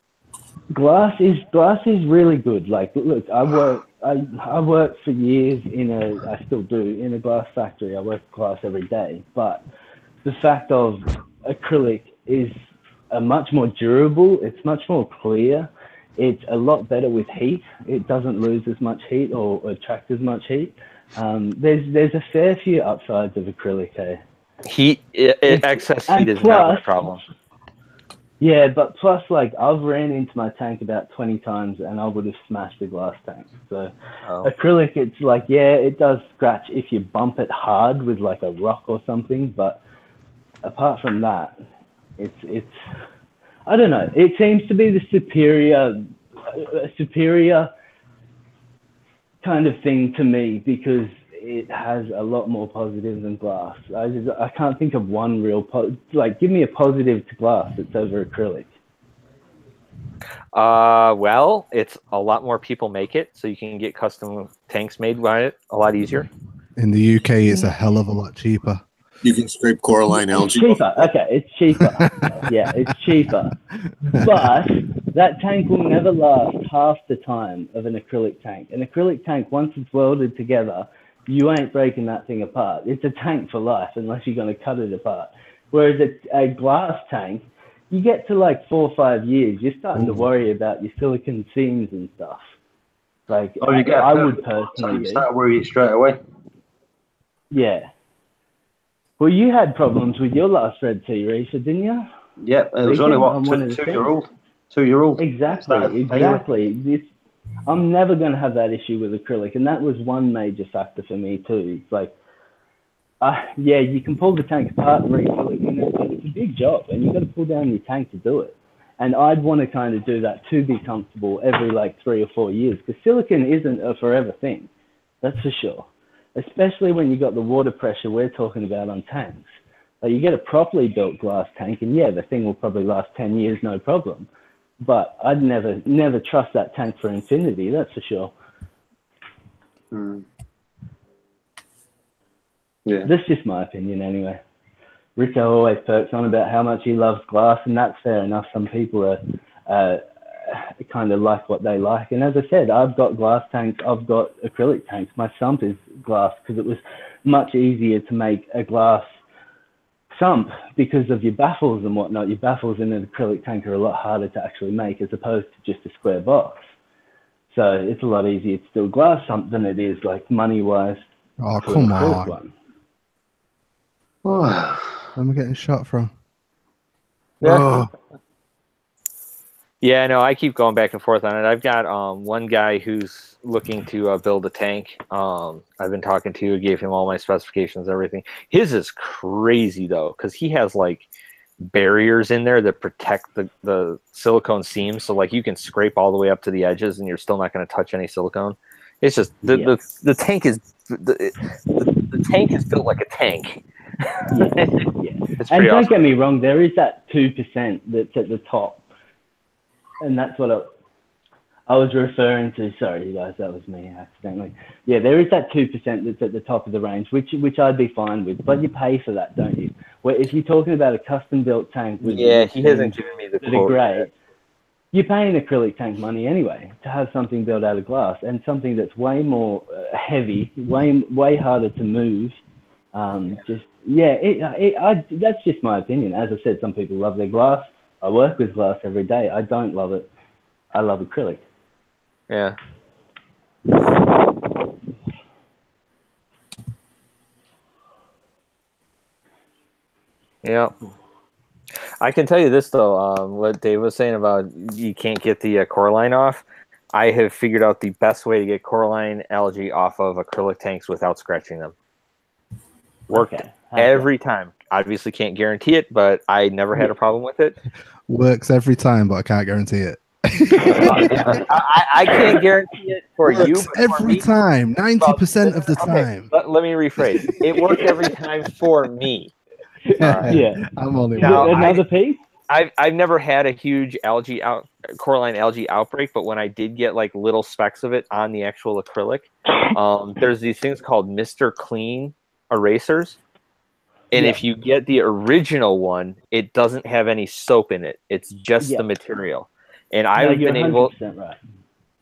Glass is really good. Like, look, I worked for years I still do, in a glass factory. I work glass every day, but the fact of acrylic is much more durable. It's much more clear. It's a lot better with heat. It doesn't lose as much heat or attract as much heat. There's a fair few upsides of acrylic. Excess heat is not a problem. Yeah, but plus, like, I've ran into my tank about 20 times and I would have smashed a glass tank. So acrylic, it's like, yeah, it does scratch if you bump it hard with like a rock or something. But apart from that, it's I don't know. It seems to be the superior kind of thing to me because it has a lot more positives than glass. I can't think of one real give me a positive to glass that's over acrylic. Well, it's a lot more people make it, so you can get custom tanks made by it a lot easier. In the UK, it's a hell of a lot cheaper. You can scrape coralline algae. It's cheaper. Okay, it's cheaper. Yeah, it's cheaper. But that tank will never last half the time of an acrylic tank. An acrylic tank, once it's welded together, you ain't breaking that thing apart. It's a tank for life unless you're going to cut it apart. Whereas a glass tank, you get to like 4 or 5 years, you're starting to worry about your silicon seams and stuff. Like, I would personally start worrying straight away. Yeah. Well, you had problems with your last Red Sea racer, didn't you? Yeah, it was only what, 2-year-old. 2-year-old. Exactly. I'm never going to have that issue with acrylic, and that was one major factor for me too. It's like, yeah, you can pull the tank apart and refill it, but it's a big job, and you've got to pull down your tank to do it. And I'd want to kind of do that to be comfortable every like 3 or 4 years, because silicon isn't a forever thing, that's for sure. Especially when you got the water pressure we're talking about on tanks. Like, you get a properly built glass tank, and yeah, the thing will probably last 10 years, no problem. But I'd never trust that tank for infinity, that's for sure. Yeah. That's just my opinion anyway. Rico always perks on about how much he loves glass, and that's fair enough. Some people are kind of like what they like. And as I said, I've got glass tanks, I've got acrylic tanks. My sump is glass because it was much easier to make a glass sump because of your baffles and whatnot. Your baffles in an acrylic tank are a lot harder to actually make as opposed to just a square box. So it's a lot easier to do a glass sump than it is like money-wise. Oh, come on. Where am I getting shot from? Yeah. Yeah, no, I keep going back and forth on it. I've got one guy who's looking to build a tank. I've been talking to, gave him all my specifications, everything. His is crazy though, because he has like barriers in there that protect the silicone seams. So like you can scrape all the way up to the edges, and you're still not going to touch any silicone. It's just the tank is the tank is built like a tank. And don't get me wrong, there is that 2% that's at the top and that's what I was referring to. Sorry, you guys, that was me accidentally. Yeah, there is that 2% that's at the top of the range, which I'd be fine with, but you pay for that, don't you? Where if you're talking about a custom-built tank with Yeah, with he hasn't things given me the that are quote great, yet. you're paying acrylic tank money anyway to have something built out of glass and something that's way more heavy, way harder to move. That's just my opinion. As I said, some people love their glass. I work with glass every day. I don't love it. I love acrylic. Yeah. Yeah. I can tell you this though, what Dave was saying about you can't get the Coraline off. I have figured out the best way to get Coraline algae off of acrylic tanks without scratching them. Worked every time. Obviously can't guarantee it, but I never had a problem with it. Works every time, but I can't guarantee it. I can't guarantee it for you, Works but for every me, time, 90% of the okay, time. let me rephrase. It worked every time for me. Yeah. I'm only Now, another piece. I've never had a huge Coraline algae outbreak, but when I did get like little specks of it on the actual acrylic, there's these things called Mr. Clean erasers. And if you get the original one, it doesn't have any soap in it. It's just the material. And I've you're been able 100% right.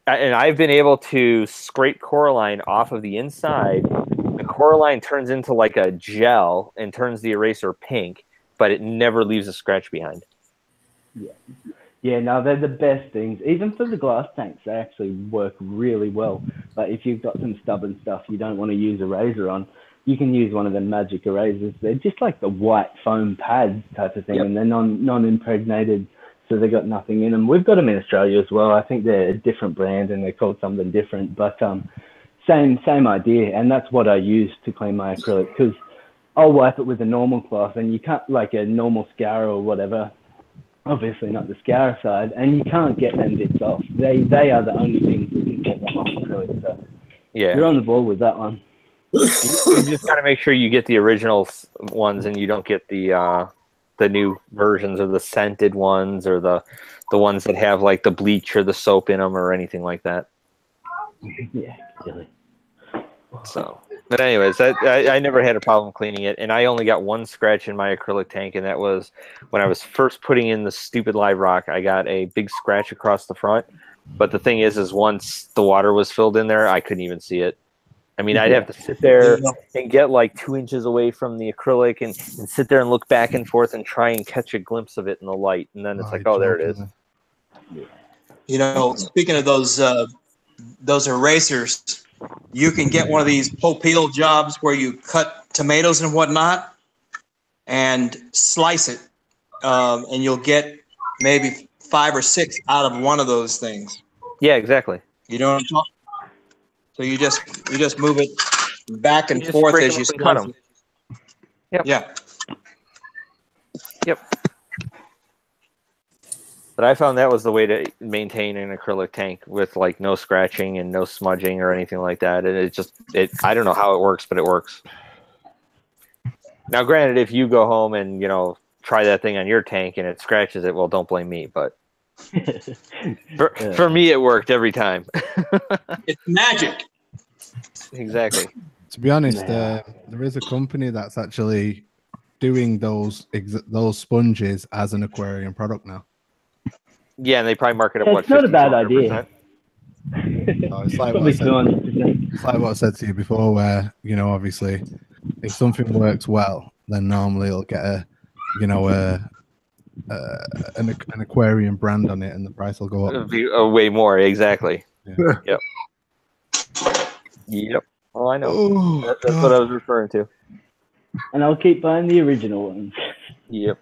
And I've been able to scrape Coraline off of the inside. The Coraline turns into like a gel and turns the eraser pink, but it never leaves a scratch behind. Yeah, no, they're the best things. Even for the glass tanks, they actually work really well. But if you've got some stubborn stuff you don't want to use a razor on, you can use one of the magic erasers. They're just like the white foam pads type of thing, and they're non-impregnated, so they've got nothing in them. We've got them in Australia as well. I think they're a different brand and they're called something different, but same idea. And that's what I use to clean my acrylic, because I'll wipe it with a normal cloth, and you can't, like a normal scour or whatever, obviously not the scour side, and you can't get them bits off. They are the only things that can get them off acrylic. So you're on the ball with that one. You just got to make sure you get the original ones and you don't get the new versions or the scented ones or the ones that have like the bleach or the soap in them or anything like that. Yeah, really. So, but anyways, I never had a problem cleaning it, and I only got one scratch in my acrylic tank, and that was when I was first putting in the stupid live rock. I got a big scratch across the front, but the thing is once the water was filled in there, I couldn't even see it. I mean, I'd have to sit there and get like 2 inches away from the acrylic and sit there and look back and forth and try and catch a glimpse of it in the light, and then it's like, oh, there it is. You know, speaking of those erasers, you can get one of these peel jobs where you cut tomatoes and whatnot and slice it, and you'll get maybe 5 or 6 out of one of those things. Yeah, exactly. You know what I'm talking? So you just move it back and forth as you cut them. Yep. Yeah. Yep. But I found that was the way to maintain an acrylic tank with like no scratching and no smudging or anything like that. And I don't know how it works, but it works. Now, granted, if you go home and, try that thing on your tank and it scratches it, well, don't blame me, but for me, it worked every time. It's magic. Exactly. To be honest, there is a company that's actually doing those sponges as an aquarium product now. Yeah, and they probably market up It's not a bad idea. It's like what I said to you before, where obviously, if something works well, then normally it'll get an aquarium brand on it, and the price will go up. It'll be way more, exactly. Yeah. Yep. Yep. Oh, I know. Oh, that's what I was referring to. And I'll keep buying the original ones. Yep.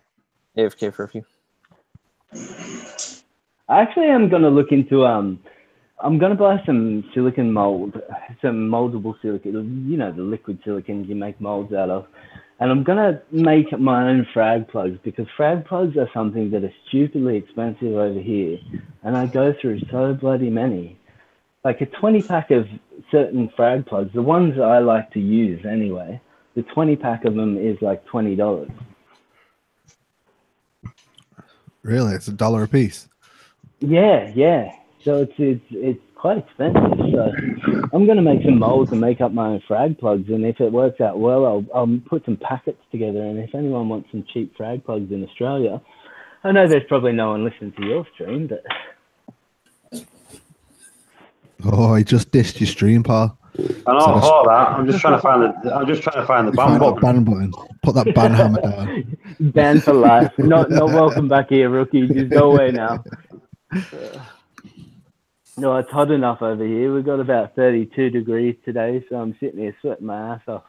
AFK for a few. Actually, I'm going to look into I'm going to buy some silicon mold, some moldable silicon, the liquid silicon you make molds out of. And I'm going to make my own frag plugs, because frag plugs are something that are stupidly expensive over here. And I go through so bloody many. Like a 20-pack of certain frag plugs, the ones that I like to use anyway, the 20-pack of them is like $20. Really? It's $1 a piece? Yeah. So it's quite expensive. So I'm gonna make some molds and make up my own frag plugs. And if it works out well, I'll put some packets together. And if anyone wants some cheap frag plugs in Australia, I know there's probably no one listening to your stream, but Oh, I just dissed your stream, pal. I know all that. I'm just trying to find the ban button. Ban button. Put that ban hammer down. ban for life. Not welcome back here, rookie. Just go away now. No, it's hot enough over here. We've got about 32 degrees today, so I'm sitting here sweating my ass off.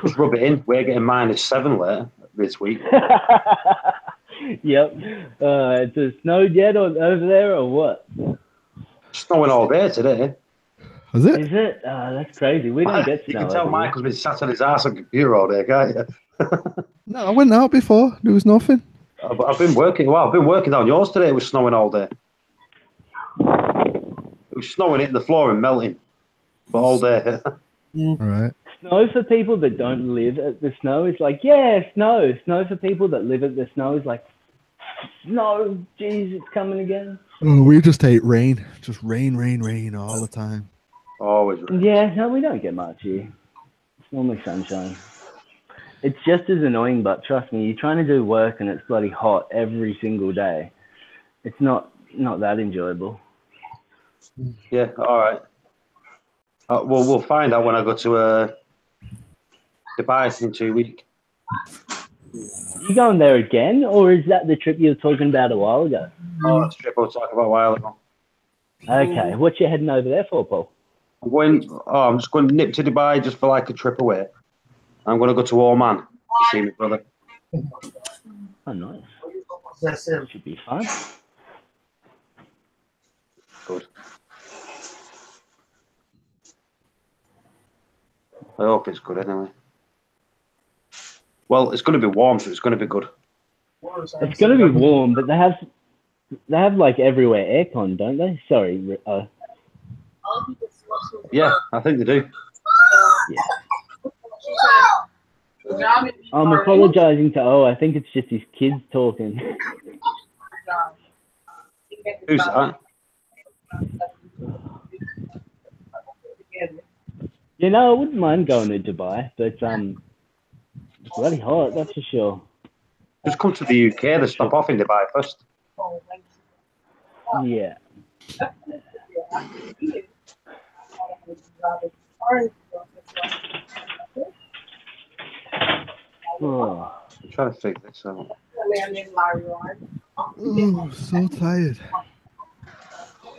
Just rub it in. We're getting -7 later this week. Yep. It's a snowed yet over there or what? Snowing all day today. Is it? Is it? That's crazy. We don't get snow. You can tell Michael's been sat on his ass on computer all day, can't you? No, I went out before. There was nothing. But I've been working. Well, I've been working down yours today. It was snowing all day. It was snowing, hitting the floor and melting, but all day. All right. Snow for people that don't live at the snow is like, yeah, snow. Snow for people that live at the snow is like, snow, jeez, it's coming again. Oh, we just hate rain. Just rain all the time. Always rain. Yeah, no, we don't get much here. It's normally sunshine. It's just as annoying, but trust me, you're trying to do work and it's bloody hot every single day. It's not that enjoyable. Yeah, all right. Well, we'll find out when I go to Dubai in 2 weeks. You going there again, or is that the trip you were talking about a while ago? Oh, that's the trip I was talking about a while ago. Okay, what you heading over there for, Paul? I'm just going to nip to Dubai just for like a trip away. I'm going to go to Oman to see my brother. Oh, nice. That should be fun. Good. I hope it's good anyway. Well, it's going to be warm, so it's going to be good. It's going to be warm, but they have like everywhere aircon, don't they? Sorry. Yeah, I think they do. Yeah. I'm apologizing to I think it's just his kids talking. Who's that? You know, I wouldn't mind going to Dubai, but it's bloody hot, that's for sure. Just come to the UK to stop off in Dubai first. Yeah. Oh, I'm trying to figure this out. Oh, so tired.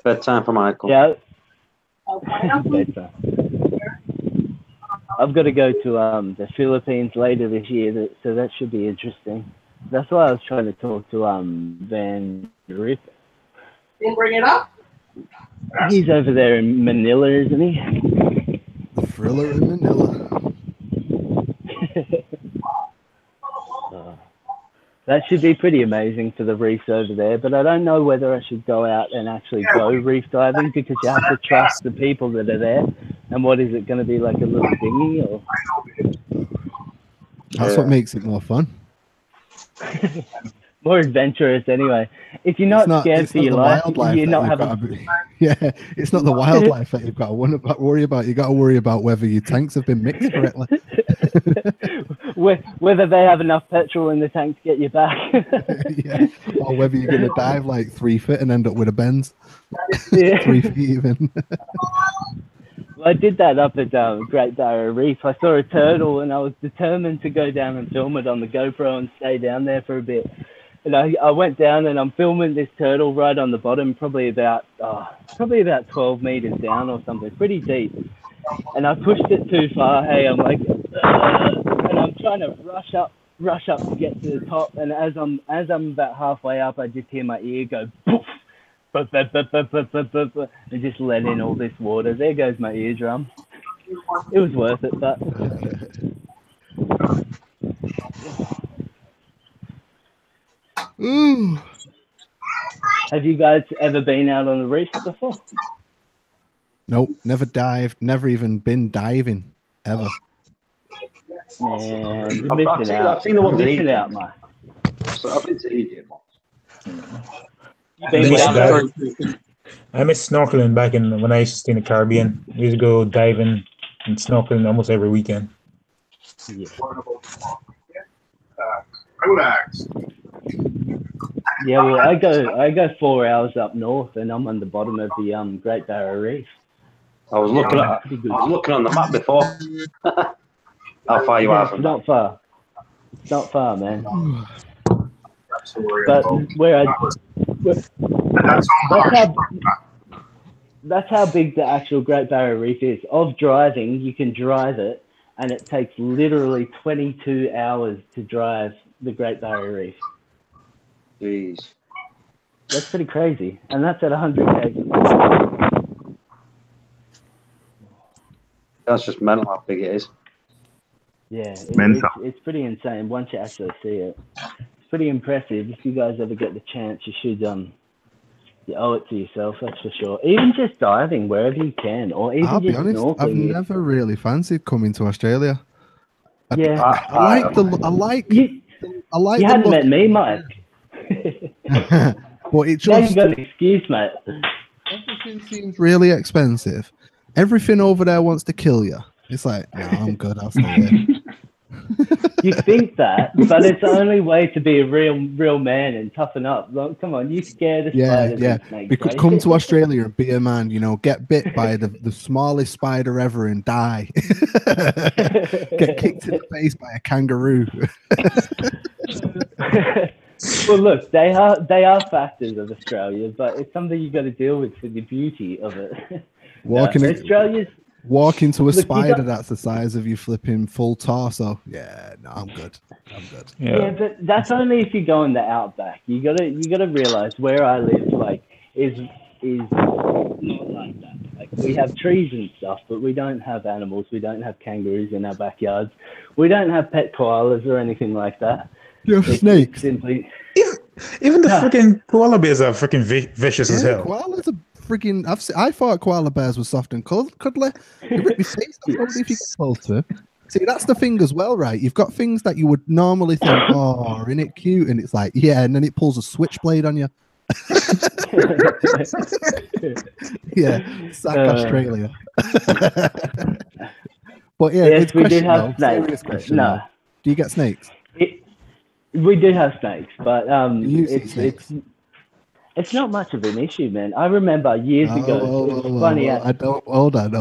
Bedtime for Michael. Yeah. Bedtime. I've got to go to the Philippines later this year, so that should be interesting. That's why I was trying to talk to Van Reef. Didn't bring it up? He's over there in Manila, isn't he? The thriller in Manila. That should be pretty amazing for the reefs over there, but I don't know whether I should go out and actually go reef diving because you have to trust the people that are there. And what is it going to be, like a little dinghy? Or That's what makes it more fun. More adventurous anyway. If you're not scared for your life, you're not having... Yeah, it's not the wildlife that you've got to worry about. You've got to worry about whether your tanks have been mixed correctly. Whether they have enough petrol in the tank to get you back. Yeah. Or whether you're going to dive like 3 feet and end up with a Benz. Yeah. 3 feet even. Well, I did that up at Great Barrier Reef. I saw a turtle and I was determined to go down and film it on the GoPro and stay down there for a bit. And I went down and I'm filming this turtle right on the bottom, probably about 12 meters down or something, pretty deep. And I pushed it too far. Hey, I'm like, and I'm trying to rush up to get to the top. And as I'm about halfway up, I just hear my ear go poof, and just let in all this water. There goes my eardrum. It was worth it, but. Ooh. Have you guys ever been out on the reef before? Nope, never dived, never even been diving, ever. Man, you're missing out. I've seen the ones in Missing Egypt. out, mate. So I've been to Egypt. I miss snorkeling back in when I used to stay in the Caribbean. We used to go diving and snorkeling almost every weekend. Yeah. I would ask. Yeah, well, I go 4 hours up north, and I'm on the bottom of the Great Barrier Reef. I was looking on the map before. How far you are from that? Not far. It's not far, man. But that's how big the actual Great Barrier Reef is. Of driving, you can drive it, and it takes literally 22 hours to drive the Great Barrier Reef. Jeez. That's pretty crazy, and that's at 100 km. That's just mental how big it is. Yeah, it's pretty insane once you actually see it. It's pretty impressive. If you guys ever get the chance, you should you owe it to yourself, that's for sure. Even just diving wherever you can, or even I'll be just honest, snorkeling. I've never really fancied coming to Australia. Yeah, I like. You hadn't met me, Mike. But it Now just you got an excuse, mate. everything seems really expensive. Everything over there wants to kill you. It's like, no, I'm good. I'll stay here. You think that, but it's the only way to be a real man and toughen up. Like, come on, you scared of spiders and snakes, Because right? come to Australia and be a man, get bit by the smallest spider ever and die. Get kicked in the face by a kangaroo. Well, look, they are factors of Australia, but it's something you got to deal with for the beauty of it. Australia's. Walk into a Look, spider that's the size of you flipping full torso. Yeah, no, I'm good. Yeah, but that's only if you go in the outback. You gotta realize where I live, is not like that. Like, we have trees and stuff, but we don't have animals. We don't have kangaroos in our backyards. We don't have pet koalas or anything like that. You have snakes. Simply. Even the freaking koala bears are freaking vicious as hell. Koalas are freaking. I thought koala bears were soft and cuddly. They rip your face off if you get close to them. See, that's the thing as well, right? You've got things that you would normally think, oh, isn't it cute? And it's like, yeah, and then it pulls a switchblade on you. Yeah, sack Australia. But yeah, yes, it's we do question, have though. snakes. Serious question, No, though. Do you get snakes? we do have snakes, but You see snakes? it's not much of an issue, man. I remember years ago. It's funny. I don't. Hold on.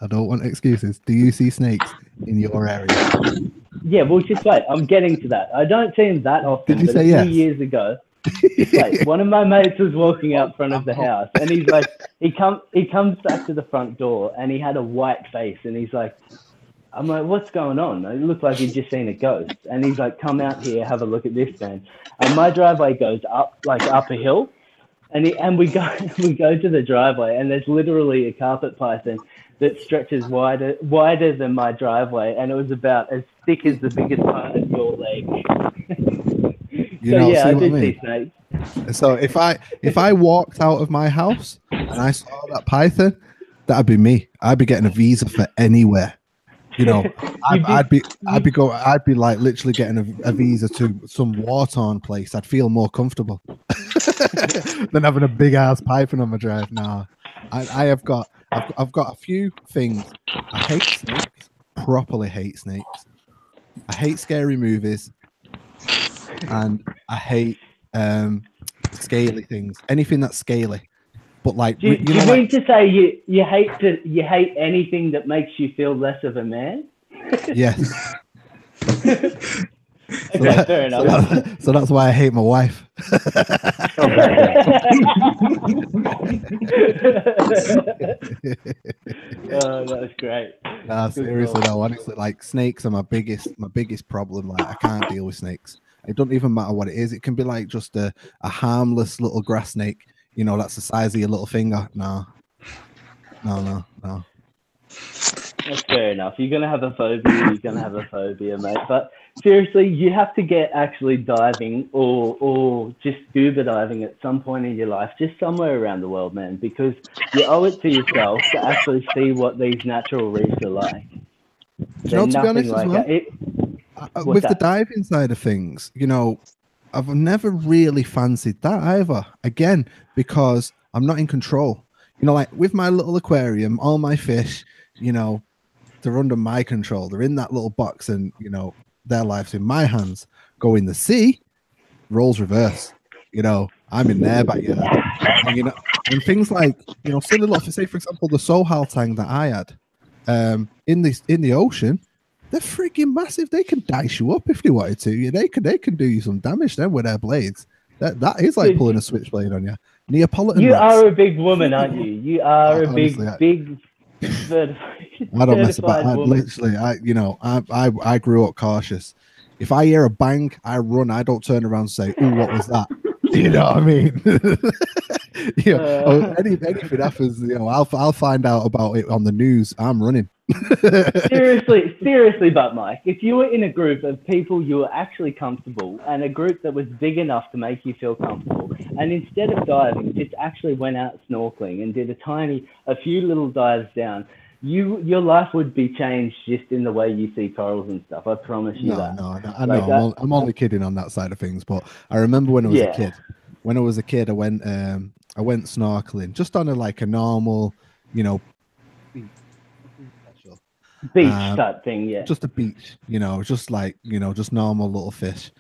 I don't want excuses. Do you see snakes in your area? Yeah, well, just wait. I'm getting to that. I don't see them that often. Did you but say a few yes? years ago, like, one of my mates was walking out front of the house, and he's like, he comes back to the front door, and he had a white face, and he's like, I'm like, what's going on? It looked like he'd just seen a ghost, and he's like, come out here, have a look at this, man. And my driveway goes up a hill, and we go to the driveway, and there's literally a carpet python that stretches wider than my driveway, and it was about as thick as the biggest part of your leg. I did see snakes. So if I walked out of my house and I saw that python, that'd be me. I'd be getting a visa for anywhere. I'd be like literally getting a visa to some war-torn place. I'd feel more comfortable than having a big ass python on my drive. Nah, I've got a few things. I hate snakes. Properly hate snakes. I hate scary movies, and I hate scaly things. Anything that's scaly. But like, do you mean to say you hate anything that makes you feel less of a man? Yes. Okay, fair enough. So that's why I hate my wife. Oh, that was great. Nah, seriously though, honestly, like snakes are my biggest problem. Like, I can't deal with snakes. It doesn't even matter what it is. It can be like just a harmless little grass snake. That's the size of your little finger. No. That's fair enough. You're going to have a phobia, mate. But seriously, you have to get actually diving or just scuba diving at some point in your life, just somewhere around the world, man, because you owe it to yourself to actually see what these natural reefs are like. To be honest as well, with the diving side of things, I've never really fancied that either. Again, because I'm not in control. You know, like with my little aquarium, all my fish, you know, they're under my control. They're in that little box, and you know, their life's in my hands. Go in the sea, roles reverse. You know, I'm in their backyard. And you know, and things like, you know, silly little, say for example, the Sohal tang that I had in the ocean, they're freaking massive. They can dice you up if they wanted to. Yeah, they can do you some damage then with their blades. That is like pulling a switchblade on you. Neapolitan You rats. are a big woman, aren't you? You are a Honestly, big I don't mess about. I woman. literally, I grew up cautious. If I hear a bang, I run. I don't turn around and say, "Ooh, what was that?" You know what I mean? Anything happens, you know, I'll find out about it on the news. I'm running. seriously, but Mike, if you were in a group of people you were actually comfortable, and a group that was big enough to make you feel comfortable, and instead of diving, just actually went out snorkeling and did a few little dives down, your life would be changed just in the way you see corals and stuff. I promise you that. No, I know. I'm only kidding on that side of things, but I remember when I was a kid. When I was a kid, I went snorkeling just on a normal, you know, beach type thing, yeah. Just a beach, you know, just just normal little fish.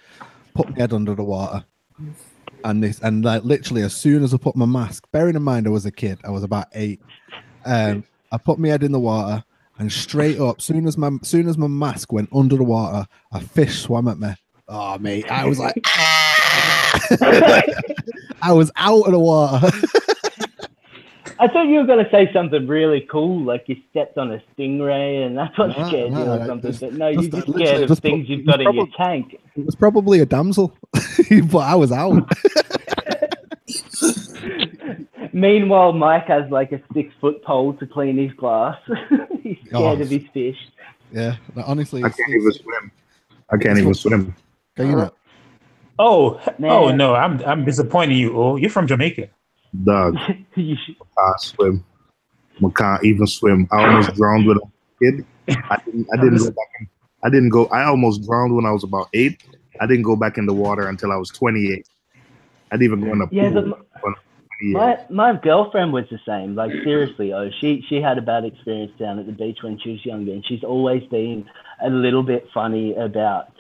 Put my head under the water, and like literally as soon as I put my mask, bearing in mind I was a kid, I was about 8. I put my head in the water, and straight up, soon as my mask went under the water, a fish swam at me. Oh mate, I was like, I was out of the water. I thought you were going to say something really cool, like you stepped on a stingray and that's what scared you or something. But no, you're just scared of things you've got in your tank. It was probably a damsel, but I was out. Meanwhile, Mike has like a 6-foot pole to clean his glass. He's scared of his fish. Yeah, honestly, I can't even swim. Can you not? Oh no, I'm disappointing you. Oh, you're from Jamaica. Dog, I can't swim. I can't even swim. I almost drowned when I was a kid. I didn't go back. I didn't go. I almost drowned when I was about 8. I didn't go back in the water until I was 28. I didn't even go in the pool. My girlfriend was the same. Like seriously, she had a bad experience down at the beach when she was younger, and she's always been a little bit funny about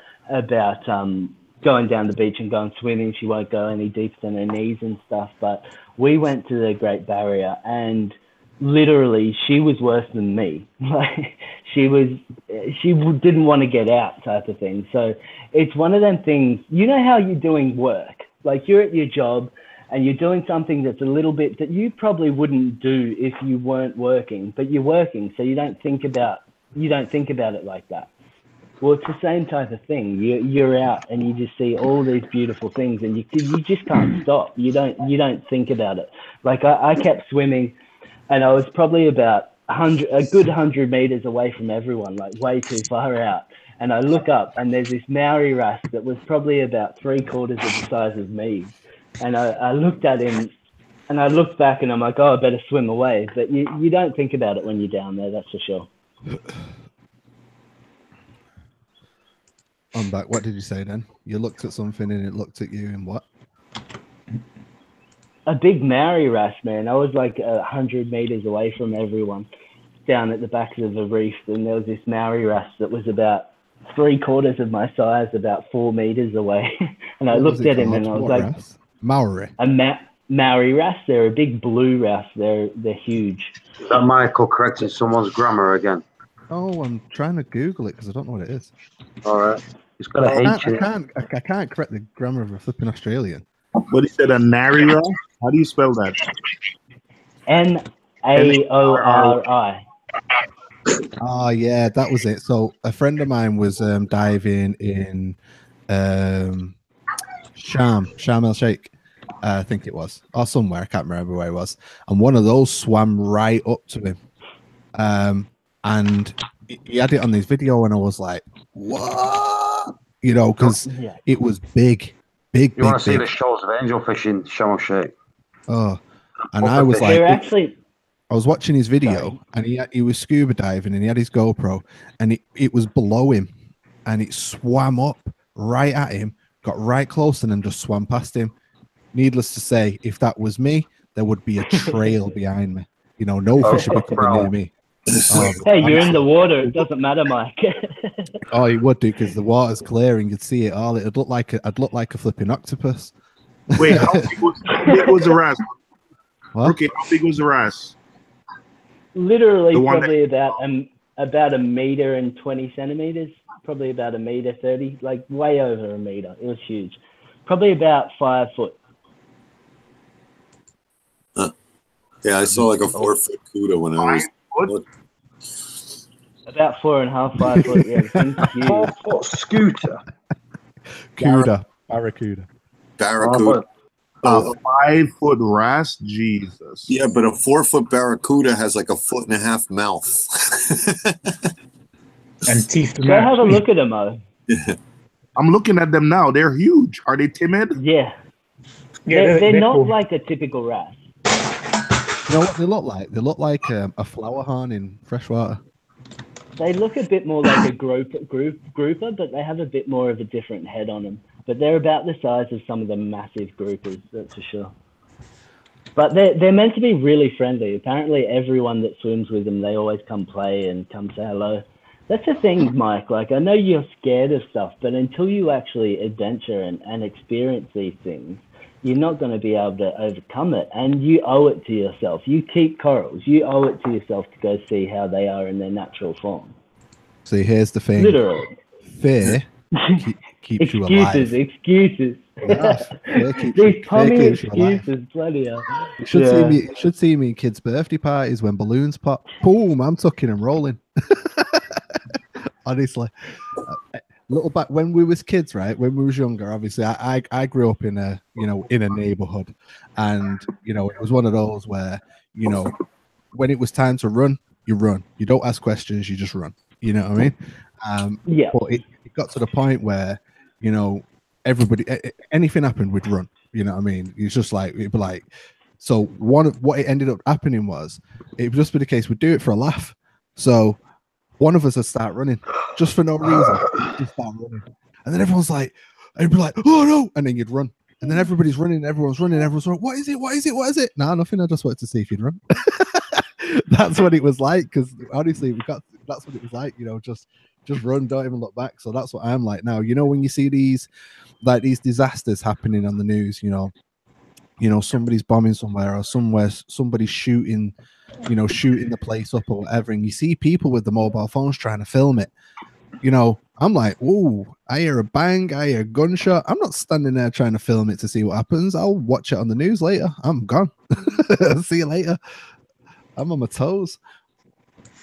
going down the beach and going swimming. She won't go any deeper than her knees and stuff. But we went to the Great Barrier, and literally she was worse than me. Like she didn't want to get out type of thing. So it's one of them things. You know how you're doing work, like you're at your job and you're doing something that's a little bit that you probably wouldn't do if you weren't working, but you're working, so you don't think about it like that. Well, it's the same type of thing. You're out and you just see all these beautiful things, and you just can't stop. You don't think about it. Like I kept swimming, and I was probably about a good 100 meters away from everyone, like way too far out. And I look up, and there's this Maori wrasse that was probably about 3/4 of the size of me. And I looked at him, and I looked back, and I'm like, oh, I better swim away. But you don't think about it when you're down there, that's for sure. I'm back. What did you say then? You looked at something and it looked at you, and what? A big Maori wrasse, man. I was like 100 meters away from everyone down at the back of the reef, and there was this Maori wrasse that was about 3/4 of my size, about 4 meters away. And I looked at him and I was like, Maori. Maori wrasse. They're a big blue wrasse. They're huge. Is that Michael correcting someone's grammar again? Oh, I'm trying to Google it because I don't know what it is. All right. It's got a H in it. I can't correct the grammar of a flipping Australian. What he said, a Narira? How do you spell that? Naori. Oh yeah, that was it. So a friend of mine was diving in Sharm El Sheikh, I think it was, or somewhere. I can't remember where it was. And one of those swam right up to him, and he had it on his video, and I was like, "What?" You know, because it was big. You want to see the shoals of angelfish in Sharm El Sheikh? Oh, and I was like, I was watching his video, and he was scuba diving, and he had his GoPro, and it was below him, and it swam up right at him, got right close, and then just swam past him. Needless to say, if that was me, there would be a trail behind me. You know, no fish would be coming near me. Hey, you're in the water. It doesn't matter, Mike. Oh, you would do, because the water's clear and you'd see it all. I'd look like a flipping octopus. Wait, how big was the wrasse? What? Rookie, how big was the wrasse? Literally, The one probably about 1.20 meters. Probably about 1.30 meters, like way over 1 meter. It was huge. Probably about 5 foot. Yeah, I saw like a 4 foot cuda when I was. About 4.5, 5 foot. Yeah, the thing's huge. 4 foot scooter. Cuda. Barracuda. Barracuda. A 5 foot wrasse? Jesus. Yeah, but a 4 foot barracuda has like a 1.5 foot mouth. And teeth to Go match. have a look at them, Mo. I'm looking at them now. They're huge. Are they timid? Yeah. Yeah, they're not cool. like a typical wrasse. You know what they look like? They look like a flower horn in freshwater. They look a bit more like a grouper, but they have a bit more of a different head on them. But they're about the size of some of the massive groupers, that's for sure. But they're meant to be really friendly. Apparently, everyone that swims with them, they always come play and come say hello. That's the thing, Mike. Like, I know you're scared of stuff, but until you actually adventure and experience these things, you're not going to be able to overcome it. And you owe it to yourself. You keep corals. You owe it to yourself to go see how they are in their natural form. See, here's the thing. Literally. Fear keeps you alive. Excuses. These Tommy excuses, bloody hell. You should see me kids' birthday parties when balloons pop. Boom! I'm tucking and rolling. Honestly, little back when we was kids, right? When we was younger, obviously, I grew up in a neighborhood, and it was one of those where when it was time to run, you run. You don't ask questions. You just run. You know what I mean? Yeah. But it got to the point where everybody, anything happened, we'd run. You know what I mean? It's just like it'd be like. So what it ended up happening was it would just be the case we'd do it for a laugh. So one of us would start running just for no reason, just start running, and then everyone's like, it'd be like, oh no, and then you'd run, and then everybody's running, everyone's running, what is it? What is it? What is it? Nah, nothing. I just wanted to see if you'd run. That's what it was like, because honestly, that's what it was like. Just run, don't even look back. So that's what I'm like now. When you see these disasters happening on the news, somebody's bombing somewhere, or somebody's shooting the place up or whatever, and you see people with the mobile phones trying to film it. I'm like, ooh, I hear a bang, I hear a gunshot. I'm not standing there trying to film it to see what happens. I'll watch it on the news later. I'm gone. See you later. I'm on my toes.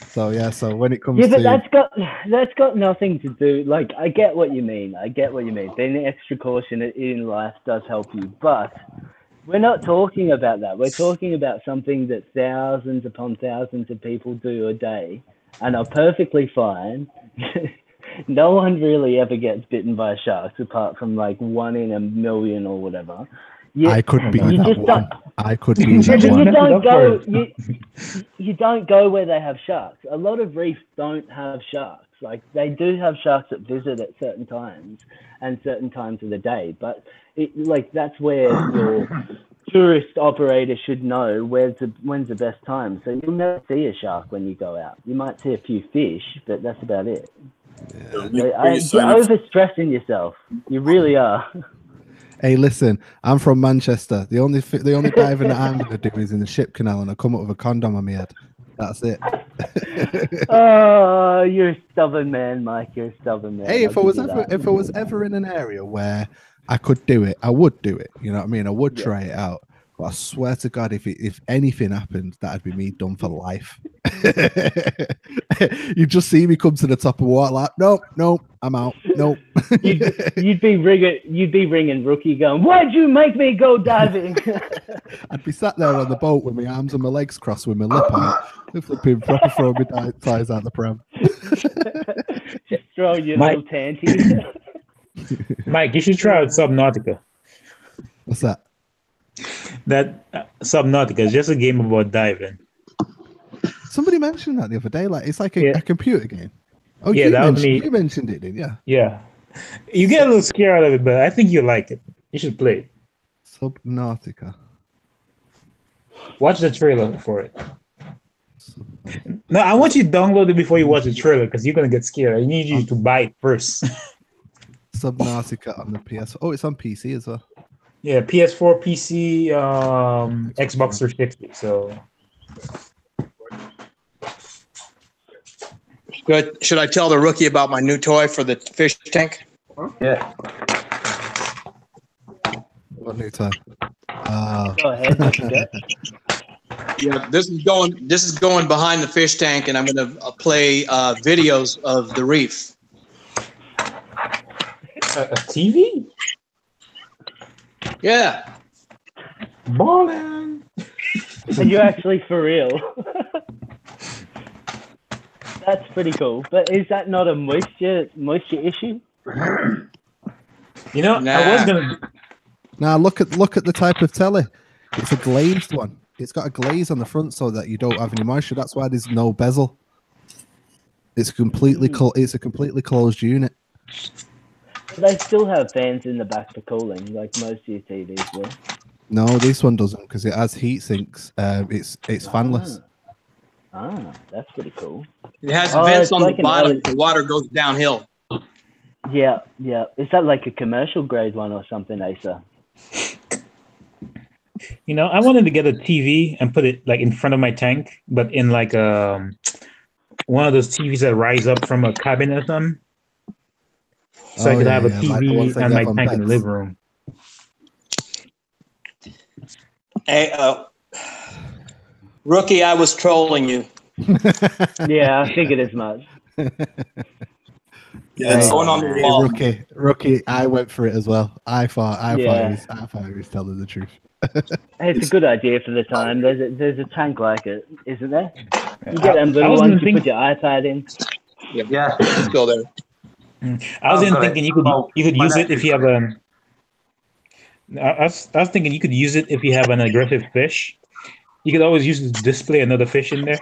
So yeah, so when it comes but to that's got nothing to do. Like, I get what you mean. Being extra caution in life does help you, but we're not talking about that. We're talking about something that thousands upon thousands of people do a day and are perfectly fine. No one really ever gets bitten by sharks apart from like 1 in a million or whatever. I could be that one. I could be that one. You don't go where they have sharks. A lot of reefs don't have sharks. Like, they do have sharks that visit at certain times and certain times of the day, but that's where your tourist operator should know when's the best time. So you'll never see a shark when you go out. You might see a few fish, but that's about it. Yeah. You're overstressing yourself. You really are. Hey, listen, I'm from Manchester. The only diving that I'm going to do is in the ship canal, and I come up with a condom on my head. That's it. Oh, you're a stubborn man, Mike. You're a stubborn man. Hey, if I was ever in an area where I could do it, I would do it. You know what I mean? I would try it out. But I swear to God, if anything happened, that'd be me done for life. You just see me come to the top of water like, nope, I'm out. Nope. you'd be ringing Rookie going, why'd you make me go diving? I'd be sat there on the boat with my arms and my legs crossed with my lip out, flipping proper throwing my ties out the pram. Just throw your little tanty. Mike, you should try out Subnautica. What's that? That Subnautica is just a game about diving. Somebody mentioned that the other day. Like, it's like a computer game. Oh, yeah, you mentioned it, didn't you? Yeah. You get a little scared out of it, but I think you like it. You should play it. Subnautica. Watch the trailer for it. No, I want you to download it before you watch the trailer because you're gonna get scared. I need you to buy it first. Subnautica on the PS. Oh, it's on PC as well. Yeah, PS4, PC, Xbox 360. So, should I tell the rookie about my new toy for the fish tank? Yeah. What new toy? Go ahead, Mr. Jeff. Yeah, this is going behind the fish tank, and I'm going to play videos of the reef. A TV? Yeah. Ballin'. And you're actually for real. That's pretty cool. But is that not a moisture issue? You know, I was gonna. Now look at the type of telly. It's a glazed one. It's got a glaze on the front so that you don't have any moisture. That's why there's no bezel. It's completely it's a completely closed unit. They still have fans in the back for cooling, like most of your TVs will. No, this one doesn't because it has heat sinks. It's fanless. Ah, that's pretty cool. It has vents on the bottom. The water goes downhill. Yeah, yeah. Is that like a commercial grade one or something, Asa? You know, I wanted to get a TV and put it like in front of my tank, but in like one of those TVs that rise up from a cabinet or something. So I could have a TV and my tank in the living room. Hey, rookie, I was trolling you. Yeah, I figured as much. Yeah, it's going on the wall. Rookie, I went for it as well. I thought he was telling the truth. Hey, it's a good idea for the time. There's a tank like it, isn't there? You get them little ones you put your iPad in. Yeah, it's still there. I was even thinking you could use it if you have I was thinking you could use it if you have an aggressive fish. You could always use it to display another fish in there.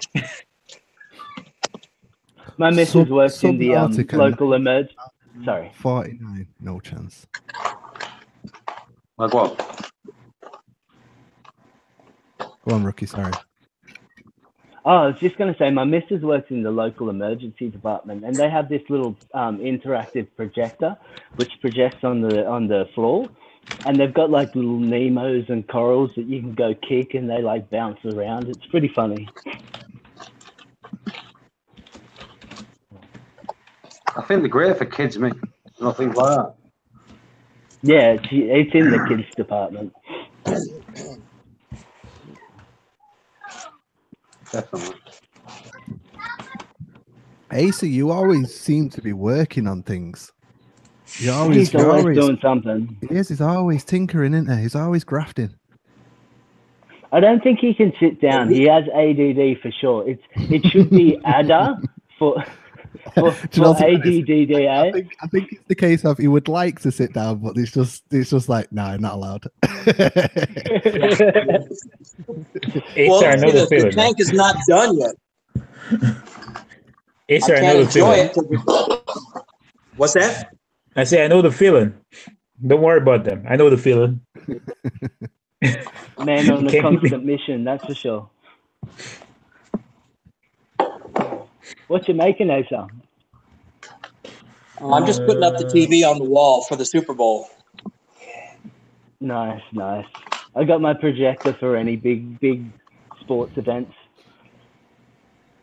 My missus works in the local emergency. Sorry. 49, no chance. Like what? Go on, Rookie, sorry. Oh, I was just going to say, my missus works in the local emergency department, and they have this little interactive projector, which projects on the floor, and they've got like little Nemos and corals that you can go kick, and they like bounce around. It's pretty funny. I think they're great for kids, mate. Not things like that. Yeah, it's in the kids department. Definitely. Asa, you always seem to be working on things. He's always doing something. He's always tinkering, isn't he? He's always grafting. I don't think he can sit down. He has ADD for sure. It should be ADA for ADDA. I think it's the case of he would like to sit down, but it's just like, no, not allowed. Well, the tank is not done yet. I can't enjoy it. What's that? I say I know the feeling. Don't worry about them. I know the feeling. Man on a constant mission, that's for sure. What you making, Asa? I'm just putting up the TV on the wall for the Super Bowl. Nice, nice. I got my projector for any big sports events.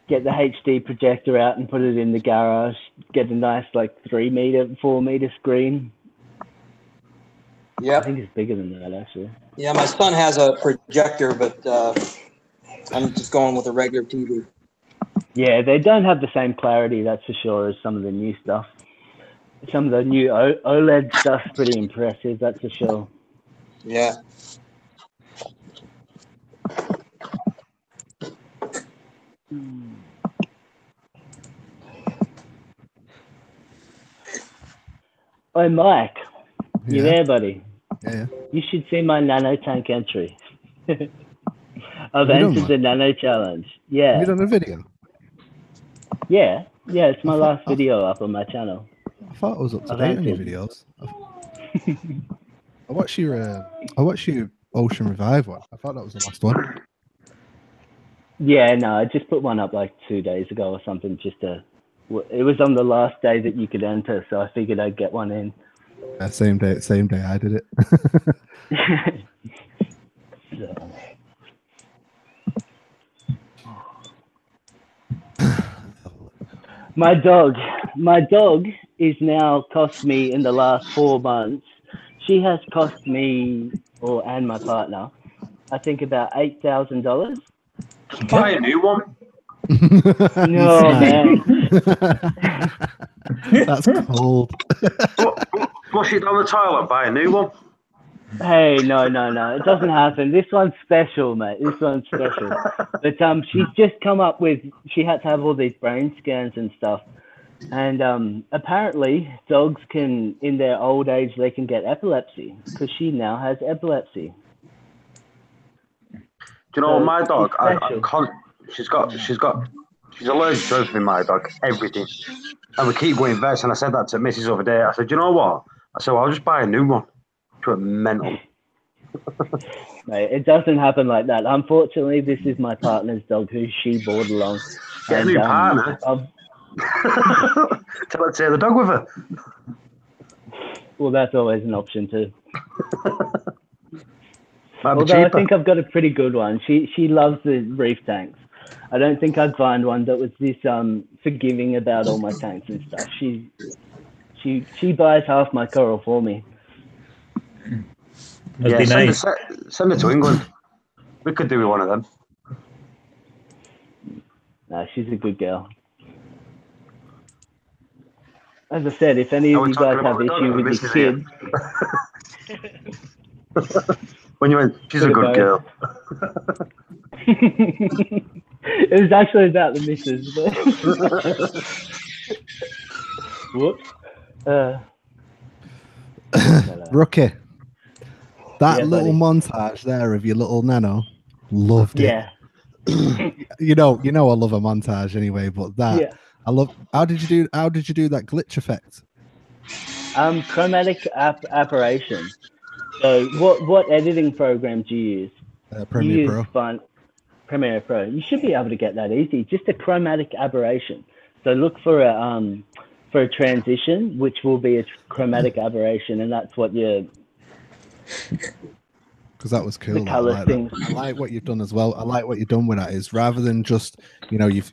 Get the HD projector out and put it in the garage. Get a nice 4 meter screen. Yeah, I think it's bigger than that actually. Yeah, my son has a projector, but I'm just going with a regular TV. Yeah, they don't have the same clarity, that's for sure, as some of the new stuff. Some of the new OLED stuff's pretty impressive, that's for sure. Yeah. Oh, Mike, you there, buddy? Yeah. You should see my nano tank entry. I've entered the nano challenge. Yeah. Have you done a video? Yeah, it's my last video up on my channel. I thought I was up to I date don't on your think- videos. I watched your Ocean Revive one. I thought that was the last one. Yeah, no, I just put one up like 2 days ago or something. It was on the last day that you could enter, so I figured I'd get one in. Same day I did it. So. My dog is now cost me in the last 4 months. She has cost me, and my partner, I think about $8,000. Buy a new one. No, man. That's cold. Flush it down the toilet. Buy a new one. Hey, no. It doesn't happen. This one's special, mate. This one's special. But she's just come up with, she had to have all these brain scans and stuff. And apparently dogs can, in their old age, they can get epilepsy because she now has epilepsy. Do you know what, my dog? She's allergic to everything. My dog, everything. And we keep going vets. And I said that to Mrs. the other day. I said, do you know what? I said, well, I'll just buy a new one. To a mental. Mate, it doesn't happen like that. Unfortunately, this is my partner's dog who she brought along. Get a new partner. Tell her to take the dog with her. Well, that's always an option too. Might be Although cheaper. I think I've got a pretty good one. She loves the reef tanks. I don't think I'd find one that was this forgiving about all my tanks and stuff. She buys half my coral for me. Yeah, send it to England. We could do with one of them. No, she's a good girl. As I said, if any of you guys have issue with your kids, when you went, she's a good girl. It was actually about the missus. Whoops. Rookie. That Yeah, little buddy. montage there of your little nano, loved it. Yeah. you know I love a montage anyway, but that Yeah. I love. How did you do that glitch effect? Chromatic aberration. So what editing program do you use? Premiere Pro. Premiere Pro. You should be able to get that easy. Just a chromatic aberration. So look for a transition, which will be a chromatic aberration, and that's what you're. Because that was cool. The colour things. I like what you've done as well. I like what you've done with that is rather than just you've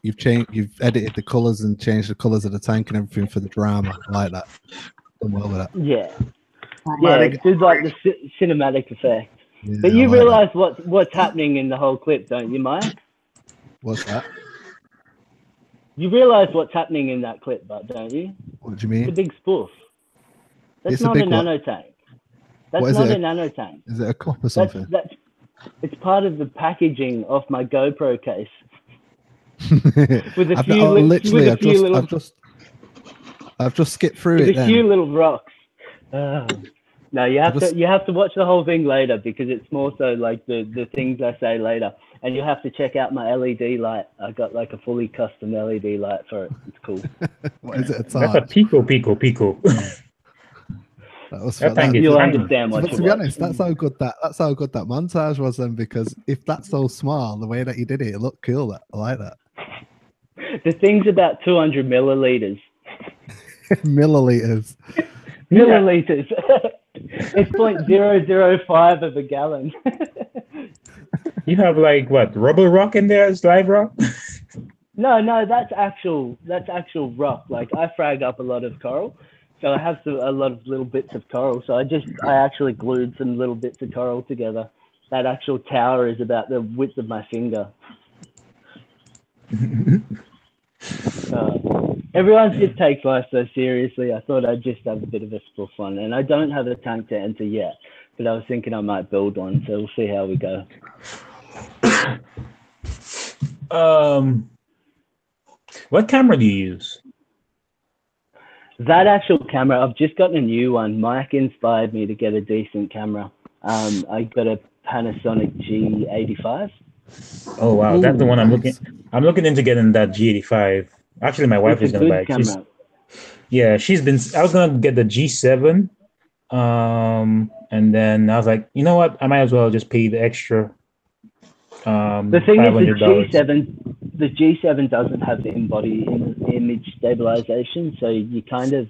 edited the colours and changed the colours of the tank and everything for the drama. I like that. Done well with that. Yeah. Yeah, did like the cinematic effect. Yeah, But you I like realise what's happening in the whole clip, don't you, Mike? What's that? You realise what's happening in that clip, but don't you? What do you mean? It's a big spoof. That's It's a not big a what? nano tank. What That's is not it? a nano tank. Is it a cup or something? It's part of the packaging of my GoPro case. With a few I've just skipped through with it. a few little rocks. No, you have to watch the whole thing later because it's more so like the things I say later, and you have to check out my LED light. I got like a fully custom LED light for it. It's cool. What is it? That's a pico. That was That tank is You'll tiny. understand what But to be honest, that's how good that montage was then. Because if that's so small, the way that you did it, it looked cool. I like that. The thing's about 200 milliliters. Milliliters. Milliliters. It's 0.005 of a gallon. You have like what, rubber rock in there as live rock? No, that's actual rock. Like I frag up a lot of coral, so I have a lot of little bits of coral. So I actually glued some little bits of coral together. That actual tower is about the width of my finger. Everyone just takes life so seriously. I thought I'd just have a bit of a spoof fun, and I don't have a tank to enter yet, but I was thinking I might build one. So we'll see how we go. What camera do you use? That actual camera, I've just gotten a new one. Mike inspired me to get a decent camera. I got a Panasonic G85. Oh wow, that's the one I'm looking. I'm looking into getting that G85. Actually, my wife is It's a gonna buy good it. camera. Yeah, she's been. I was gonna get the G7, and then I was like, you know what? I might as well just pay the extra. The thing is, $500. the G7 doesn't have the image stabilization, so you kind of,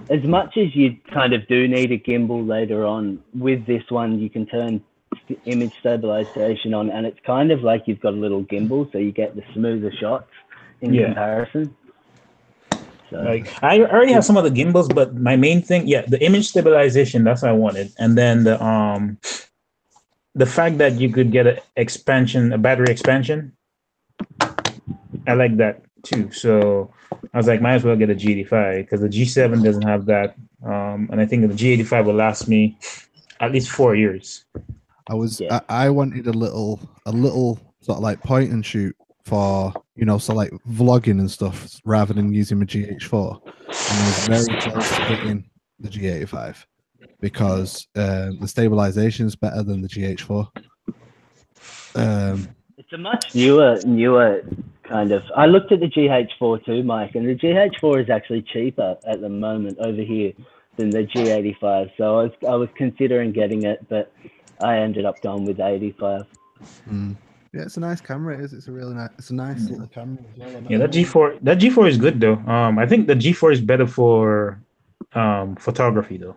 as much as you kind of do need a gimbal later on, with this one you can turn image stabilization on, and it's kind of like you've got a little gimbal, so you get the smoother shots in comparison. So, Like I already have some of the gimbals, but my main thing, the image stabilization, that's what I wanted, and then the fact that you could get a battery expansion, I like that too. So I was like, might as well get a G85 because the G7 doesn't have that, and I think the G85 will last me at least 4 years. I wanted a little sort of like point and shoot for, you know, so like vlogging and stuff rather than using my GH4, and I was very close to getting the G85 because the stabilization is better than the GH4. It's a much newer kind of. I looked at the GH4 too, Mike, and the GH4 is actually cheaper at the moment over here than the G85. So I was considering getting it, but I ended up going with 85. Yeah, it's a nice camera. It is. It's a really nice. It's a nice little camera as well. Yeah, that G4 is good though. I think the G4 is better for photography though.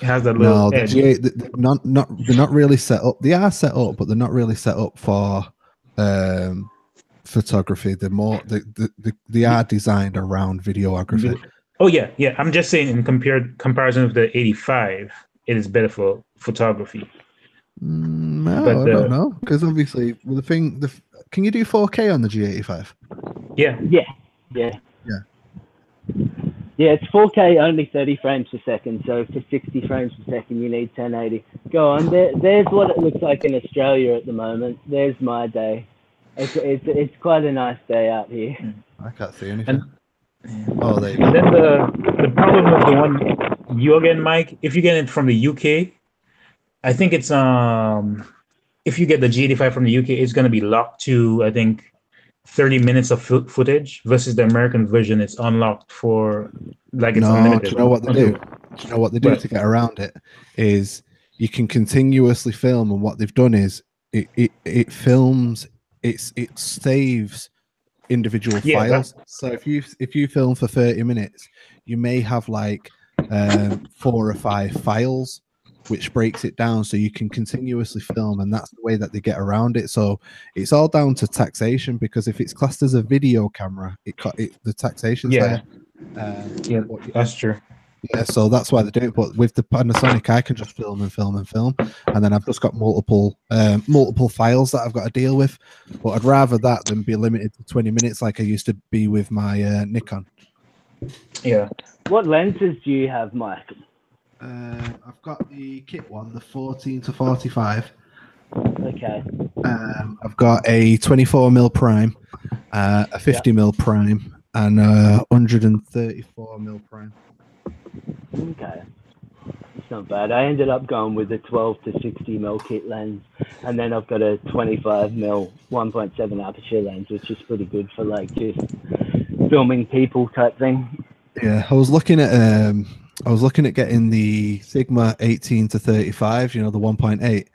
It has that little edge. they're not really set up. They are set up, but they're not really set up for photography. They're more they are designed around videography. Oh yeah. I'm just saying in comparison with the 85, it is better for photography. No, I don't know, because obviously with the thing, can you do 4K on the G85? Yeah, it's 4K, only 30 frames per second. So for 60 frames per second, you need 1080. Go on. There's what it looks like in Australia at the moment. There's my day. It's quite a nice day out here. I can't see anything. And then the problem with the one you again, Mike, if you get it from the UK, I think it's if you get the G85 from the UK, it's going to be locked to, I think, 30 minutes of footage versus the American version. It's unlocked for like it's unlimited. Do you know what they do? Do you know what they do to get around it? Is you can continuously film, and what they've done is it films, it saves individual files. So if you film for 30 minutes, you may have like 4 or 5 files, which breaks it down so you can continuously film, and that's the way that they get around it. So it's all down to taxation, because if it's classed as a video camera, the taxation's higher. Yeah, that's true. Yeah, so that's why they do it. But with the Panasonic, I can just film and film and film, and then I've just got multiple files that I've got to deal with. But I'd rather that than be limited to 20 minutes like I used to be with my Nikon. Yeah. What lenses do you have, Mike? I've got the kit one, the 14 to 45. Okay. I've got a 24mm prime, a 50mm prime, and a 134mm prime. Okay. It's not bad. I ended up going with a 12 to 60mm kit lens, and then I've got a 25mm 1.7 aperture lens, which is pretty good for like just filming people type thing. Yeah, I was looking at getting the Sigma 18 to 35, you know, the 1.8,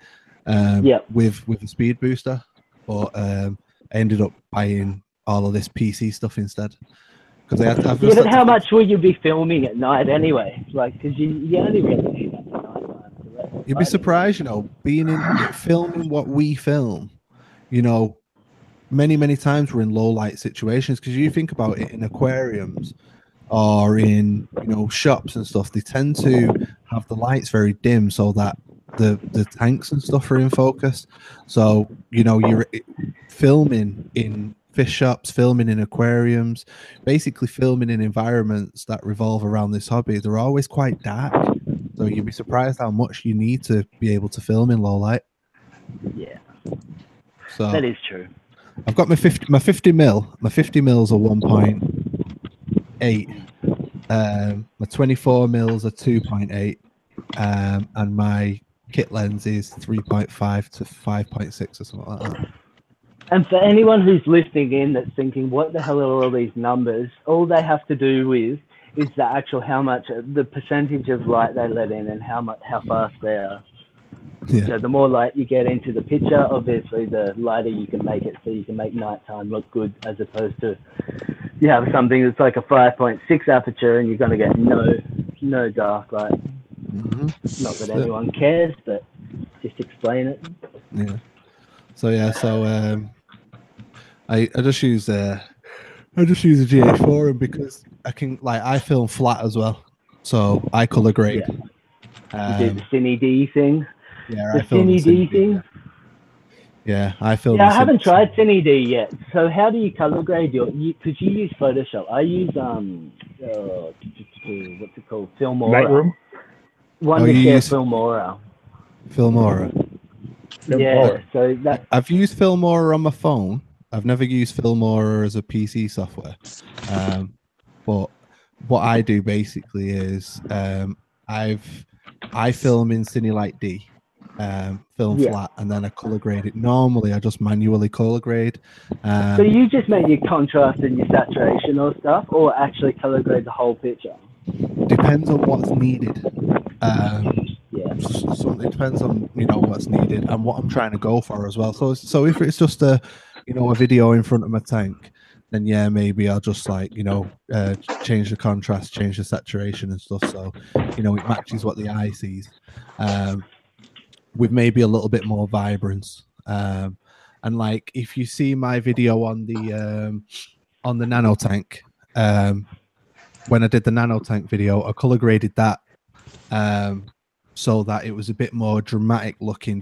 with a speed booster, but I ended up buying all of this PC stuff instead. But how much will you be filming at night anyway? Like, because you only really need that at night time. You'd be surprised, you know, filming what we film, you know, many times we're in low light situations, because you think about it, in aquariums or in, you know, shops and stuff, they tend to have the lights very dim so that the tanks and stuff are in focus. So, you know, you're filming in fish shops, filming in aquariums, basically filming in environments that revolve around this hobby. They're always quite dark, so you'd be surprised how much you need to be able to film in low light. Yeah, so that is true. I've got my 50 mil. My 50 mils are 1.8. My 24 mils are 2.8, and my kit lens is 3.5 to 5.6 or something like that. And for anyone who's listening in that's thinking, what the hell are all these numbers? All they have to do is the actual the percentage of light they let in and how fast they are. Yeah. So the more light you get into the picture, obviously the lighter you can make it, so you can make nighttime look good, as opposed to you have something that's like a 5.6 aperture and you're going to get no dark light. Mm-hmm. Not that anyone cares, but just explain it. Yeah. So I just use a GH4, and because I film flat as well, so I color grade. You do the Cine D thing. Yeah, the I film Cine D thing. Yeah, I film. Yeah, I haven't tried Cine D yet. So how do you color grade because you use Photoshop? I use what's it called? Filmora. Lightroom. Wondershare Filmora. Filmora. Yeah, so that I've used Filmora on my phone. I've never used Filmora as a PC software. But what I do basically is I film in Cinelight D, film flat, and then I color grade it. Normally, I just manually color grade. So you just make your contrast and your saturation or stuff, or actually color grade the whole picture? Depends on what's needed. So it depends on what's needed and what I'm trying to go for as well. So if it's just a video in front of my tank, then yeah, maybe I'll just change the contrast, change the saturation and stuff, so it matches what the eye sees, with maybe a little bit more vibrance. And if you see my video on the nano tank, when I did the nano tank video, I color graded that so that it was a bit more dramatic looking,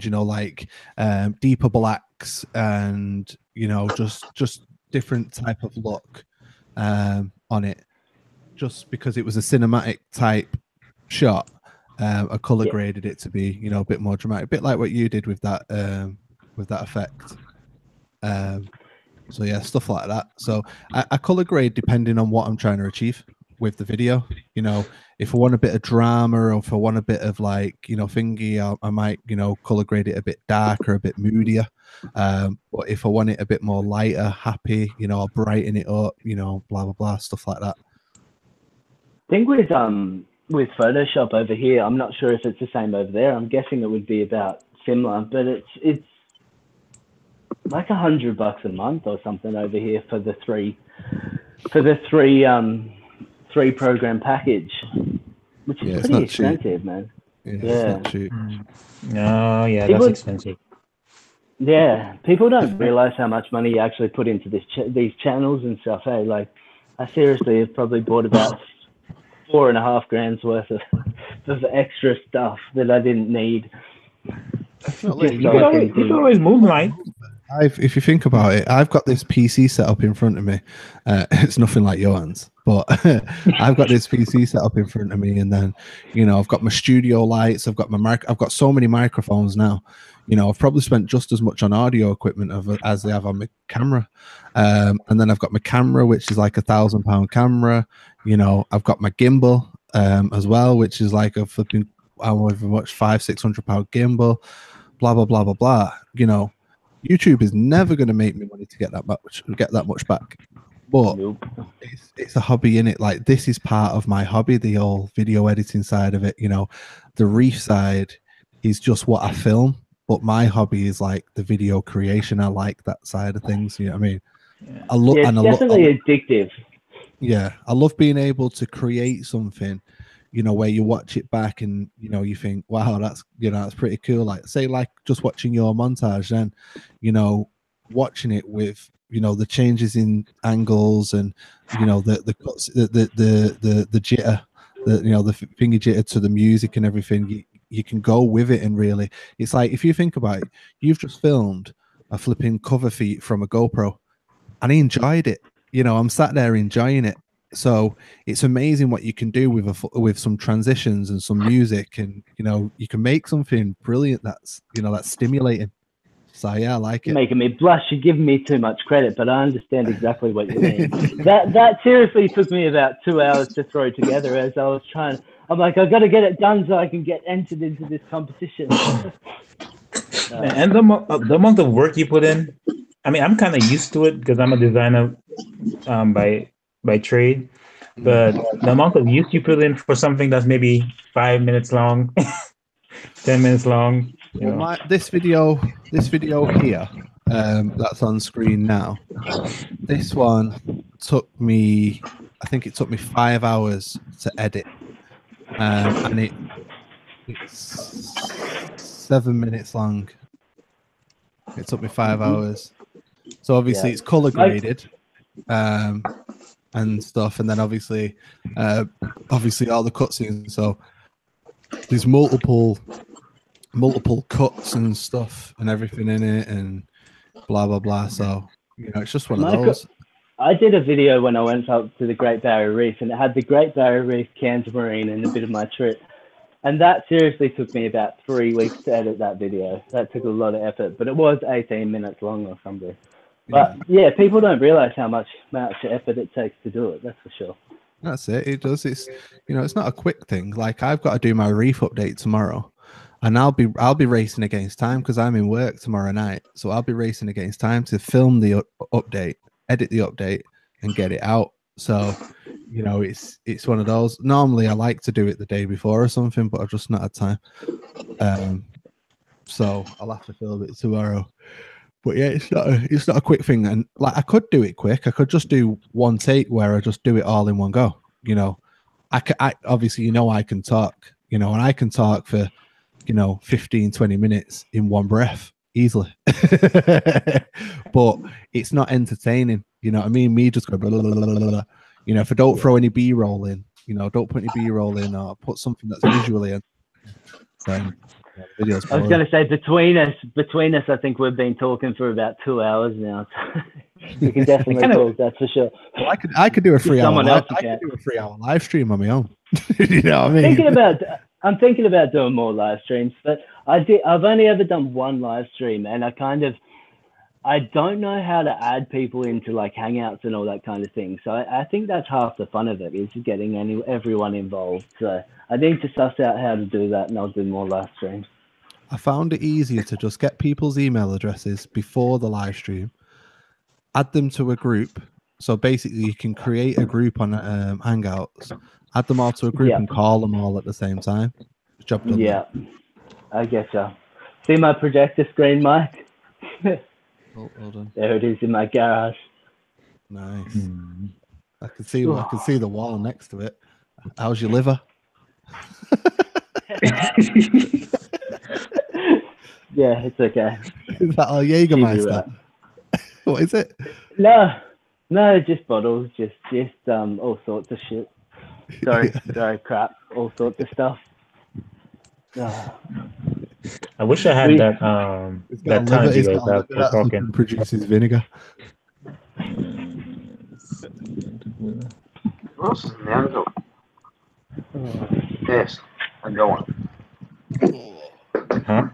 deeper blacks and just different type of look on it, just because it was a cinematic type shot. I color graded it to be a bit more dramatic, a bit like what you did with that effect. So yeah, stuff like that. So I color grade depending on what I'm trying to achieve with the video. If I want a bit of drama, or if I want a bit of thingy, I might color grade it a bit darker, a bit moodier. But if I want it a bit more lighter, happy, I'll brighten it up, blah blah blah, stuff like that. I think with Photoshop over here, I'm not sure if it's the same over there. I'm guessing it would be about similar, but it's like $100 a month or something over here for the three program package, which is pretty expensive, man. Yeah, it's not cheap. No, yeah, People, that's expensive. Yeah, people don't realize how much money you actually put into these channels and stuff. Hey, I seriously have probably bought about $4.5 grand's worth of extra stuff that I didn't need. You can always moonlight. If you think about it, I've got this PC set up in front of me. It's nothing like yours, but I've got this PC set up in front of me, and then I've got my studio lights. I've got I've got so many microphones now. I've probably spent just as much on audio equipment as they have on my camera. And then I've got my camera, which is like £1,000 camera. I've got my gimbal as well, which is like a flipping however much, £500-600 gimbal. Blah blah blah blah blah. YouTube is never going to make me money to get that much back, but it's a hobby in it. Like, this is part of my hobby, the whole video editing side of it. The Reef side is just what I film, but my hobby is like the video creation. I like that side of things. You know what I mean? It's definitely addictive. Yeah, I love being able to create something, where you watch it back and you think, wow, that's that's pretty cool. Like, say, just watching your montage, then watching it with the changes in angles and the cuts, the jitter, the finger jitter to the music and everything. You can go with it, and really, it's like, if you think about it, you've just filmed a flipping cover feed from a GoPro, and I enjoyed it. I'm sat there enjoying it. So it's amazing what you can do with some transitions and some music, and you can make something brilliant that's that's stimulating. So yeah, I like it. Making me blush. You're giving me too much credit, but I understand exactly what you mean. that seriously took me about 2 hours to throw together as I was trying. I'm like, I've got to get it done so I can get entered into this competition. And the amount of work you put in, I mean, I'm kind of used to it because I'm a designer by trade. But the amount of use you put in for something that's maybe 5 minutes long, 10 minutes long. Well, this video here, that's on screen now. This one took me, I think it took me 5 hours to edit, and it's 7 minutes long. It took me 5 hours. So obviously it's color graded, and stuff, and then obviously all the cutscenes. So there's multiple cuts and stuff and everything in it, and blah blah blah. So it's just one of those. I did a video when I went up to the Great Barrier Reef, and it had the Great Barrier Reef, Cairns Marine, and a bit of my trip. And that seriously took me about 3 weeks to edit that video. That took a lot of effort, but it was 18 minutes long or something. But yeah, people don't realize how much effort it takes to do it. That's for sure. That's it. It does. It's it's not a quick thing. Like I've got to do my Reef update tomorrow, and I'll be racing against time because I'm in work tomorrow night. So I'll be racing against time to film the update, edit the update, and get it out. So it's one of those. Normally I like to do it the day before or something, but I've just not had time. So I'll have to film it tomorrow. But yeah, it's not a quick thing, and like I could do it quick. I could just do one take where I just do it all in one go. I obviously I can talk, and I can talk for 15-20 minutes in one breath easily. But it's not entertaining. You know what I mean? Me just go blah, blah, blah, blah, blah, blah. If I don't throw any B-roll in, don't put any B-roll in, or put something that's visually in, then video's I was going to say between us, I think we've been talking for about 2 hours now. We can definitely talk, that's for sure. Well, I could do a 3 hour. I could do a 3 hour live stream on my own. You know what I mean? I'm thinking about doing more live streams, but I've only ever done one live stream, and I don't know how to add people into like Hangouts and all that kind of thing. So I think that's half the fun of it, is getting everyone involved. So I need to suss out how to do that, and I'll do more live streams. I found it easier to just get people's email addresses before the live stream, add them to a group. So basically you can create a group on Hangouts, add them all to a group and call them all at the same time. Job done. Yeah, I get you. See my projector screen, Mike? Hold on. There it is in my garage. Nice. I can see the wall next to it. How's your liver? Yeah, it's okay. Is that all Jägermeister? What is it? No, just bottles, just all sorts of shit. Sorry, crap, all sorts of stuff. I wish I had that time you guys have for talking. Produces vinegar. Yes, I'm going. Huh?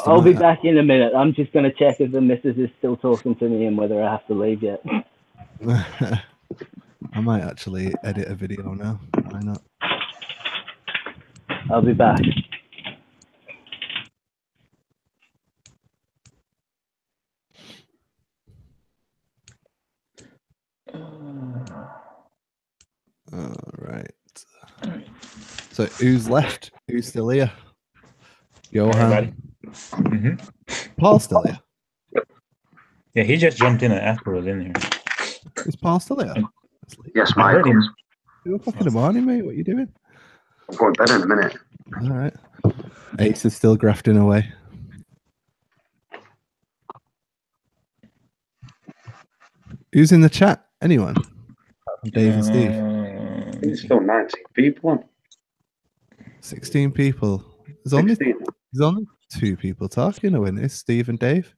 I'll be back in a minute. I'm just going to check if the missus is still talking to me and whether I have to leave yet. I might actually edit a video now. Why not? I'll be back. All right. So who's left? Who's still here? Johan. Paul's still here. Yeah, he just jumped in after us in here. Is Paul still here? Yes, I heard him. 2 o'clock in the morning, mate. What are you doing? I'm going to bed in a minute. All right. Ace is still grafting away. Who's in the chat? Anyone? Dave and Steve. There's still 19 people. 16 people. There's only 2 people talking. When it's Steve and Dave.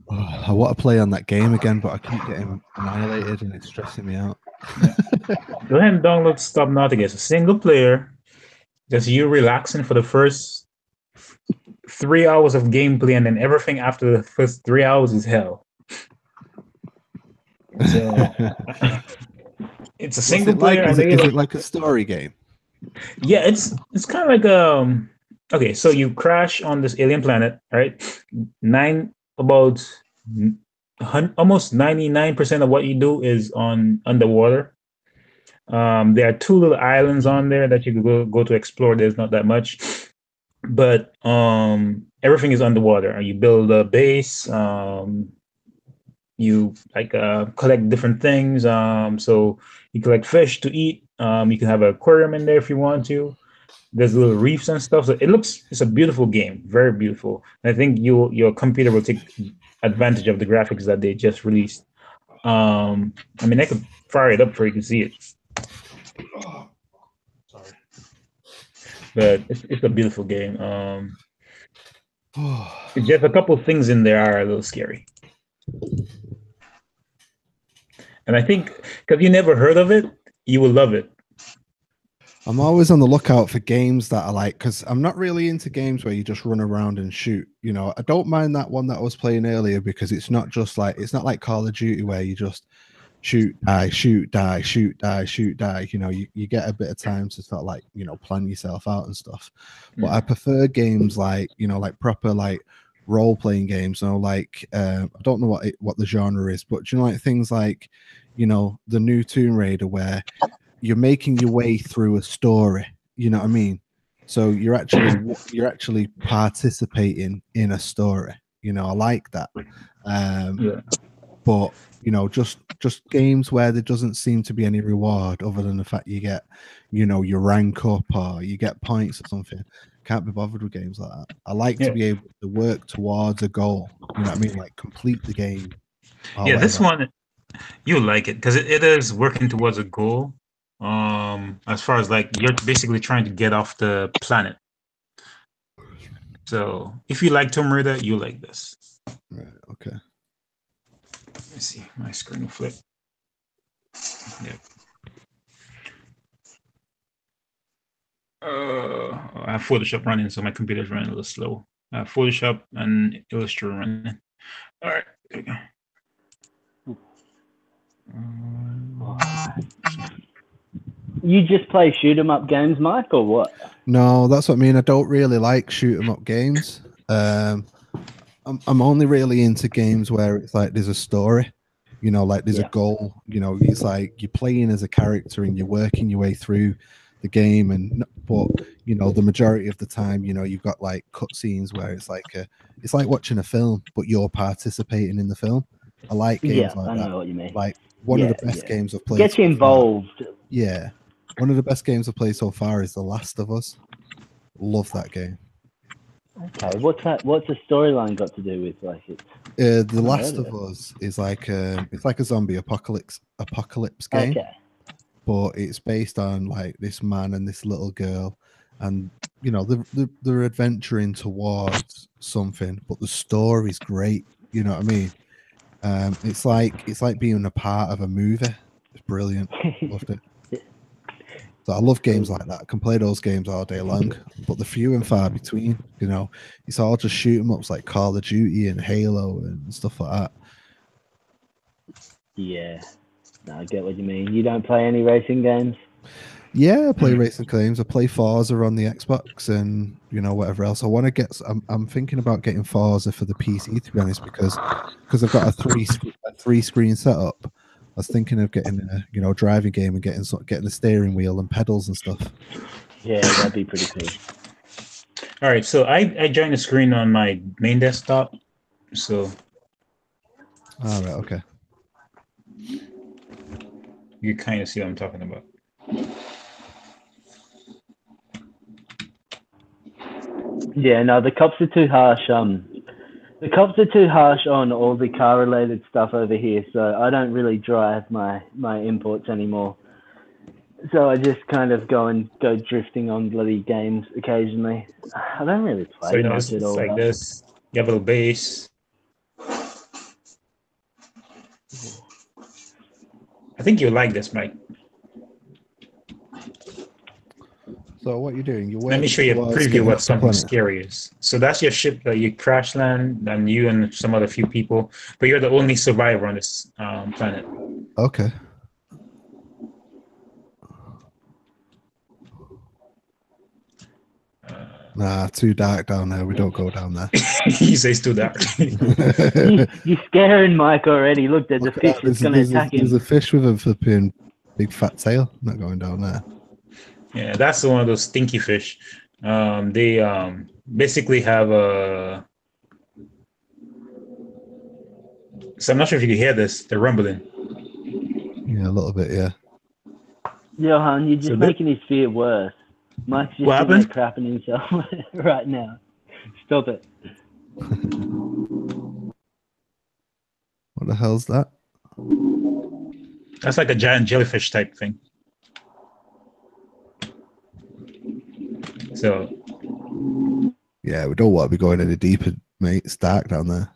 Oh, I want to play on that game again, but I keep getting annihilated and it's stressing me out. Go ahead and download Stop Nautic. It's a single player. Just you relaxing for the first 3 hours of gameplay, and then everything after the first 3 hours is hell. So, It's a What's single it like? player. Is I it, think is it like a story game? yeah, it's kind of like okay, so you crash on this alien planet, right? About almost 99% of what you do is on underwater. There are two little islands on there that you could go to explore. There's not that much, but everything is underwater. You build a base. You like collect different things. So you collect fish to eat. You can have an aquarium in there if you want to. There's little reefs and stuff. So it's a beautiful game, very beautiful. And I think your computer will take advantage of the graphics that they just released. I mean, I could fire it up for you to see it. Sorry, but it's a beautiful game. It's just a couple things in there are a little scary. And I think because you never heard of it, you will love it. I'm always on the lookout for games that are like, because I'm not really into games where you just run around and shoot. You know, I don't mind that one that I was playing earlier because it's not like Call of Duty where you just shoot, die, shoot, die, shoot, die, shoot, die. You know, you get a bit of time to sort of like, you know, plan yourself out and stuff. But I prefer games like, you know, like proper like role-playing games. You know, like I don't know what the genre is, but you know, like things like, you know, the new Tomb Raider where you're making your way through a story. You know what I mean? So you're actually participating in a story. You know, I like that. But you know, just games where there doesn't seem to be any reward other than the fact you get, you know, your rank up or you get points or something. Can't be bothered with games like that. I like to be able to work towards a goal. You know what I mean? Like complete the game. Yeah, this one you'll like it because it is working towards a goal. As far as like you're basically trying to get off the planet. So if you like Tomb Raider, you like this. Right. Okay. Let me see. My screen will flip. Yep. I have Photoshop running, so my computer's running a little slow. I have Photoshop and Illustrator running. All right, there we go. You just play shoot 'em up games, Mike, or what? No, that's what I mean. I don't really like shoot 'em up games. I'm only really into games where it's like there's a story, you know, like there's a goal. You know, it's like you're playing as a character and you're working your way through the game. But you know, the majority of the time, you know, you've got like cutscenes where it's like watching a film, but you're participating in the film. I like games like that. I know what you mean. Like one of the best games I've played. Get you involved. Yeah. One of the best games I've played so far is The Last of Us. Love that game. Okay, what's the storyline got to do with like it? The Last of Us is like it's like a zombie apocalypse game. Okay. But it's based on like this man and this little girl, and you know they're adventuring towards something, but the story's great. You know what I mean? It's like being a part of a movie. It's brilliant. Loved it. So I love games like that. I can play those games all day long, but they're few and far between. You know, it's all just shoot 'em ups like Call of Duty and Halo and stuff like that. Yeah, no, I get what you mean. You don't play any racing games? Yeah, I play racing games. I play Forza on the Xbox and you know whatever else. I want to get. I'm thinking about getting Forza for the PC to be honest, because I've got a three screen setup. I was thinking of getting a driving game and getting a steering wheel and pedals and stuff. Yeah, that'd be pretty cool. All right, so I joined the screen on my main desktop, so. All right. Okay. You kind of see what I'm talking about. Yeah, no, the cops are too harsh. The cops are too harsh on all the car-related stuff over here, so I don't really drive my imports anymore. So I just kind of go drifting on bloody games occasionally. I don't really play So, you know, much it's at all. like this. You have a little base. I think you like this, Mike. So what you're doing? Let me show you a preview of what something scary is. So that's your ship that you crash land, and you and some other few people, but you're the only survivor on this planet. Okay. Nah, too dark down there. We don't go down there. He says too dark. You're scaring Mike already. Look, there's a Look at fish that. that's going to attack There's him. a fish with a flipping big fat tail. I'm not going down there. Yeah, that's one of those stinky fish. They basically have a. So I'm not sure if you can hear this. They're rumbling. Yeah, a little bit. Yeah. Johan, you're just making his fear worse. Mike's just What in there happened? crapping himself right now. Stop it. What the hell's that? That's like a giant jellyfish type thing. So. Yeah, we don't want to be going any deeper, mate. It's dark down there.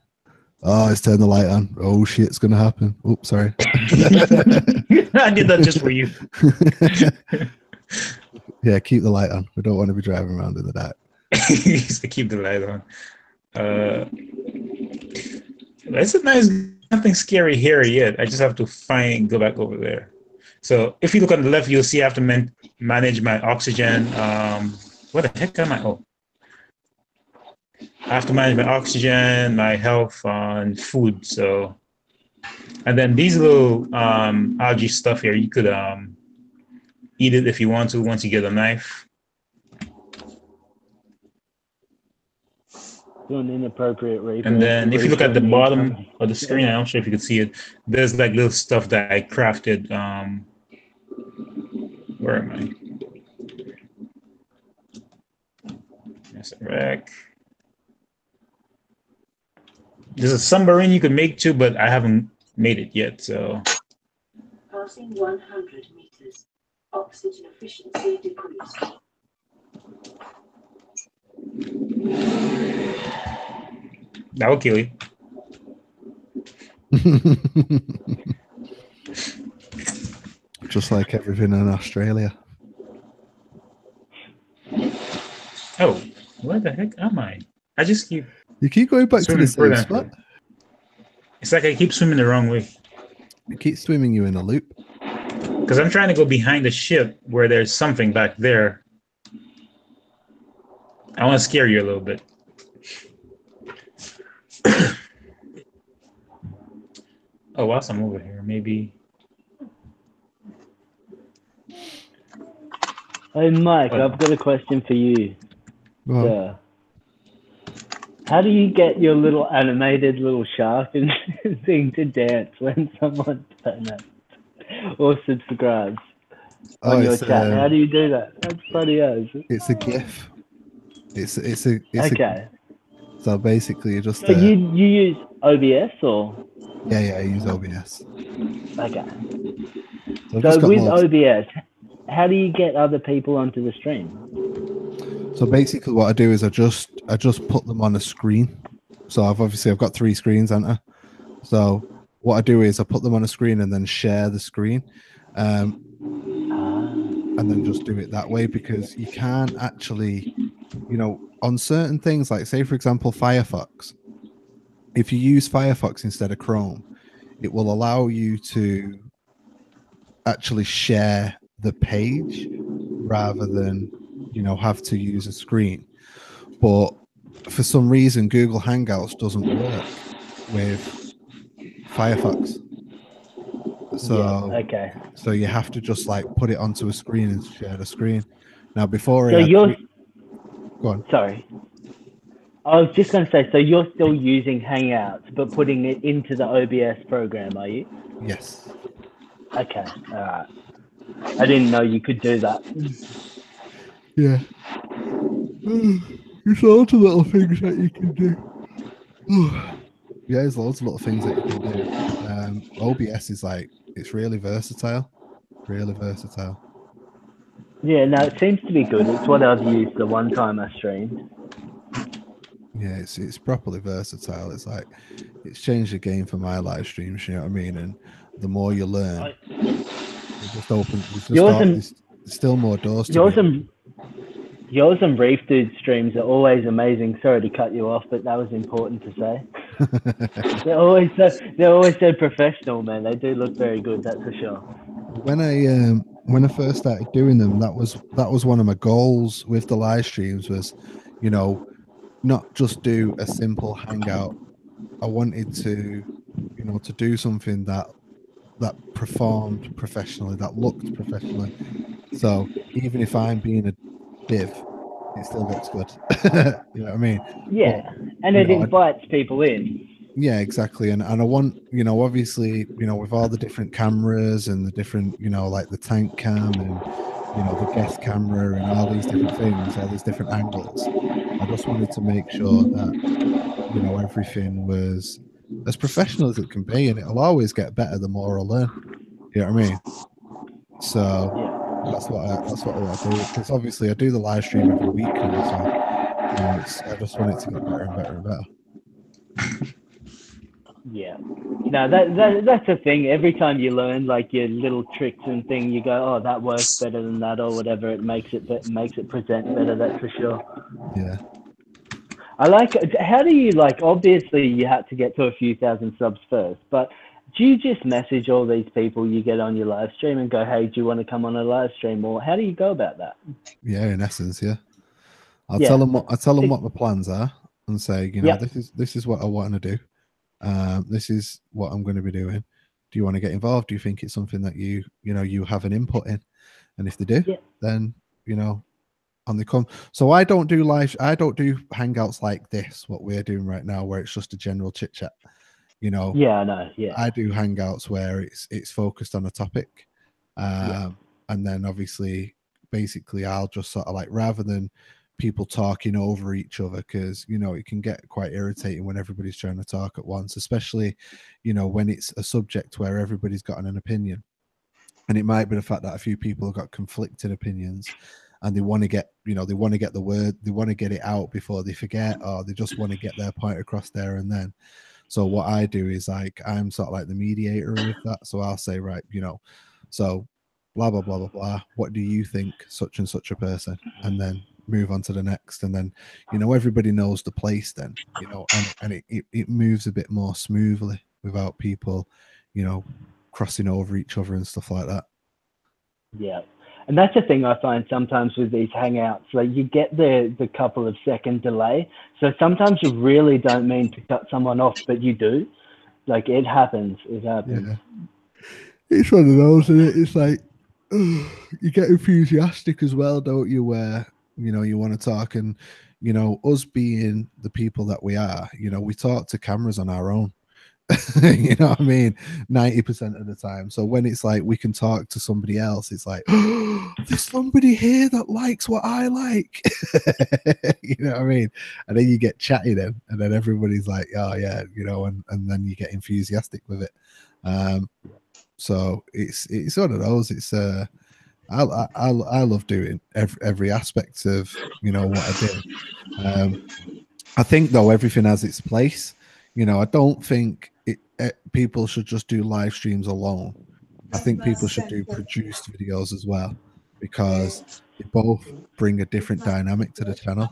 Oh, it's turned the light on. Oh, shit's going to happen. Oops, sorry. I did that just for you. Yeah, keep the light on. We don't want to be driving around in the dark. Just to keep the light on. It's a nice, nothing scary here yet. I just have to go back over there. So if you look on the left, you'll see I have to manage my oxygen. What the heck am I? Oh. I have to manage my oxygen, my health, and food. So, and then these little algae stuff here, you could eat it if you want to once you get a knife. Doing inappropriate rape. And then if you look at the bottom of the screen, I'm not sure if you can see it. There's like little stuff that I crafted. Where am I? There's a wreck. There's a submarine you could make too, but I haven't made it yet. So. Passing 100 meters. Oxygen efficiency decreased. That will kill you. Just like everything in Australia. Oh, where the heck am I? I just keep. You keep going back to the same spot. It's like I keep swimming the wrong way. It keeps swimming you in a loop. Because I'm trying to go behind the ship where there's something back there. I want to scare you a little bit. Oh, whilst I'm over here, maybe. Hey, Mike, I've got a question for you. Sir. How do you get your little animated little shark and thing to dance when someone donates or subscribes on your chat? How do you do that? That's funny as. It's a GIF. It's okay. So basically, you just. So you use OBS or? Yeah, I use OBS. Okay. So with OBS, how do you get other people onto the stream? So basically, what I do is I just put them on a screen. So I've got 3 screens, haven't I? So what I do is I put them on a screen and then share the screen, and then just do it that way, because you can't actually, on certain things, like say for example Firefox. If you use Firefox instead of Chrome, it will allow you to actually share the page rather than have to use a screen. But for some reason Google Hangouts doesn't work with Firefox, so so you have to just like put it onto a screen and share the screen. Now before go on. Sorry, I was just going to say, so you're still using Hangouts but putting it into the OBS program, are you? Yes. Okay, all right. I didn't know you could do that. Yeah. There's loads of little things that you can do. Yeah, there's loads of little things that you can do. OBS is it's really versatile. Really versatile. Yeah, no, it seems to be good. It's what I've used the one time I streamed. Yeah, it's properly versatile. It's changed the game for my live streams, you know what I mean? And the more you learn, it just opens. There's still more doors to Yours and Reef Dude streams are always amazing. Sorry to cut you off, but that was important to say. They're always so professional, man. They do look very good, that's for sure. When I first started doing them, that was one of my goals with the live streams was, you know, not just do a simple hangout. I wanted to, you know, to do something that performed professionally, that looked professionally. So even if I'm being a div, it still looks good. You know what I mean? Yeah, But, and you it know, invites people in. yeah, exactly. And I want, you know, obviously, you know, with all the different cameras and the different, you know, like the tank cam and, you know, the guest camera and all these different things, all these different angles. I just wanted to make sure that, you know, everything was as professional as it can be, and it'll always get better the more I learn. You know what I mean? So that's what I want to do, because obviously I do the live stream every week now, so you know I just want it to get better and better and better. Yeah. No, that's the thing. Every time you learn like your little tricks and thing, you go, oh, that works better than that, or whatever. It makes it present better. That's for sure. Yeah. I like. How do you like? Obviously, you had to get to a few thousand subs first, but do you just message all these people you get on your live stream and go, hey, do you want to come on a live stream, or how do you go about that? Yeah, in essence, yeah. I'll Yeah. tell them what my plans are and say, you know, Yep. this is what I want to do. This is what I'm going to be doing. Do you want to get involved? Do you think it's something that you know you have an input in? And if they do, then you know, on the come. So I don't do hangouts like this, what we're doing right now, where it's just a general chit chat. You know, Yeah, I know. Yeah. I do hangouts where it's focused on a topic, and then obviously, basically, I'll just sort of like, rather than people talking over each other, because you know it can get quite irritating when everybody's trying to talk at once, especially you know when it's a subject where everybody's got an opinion, and it might be the fact that a few people have got conflicting opinions, and they want to get the word, they want to get it out before they forget, or they just want to get their point across there and then. So what I do is like, I'm sort of like the mediator with that. So I'll say, right, you know, so blah blah blah blah blah. What do you think, such and such a person? And then move on to the next. And then, you know, everybody knows the place then, you know, and it moves a bit more smoothly without people, you know, crossing over each other and stuff like that. Yeah. And that's the thing I find sometimes with these hangouts, like you get the couple of second delay. So sometimes you really don't mean to cut someone off, but you do. Like it happens. It happens. Yeah. It's one of those, and it's like you get enthusiastic as well, don't you? Where you know you want to talk, and you know us being the people that we are, you know, we talk to cameras on our own. You know what I mean? 90% of the time. So when it's like we can talk to somebody else, it's like, oh, there's somebody here that likes what I like. You know what I mean? And then you get chatty then, and then everybody's like, oh yeah, you know, and then you get enthusiastic with it. So it's one of those. It's I love doing every aspect of you know what I do. I think though everything has its place. You know, I don't think people should just do live streams alone. I think people should do produced videos as well, because they both bring a different dynamic to the channel.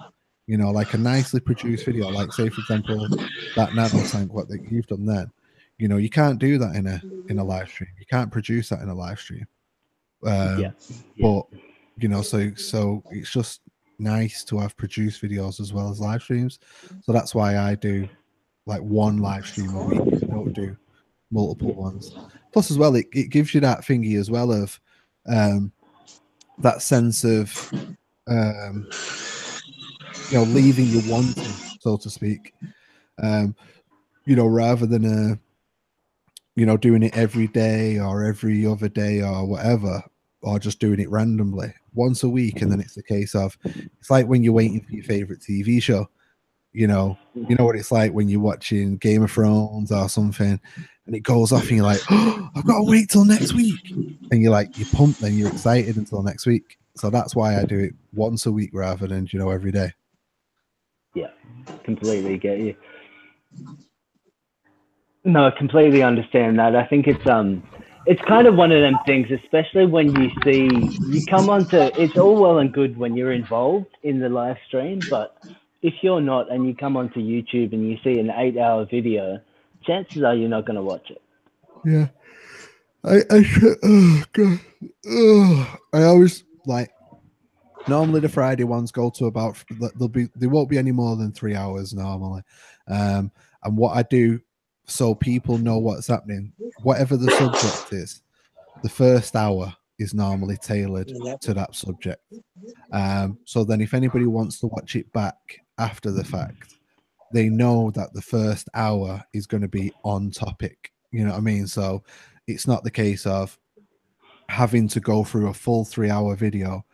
You know, like a nicely produced video, like say for example that nano tank, what that you've done then. You know, you can't do that in a live stream. You can't produce that in a live stream. But you know, so it's just nice to have produced videos as well as live streams. So that's why I do like one live stream a week. I don't do multiple ones. Plus, as well, it gives you that thingy as well of that sense of you know, leaving you wanting, so to speak. You know, rather than you know, doing it every day or every other day or whatever, or just doing it randomly once a week, and then it's the case of it's like when you're waiting for your favorite TV show. You know what it's like when you're watching Game of Thrones or something, and it goes off, and you're like, "Oh, I've got to wait till next week," and you're like, you're pumped, then you're excited until next week. So that's why I do it once a week rather than every day. Yeah, completely get you. No, I completely understand that. I think it's kind of one of them things, especially when you come onto, it's all well and good when you're involved in the live stream, but if you're not and you come onto YouTube and you see an 8-hour video, chances are you're not going to watch it. Yeah. Oh god. I always like Normally the Friday ones go to about they won't be any more than 3 hours normally. And what I do so people know what's happening, whatever the subject is, the first hour is normally tailored to that subject. So then if anybody wants to watch it back after the fact, they know that the first hour is going to be on topic. You know what I mean? So it's not the case of having to go through a full 3 hour video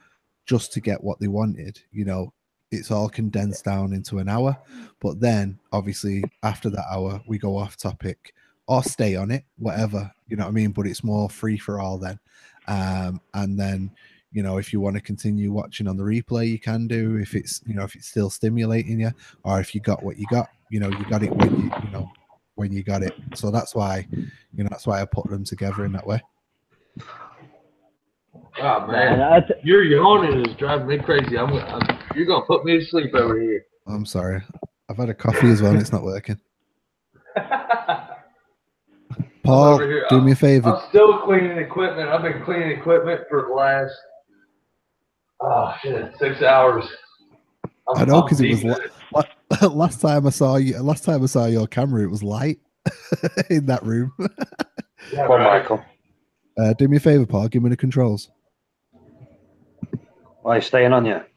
just to get what they wanted. You know, it's all condensed down into an hour. But then obviously after that hour, we go off topic or stay on it, whatever, you know what I mean? But it's more free for all then. And then, you know, if you want to continue watching on the replay, you can do, if it's, you know, if it's still stimulating you, or if you got what you got, you know, you got it when you know, when you got it. So that's why, you know, that's why I put them together in that way. Oh man, your yawning is driving me crazy. You're gonna put me to sleep over here. I'm sorry. I've had a coffee as well and it's not working. Paul, do me a favor. I'm still cleaning equipment. I've been cleaning equipment for the last 6 hours. I know, because it was last time I saw you. Last time I saw your camera, it was light in that room. Yeah, right. Michael. Do me a favor, Paul. Give me the controls. Are you staying on yet?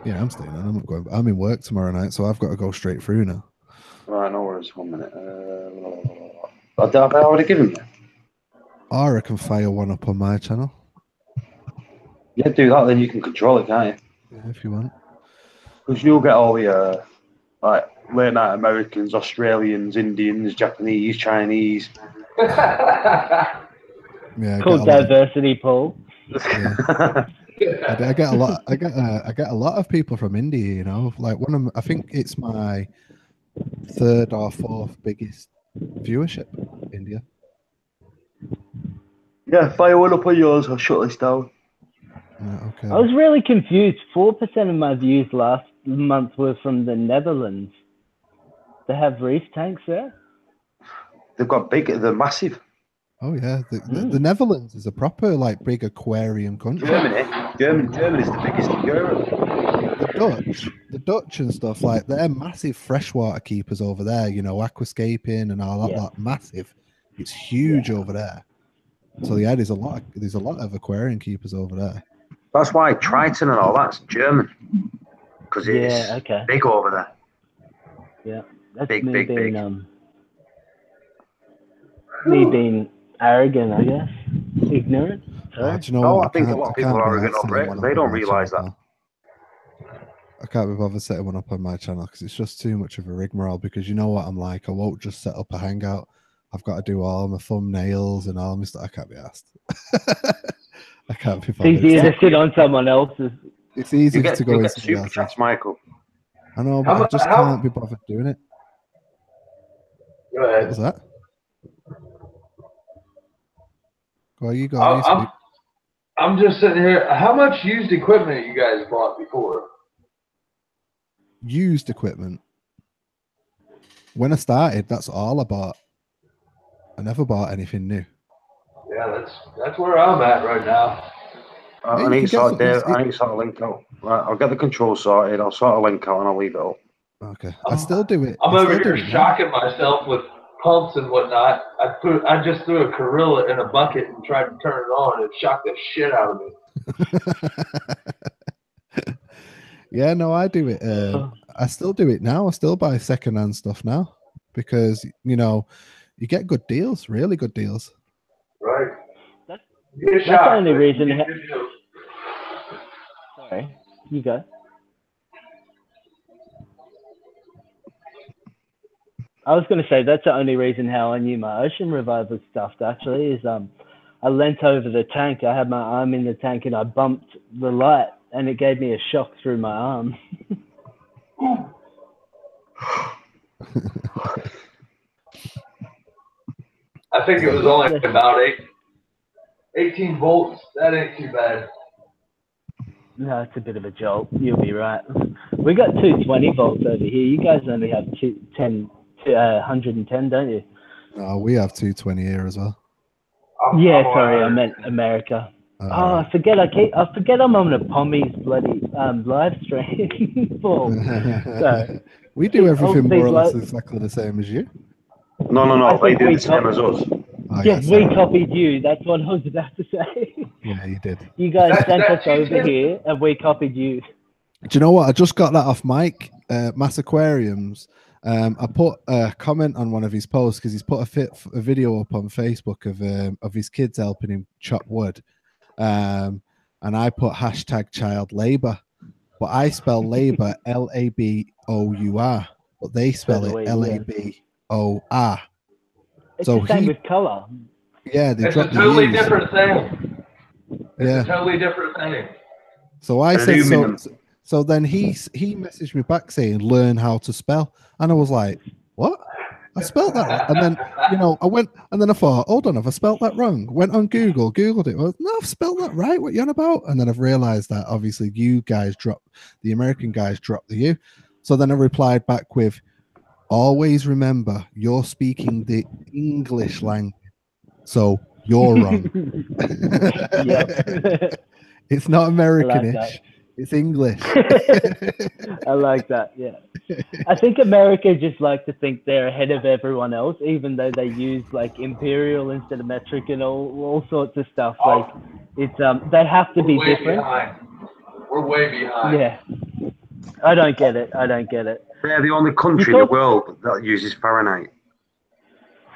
Yeah, I'm staying on. I'm not going. I'm in work tomorrow night, so I've got to go straight through now. Right, no worries. 1 minute. Have I already given you? Or I can fire one up on my channel. Yeah, do that. Then you can control it, can't you? Yeah, if you want. Because you'll get all the like late night Americans, Australians, Indians, Japanese, Chinese. Yeah, called diversity, Paul. Yeah. I get a lot. I get a lot of people from India. You know, like I think it's my 3rd or 4th biggest viewership. India. Yeah, fire one up on yours. I'll shut this down. Okay. I was really confused. 4% of my views last month were from the Netherlands. They have reef tanks there. They've got big. They're massive. Oh yeah, the Netherlands is a proper like big aquarium country. Germany's the biggest in Europe. The Dutch and stuff, like they're massive freshwater keepers over there. You know, aquascaping and all that. Like, massive. It's huge over there. So yeah, there's a lot of aquarium keepers over there. That's why Triton and all that's German, because it's big over there. Yeah, that's big. Me being arrogant, I guess. Ignorant. Oh, do you know what? I think a lot of people are arrogant over it. They don't realise that. I can't be bothered setting one up on my channel because it's just too much of a rigmarole. Because you know what I'm like. I won't just set up a hangout. I've got to do all my thumbnails and all my stuff. I can't be asked. I can't be bothered. It's easier to sit on someone else's. It's easy to go into super chats, Michael. I know, but I just can't be bothered doing it. Go ahead. What was that? Go, you go. I'm just sitting here. How much used equipment you guys bought before? Used equipment. When I started, that's all I bought. I never bought anything new. Yeah, that's where I'm at right now. I need to sort a link out. Right, I'll get the control sorted. I'll sort a link out and I'll leave it up. Okay. I still do it. I'm over here shocking myself with pumps and whatnot. I just threw a Corilla in a bucket and tried to turn it on. It shocked the shit out of me. Yeah, no, I do it. I still do it now. I still buy secondhand stuff now because, you know, you get good deals, really good deals. Right. That's the only reason. Sorry, you go. I was going to say that's the only reason how I knew my Ocean Revive was stuffed. Actually, is I leant over the tank. I had my arm in the tank and I bumped the light, and it gave me a shock through my arm. I think it was only about 18 volts. That ain't too bad. No, it's a bit of a jolt. You'll be right. We got 220 volts over here. You guys only have 110, don't you? No, we have 220 here as well. Yeah, sorry, I meant America. I forget I'm on a Pommy's bloody live stream for. So we do everything more or less like, exactly the same as you. No. They do the same as us. Oh, yes, we copied you. That's what I was about to say. Yeah, you did. You guys sent us over here, and we copied you. Do you know what? I just got that off Mike, Mass Aquariums. I put a comment on one of his posts because he's put a video up on Facebook of his kids helping him chop wood. And I put hashtag child labor, but I spell labor Labour, but they spell it Labor. It's So the same with color. Yeah, they It's a dropped the totally U's. different thing. It's Yeah. a totally different thing. So I said so then he messaged me back saying learn how to spell, and I was like, what? I spelled that right. And then I went and then I thought, hold on, have I spelled that wrong? Went on Googled it. Well, no, I've spelled that right. What you on about? And then I've realized that obviously the American guys dropped the U. So then I replied back with, always remember you're speaking the English language, so you're wrong. It's not Americanish. It's English. I like that. Yeah. I think America just like to think they're ahead of everyone else, even though they use like imperial instead of metric and all sorts of stuff. Like it's they have to be different. We're way behind. Yeah. I don't get it. They're the only country in the world that uses Fahrenheit.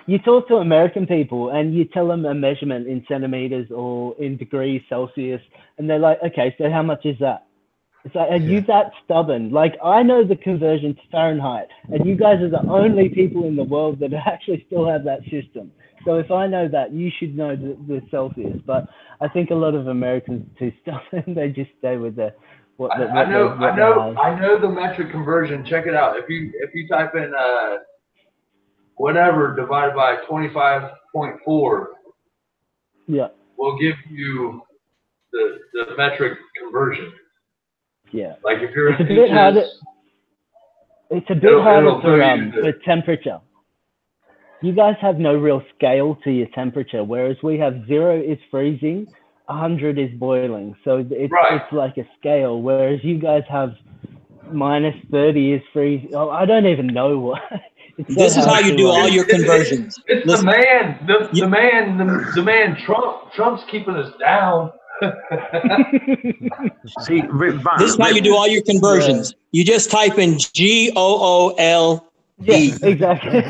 You talk to American people and you tell them a measurement in centimeters or in degrees Celsius, and they're like, okay, so how much is that? It's like, are you that stubborn? Like, I know the conversion to Fahrenheit, and you guys are the only people in the world that actually still have that system. So if I know that, you should know the Celsius. But I think a lot of Americans are too stubborn. They just stay with the I know the metric conversion. Check it out. If you type in whatever divided by 25.4, yeah, will give you the metric conversion. Yeah. Like if you're it's a bit harder. It's a bit harder for temperature. You guys have no real scale to your temperature, whereas we have 0 is freezing, 100 is boiling. So it's like a scale, whereas you guys have minus 30 is freezing. Oh, I don't even know what. This is how you do all your conversions. It's the man Trump. Trump's keeping us down. See, this is how you do all your conversions. You just type in GOOLD. Yeah, exactly.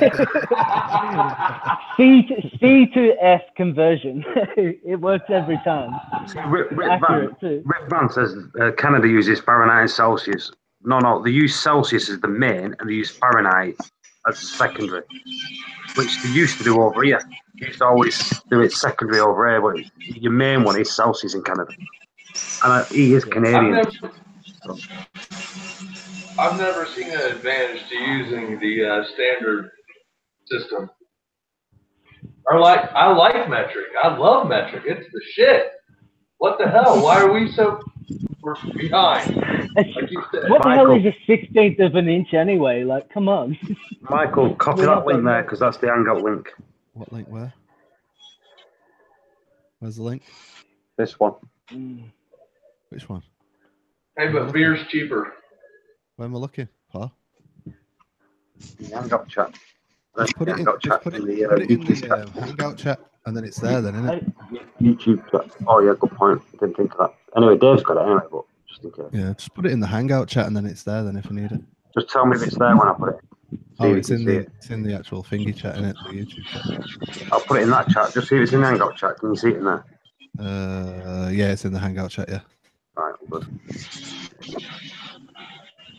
C to F conversion. It works every time. See, Rip Van says Canada uses Fahrenheit and Celsius. No, they use Celsius as the main, and they use Fahrenheit as the secondary, which they used to do over here. They used to always do it secondary over here, but your main one is Celsius in Canada. And he is Canadian. I've never seen an advantage to using the standard system. I like metric. I love metric. It's the shit. What the hell? Why are we so behind? Like you said. What the hell is a 16th of an inch anyway? Like, come on. Michael, copy that link there because that's the Hangout link. What link? Where? Where's the link? This one. Which one? Hey, but beer's cheaper. Where am I looking? Paul? The Hangout chat. Put it in the Hangout chat, and then it's there, then, isn't it? YouTube chat. Oh yeah, good point. Didn't think of that. Anyway, Dave's got it anyway, but just in case. Yeah, just put it in the Hangout chat, and then it's there. Then, if you need it. Just tell me if it's there when I put it. It's in the actual thingy chat, isn't it? The YouTube chat. I'll put it in that chat. Just see if it's in the Hangout chat. Can you see it in there? Yeah, it's in the Hangout chat. Yeah. Right, good.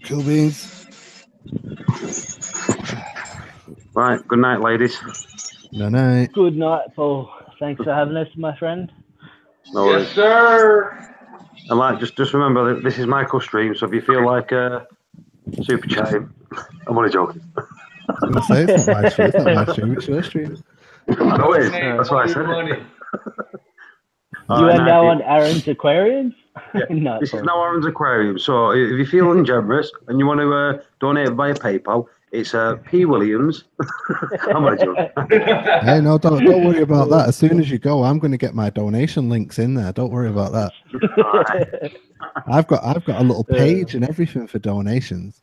Cool beans. Right, good night, ladies. Good night. Good night, Paul. Thanks for having us, my friend. No worries. Yes, sir. And just remember that this is Michael's stream, so if you feel like super chatting, I'm only joking. I was going to say, it's not my stream. It's not my stream. It's your stream. I know it is. That's why I said it. You are now on Aaron's Aquariums? Yeah. No, this is now Aaron's Aquarium. So if you're feeling generous and you want to donate via PayPal, It's P. Williams. I'm a joke. Hey, no, don't worry about that. As soon as you go, I'm going to get my donation links in there. Don't worry about that. I've got a little page and everything for donations.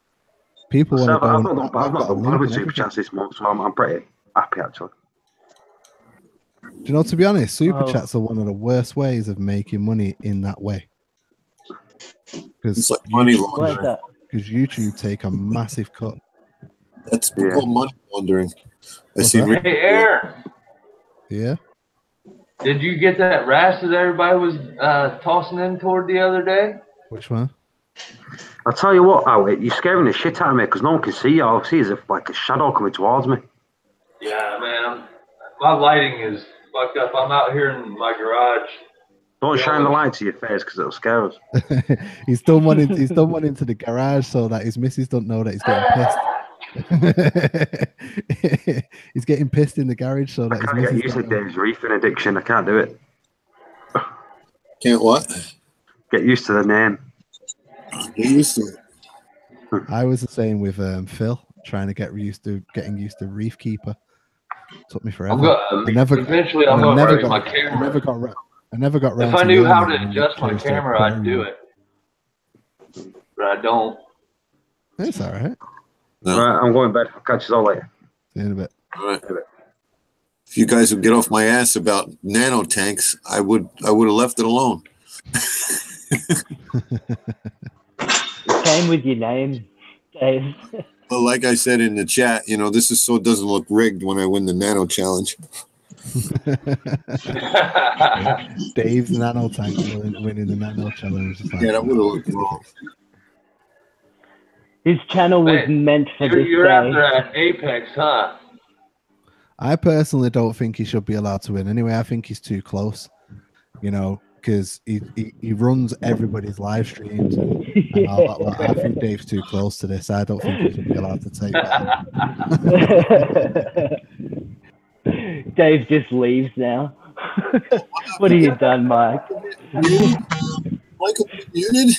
People want to donate. I've not done bad with Super Chats this month, so I'm pretty happy actually. Do you know, to be honest, Super Chats are one of the worst ways of making money in that way. It's like money laundering. Because YouTube take a massive cut. That's called money laundering. Hey, Aaron. Yeah. Did you get that rash that everybody was tossing in toward the other day? Which one? I'll tell you what, Howard, you're scaring the shit out of me because no one can see you. All I see is like a shadow coming towards me. Yeah, man. My lighting is fucked up. I'm out here in my garage. Don't shine the light to your face because it'll scare us. He's done one into the garage so that his missus don't know that he's getting pissed. He's getting pissed in the garage so that I can't get used to Dave's reefing addiction. I can't do it. Can't what? Get used to the name. Get used to it. I was the same with Phil, trying to getting used to Reef Keeper. Took me forever. Eventually, I'm going to raise my camera. I never got around. If I knew how to adjust my camera, I'd do it. But I don't. It's all right. No. All right, I'm going to bed. I'll catch you all later. See you in a bit. All right. If you guys would get off my ass about nano tanks, I would have left it alone. Same with your name, Dave. Well, like I said in the chat, you know, this is so it doesn't look rigged when I win the nano challenge. Dave's nano tank winning the nano challenge. Yeah, that would have looked wrong. His channel was meant for this You're day. after an Apex, huh? I personally don't think he should be allowed to win. Anyway, I think he's too close. You know, because he runs everybody's live streams and all that lot. I think Dave's too close to this. I don't think he should be allowed to take that. Dave just leaves now. What have you done, Mike? Michael muted.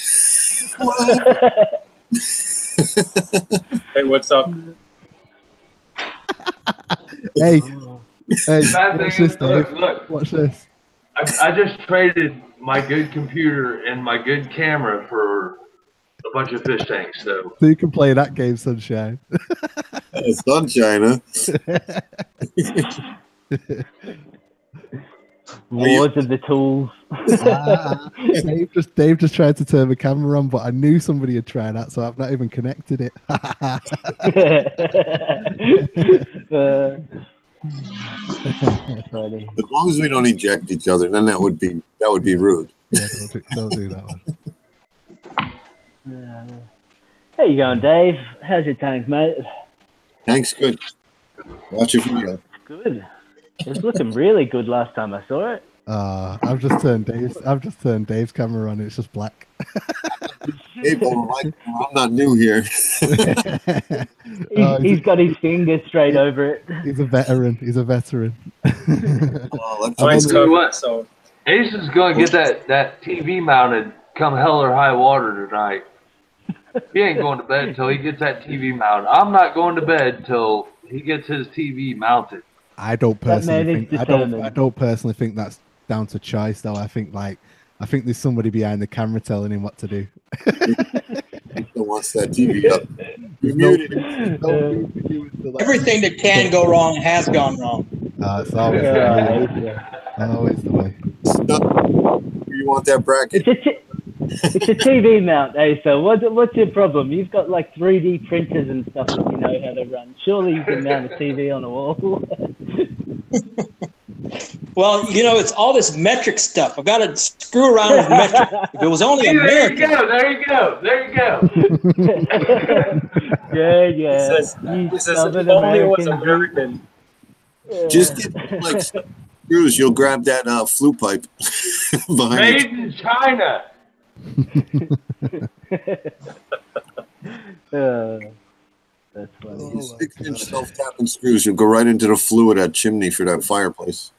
Hey, what's up? Hey, Bad watch thing this, is, Dave. look. Watch this. I just traded my good computer and my good camera for a bunch of fish tanks. So you can play that game, Sunshine. Sunshine, huh? Lords of the tools. Dave just tried to turn the camera on, but I knew somebody had tried that, so I've not even connected it. As long as we don't eject each other, then that would be rude. Yeah, don't do that one. How you going, Dave? How's your tank, mate? Tank's good. Watch your video. Good. It was looking really good last time I saw it. I've just turned Dave's camera on. It's just black. Hey, I'm not new here. He's got his finger straight over it. He's a veteran. Ace is going to get that TV mounted come hell or high water tonight. He ain't going to bed until he gets that TV mounted. I'm not going to bed until he gets his TV mounted. I don't personally think that's down to choice, though. I think there's somebody behind the camera telling him what to do. He wants that TV up. Everything that can go wrong has gone wrong. It's always the way. You want that bracket? It's a TV mount, so what's your problem? You've got like 3D printers and stuff that you know how to run. Surely you can mount a TV on a wall. Well, you know, it's all this metric stuff. I've got to screw around with metric. If it was only American. There you go. Good, yeah. This is only was American. Just get like screws. You'll grab that flue pipe behind Made in China. That's funny. 6-inch self-tapping screws. You'll go right into the flue of that chimney for that fireplace.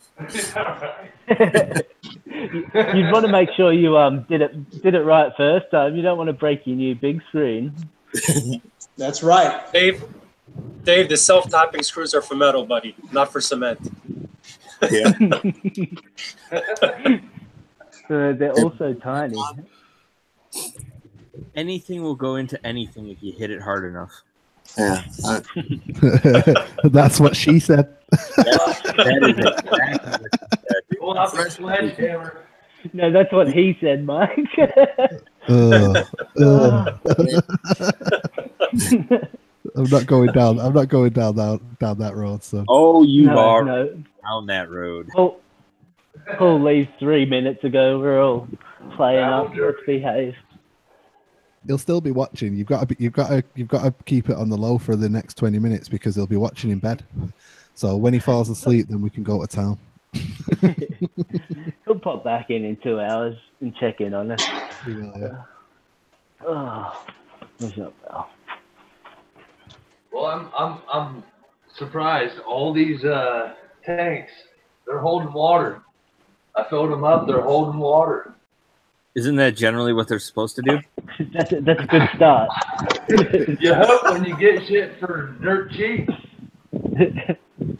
You'd want to make sure you did it right first time. You don't want to break your new big screen. That's right. Dave, Dave, the self-tapping screws are for metal, buddy, not for cement. Yeah. They're also tiny. Anything will go into anything if you hit it hard enough. Yeah. That's what she said. That is exactly what she said. Pull out the sledgehammer. No, that's what he said, Mike. I'm not going down. I'm not going down that road. So. Oh, you No, are no. down that road. Paul leaves 3 minutes ago. We're all playing up. Let's behave. He'll still be watching. You've got to keep it on the low for the next 20 minutes because he'll be watching in bed. So when he falls asleep, then we can go to town. He'll pop back in 2 hours and check in on us. Yeah. Oh, what's up, pal? Well, I'm surprised. All these tanks, they're holding water. I filled them up. They're holding water. Isn't that generally what they're supposed to do? That's a good start. You hope when you get shit for dirt cheap.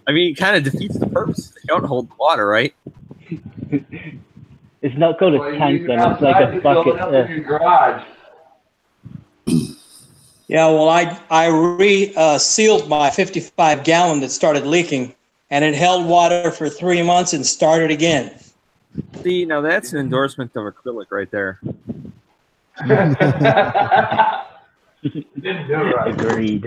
I mean, it kind of defeats the purpose. They don't hold water, right? It's not called a tank then. It's like a bucket. Yeah, well, I sealed my 55-gallon that started leaking, and it held water for 3 months and started again. See, now that's an endorsement of acrylic right there. Agreed.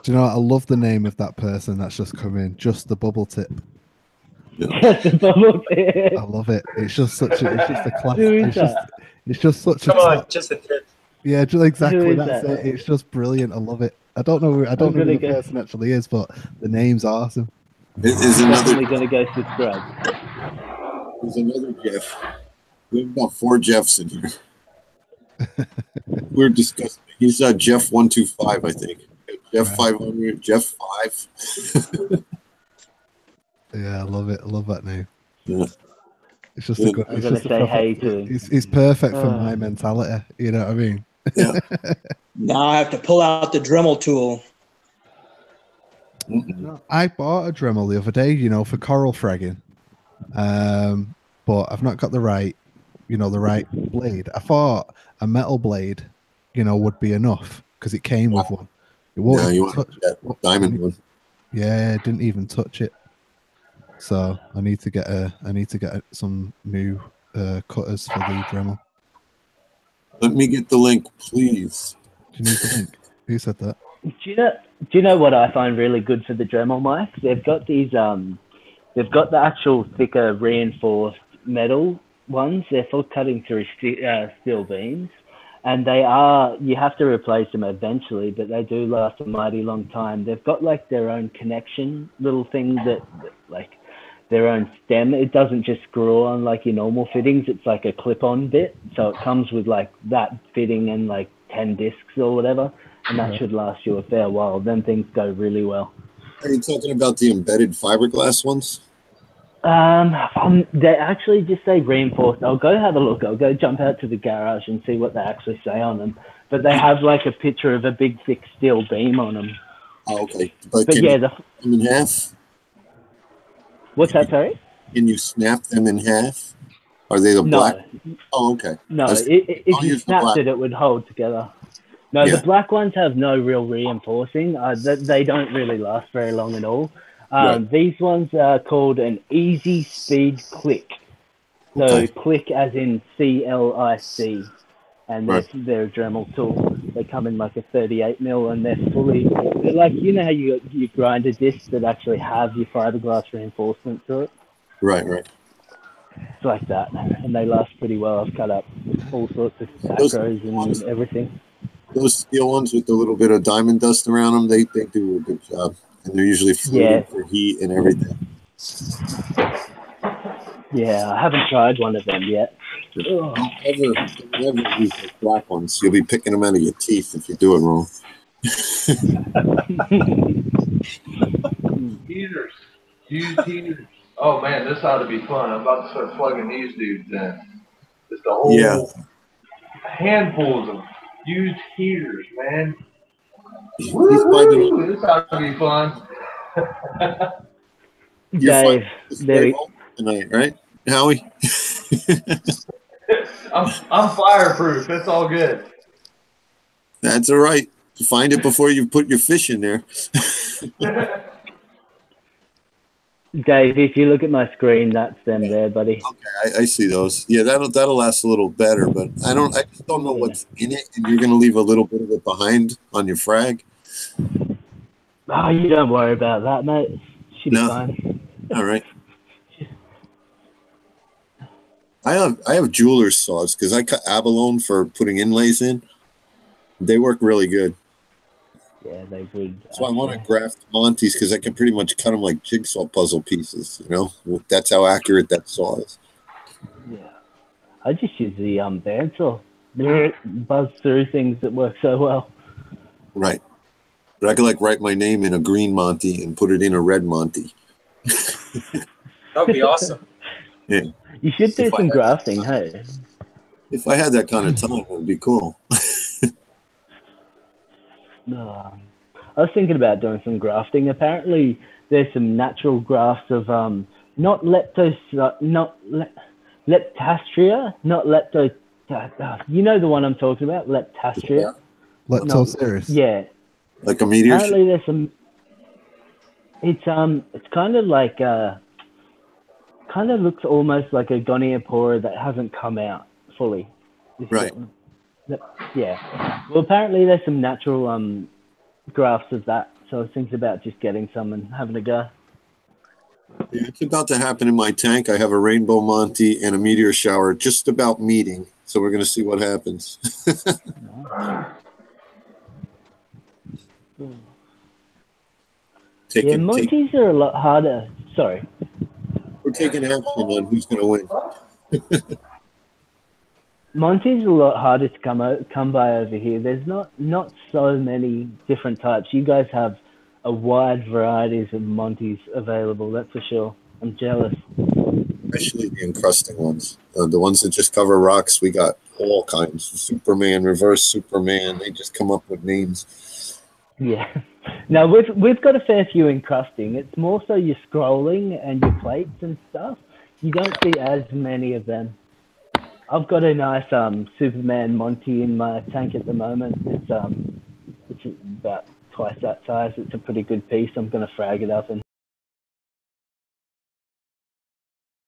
Do you know what? I love the name of that person that's just come in. Just the bubble tip. Just the bubble tip. I love it. It's just such a. It's just a class. Who is It's that? just such a. Come on, just a tip. Yeah, just exactly. Who is That's that? it. It's just brilliant. I love it. I don't know. I don't know who the person actually is, but the name's awesome. Is another. Definitely going to go subscribe. There's another Jeff. We have about 4 Jeffs in here. We're discussing. He's Jeff 125, I think. Jeff 500. Jeff 5. Yeah, I love it. I love that name. Yeah. It's just a good. I'm It's going just to a say proper- hey to him. It's perfect for my mentality. You know what I mean? Yeah. Now I have to pull out the Dremel tool. I bought a Dremel the other day, for coral fragging, but I've not got the right blade. I thought a metal blade, would be enough because it came with one. It won't Yeah, you even want that diamond one. Yeah, it didn't even touch it. So I need to get some new cutters for the Dremel. Let me get the link, please. Do you need the link? Who said that? Do you know what I find really good for the Dremel, Mike? They've got these they've got the actual thicker reinforced metal ones. They're for cutting through steel beams, and you have to replace them eventually, but they do last a mighty long time. They've got like their own connection little thing that like their own stem. It doesn't just screw on like your normal fittings. It's like a clip-on bit, so it comes with like that fitting and like 10 discs or whatever. And that should last you a fair while. Then things go really well. Are you talking about the embedded fiberglass ones? They actually just say reinforced. I'll go have a look. I'll go jump out to the garage and see what they actually say on them. But they have like a picture of a big thick steel beam on them. Oh, okay. But can yeah, you snap them in half? What's that, sorry? Can you snap them in half? Are they the No. black? Oh, okay. No, I'll if you use the snapped black. it would hold together. No, Yeah. the black ones have no real reinforcing. They don't really last very long at all. Right. These ones are called an easy speed click. So Okay. click as in CLIC. And Right. they're a Dremel tool. They come in like a 38 mil and they're like, how you grinder discs that actually have your fiberglass reinforcement through it? Right. It's like that. And they last pretty well. I've cut up all sorts of macros and everything. Those steel ones with a little bit of diamond dust around them, they do a good job. And they're usually floating for heat and everything. Yeah, I haven't tried one of them yet. Don't ever use the black ones. You'll be picking them out of your teeth if you do it wrong. Heaters. Use heaters. Oh man, this ought to be fun. I'm about to start plugging these dudes in. Just a whole handful of them. Use heaters, man. Woo, this ought to be fun. You're Dave, finding tonight, right, Howie? I'm fireproof. It's all good. That's all right. Find it before you put your fish in there. Dave, if you look at my screen, that's them there, buddy. I see those. Yeah, that'll last a little better, but I just don't know what's in it, and you're gonna leave a little bit of it behind on your frag. Oh, you don't worry about that, mate. Should be No. fine. All right. I have jeweler's saws because I cut abalone for putting inlays in. They work really good. Yeah, they would. So I want to graft Monty's because I can pretty much cut them like jigsaw puzzle pieces. You know, that's how accurate that saw is. Yeah. I just use the bandsaw. Buzz through things that work so well. Right. But I could like write my name in a green Monty and put it in a red Monty. That would be awesome. Yeah. You should do some grafting, hey? If I had that kind of time, it would be cool. I was thinking about doing some grafting. Apparently, there's some natural grafts of not leptastria, not lepto. You know the one I'm talking about, leptastria. Leptoceros. Yeah. Like a meteor. Apparently, there's some. It's kind of like kind of looks almost like a goniopora that hasn't come out fully. Right. Yeah. Well, apparently there's some natural grafts of that, so I was thinking about just getting some and having a go. Yeah, it's about to happen in my tank. I have a rainbow Monty and a meteor shower just about meeting, so we're going to see what happens. Yeah, Monties are a lot harder. Sorry. We're taking action on who's going to win. Monty's a lot harder to come by over here. There's not so many different types. You guys have a wide variety of Monty's available, that's for sure. I'm jealous. Especially the encrusting ones. The ones that just cover rocks, we got all kinds. Superman, reverse Superman, they just come up with names. Yeah. No, we've got a fair few encrusting. It's more so your scrolling and your plates and stuff. You don't see as many of them. I've got a nice Superman Monty in my tank at the moment. It's about twice that size. It's a pretty good piece. I'm going to frag it up and